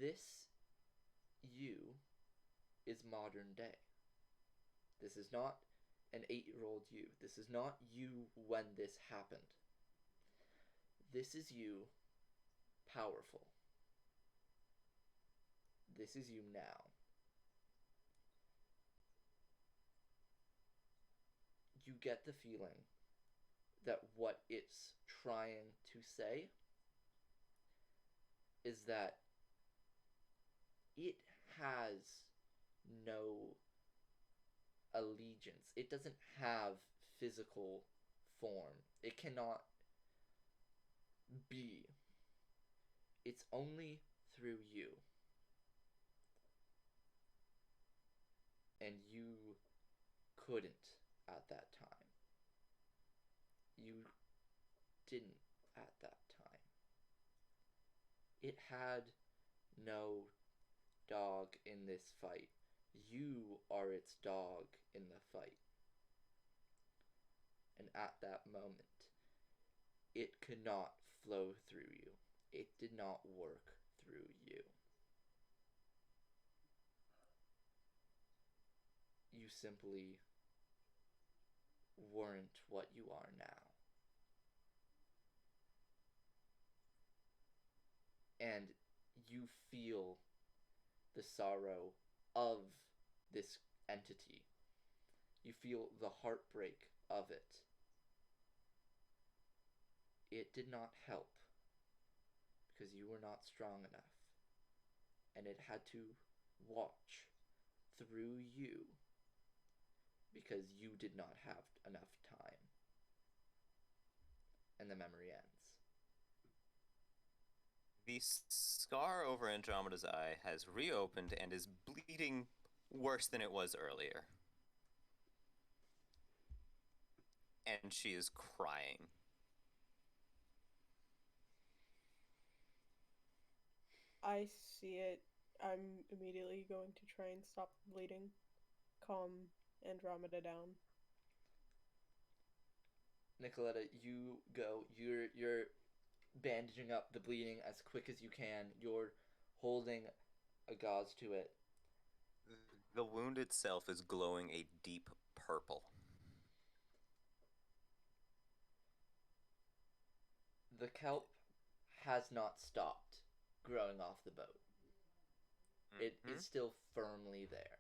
A: This you is modern day. This is not an 8-year-old you. This is not you when this happened. This is you, powerful. This is you now. You get the feeling that what it's trying to say is that it has no allegiance. It doesn't have physical form. It cannot be. It's only through you. And you couldn't at that time. You didn't at that time. It had no dog in this fight. You are its dog in the fight. And at that moment, it could not flow through you. It did not work through you. You simply weren't what you are now. And you feel the sorrow of this entity. You feel the heartbreak of it. It did not help because you were not strong enough. And it had to watch through you because you did not have enough time. And the memory ends.
B: The scar over Andromeda's eye has reopened and is bleeding worse than it was earlier. And she is crying.
F: I see it. I'm immediately going to try and stop the bleeding. Calm Andromeda down.
A: Nicoletta, you go. You're bandaging up the bleeding as quick as you can. You're holding a gauze to it.
B: The wound itself is glowing a deep purple.
A: The kelp has not stopped growing off the boat. It is still firmly there.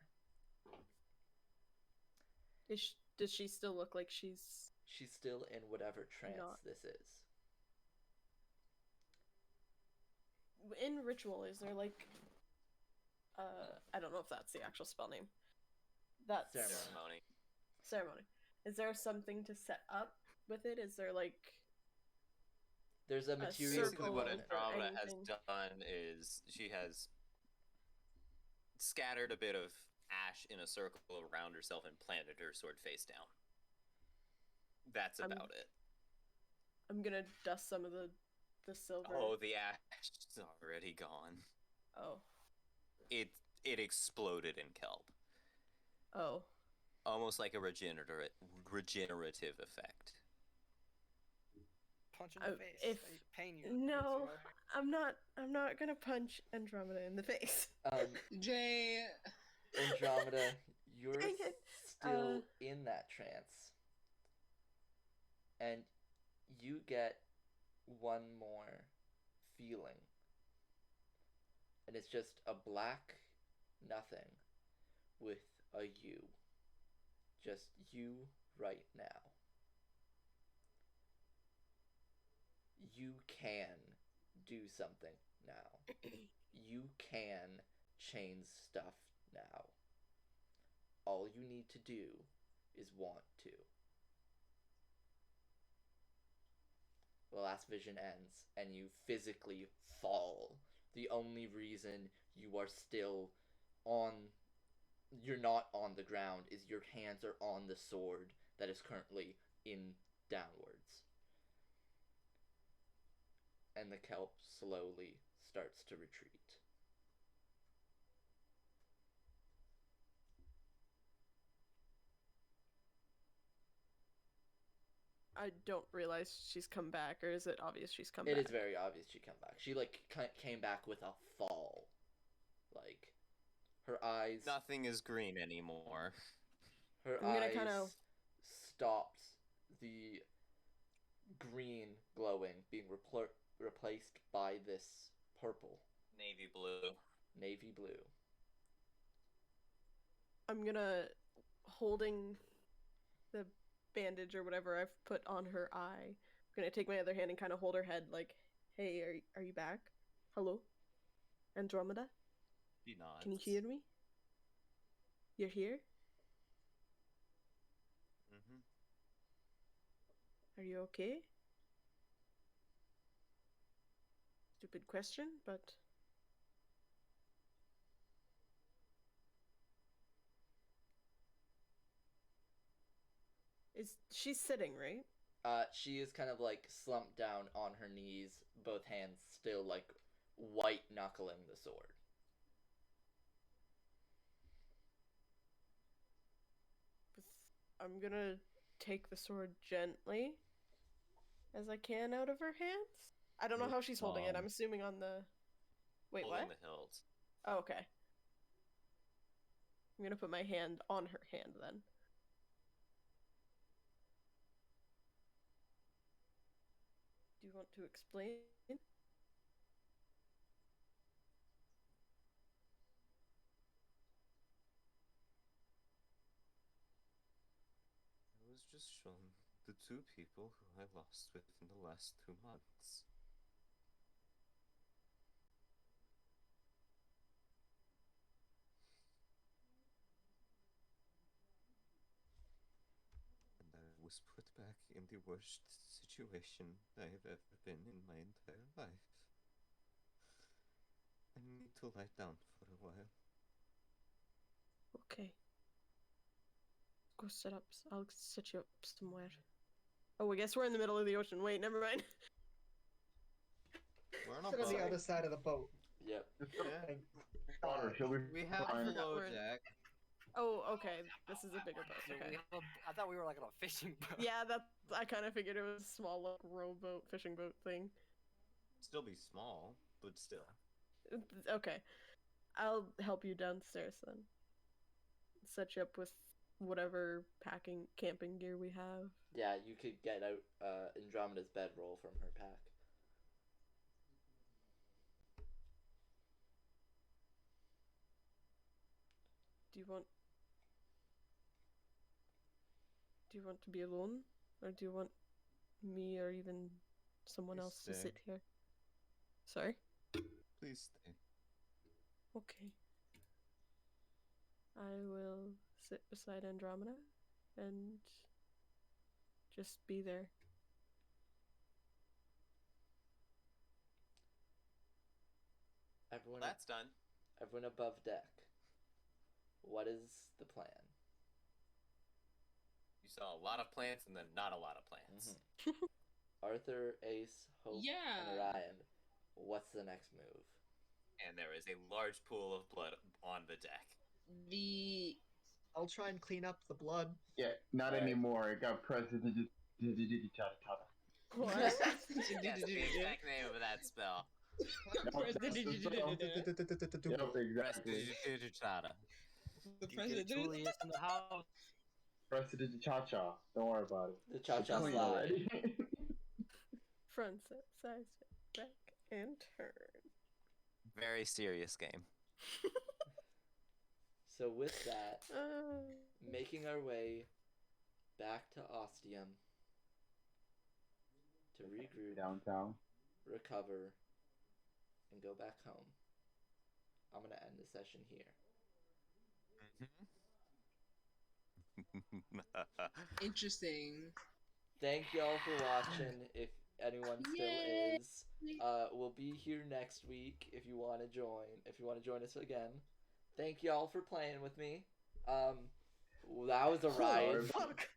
F: Does she still look like she's
A: still in whatever trance
F: Not.
A: this is.
F: in ritual? Is there like I don't know if that's the actual spell name. That's ceremony. Is there something to set up with it? Is there like
A: There's a material
B: Basically, what
A: component.
B: Andromeda has done is she has scattered a bit of ash in a circle around herself and planted her sword face down. That's about it.
F: I'm gonna dust some of the silver.
B: Oh, the ash is already gone.
F: Oh.
B: It exploded in kelp.
F: Oh.
B: Almost like a regenerative effect.
G: Punch in the face.
F: If
G: pain you.
F: no, I'm not gonna punch Andromeda in the face.
D: Jay.
A: Andromeda, you're
F: Dang it.
A: still in that trance. And you get one more feeling. And it's just a black nothing with a you. Just you right now. You can do something now. You can change stuff now. All you need to do is want to. The last vision ends, and you physically fall. The only reason you are still you're not on the ground, is your hands are on the sword that is currently in downwards. And the kelp slowly starts to retreat.
F: I don't realize she's come back, or is it obvious she's come back?
A: It is very obvious she come back. She came back with a fall. Her eyes.
B: Nothing is green anymore.
A: Her eyes stopped. The green glowing being replaced by this purple.
B: Navy blue.
A: Navy blue.
F: I'm gonna, holding the bandage or whatever I've put on her eye, I'm gonna take my other hand and kind of hold her head like, hey, are you back? Hello? Andromeda?
B: She nods.
F: Can you hear me? You're here? Are you okay? Stupid question, but... She's sitting, right?
A: She is kind of slumped down on her knees, both hands still white knuckling the sword.
F: I'm gonna take the sword gently as I can out of her hands. I don't know how she's holding it. I'm assuming on the... Wait,
B: holding
F: what?
B: the hilt.
F: Oh, okay. I'm gonna put my hand on her hand then. Do you want to explain?
B: I was just shown the two people who I lost within the last 2 months. And I was put back in the worst situation I have ever been in my entire life. need to lie down for a while.
F: Okay. Go set up. I'll set you up somewhere. Oh, I guess we're in the middle of the ocean. Wait, never mind.
B: We're on a
C: Sit on the
B: boat.
C: other side of the boat.
A: Yep.
B: Yeah.
E: Daughter, shall we?
B: We have
F: I
B: a
F: forgot
B: flow
F: we're in-
B: jack.
F: Oh, okay. This is a bigger boat.
G: So
F: Okay.
G: we have I thought we were like on a fishing boat.
F: Yeah, that's. I kind of figured it was a small, like, rowboat, fishing boat thing.
B: Still be small, but still.
F: Okay. I'll help you downstairs then. Set you up with whatever camping gear we have.
A: Yeah, you could get out Andromeda's bedroll from her pack.
F: Do you want to be alone? Or do you want me or even someone
B: Please
F: else to
B: stay.
F: sit here? Sorry?
B: Please stay.
F: Okay. I will sit beside Andromeda and just be there.
A: Everyone,
B: That's done.
A: everyone above deck. What is the plan?
B: You saw a lot of plants and then not a lot of plants.
A: Arthur, Ace, Hope, and
D: Yeah.
A: Orion. What's the next move?
B: And there is a large pool of blood on the deck.
C: I'll try and clean up the blood.
E: Yeah, not
A: Alright.
E: anymore. It got pressed.
F: What?
B: Yes, the exact name of that spell.
E: Yep, exactly.
D: The
G: It
D: president.
G: truly is in the house.
E: Cha-cha. Don't worry about it.
A: The cha-cha
E: It's clean
A: slide.
E: already.
F: Front step, side step, back, and turn.
B: Very serious game.
A: So with that, making our way back to Ostium to regroup,
E: Downtown.
A: recover, and go back home. I'm gonna end the session here.
D: Interesting.
A: Thank y'all for watching. If anyone still
D: Yay!
A: is, we'll be here next week if you want to join. If you want to join us again, thank y'all for playing with me. That was a ride.
F: Fuck.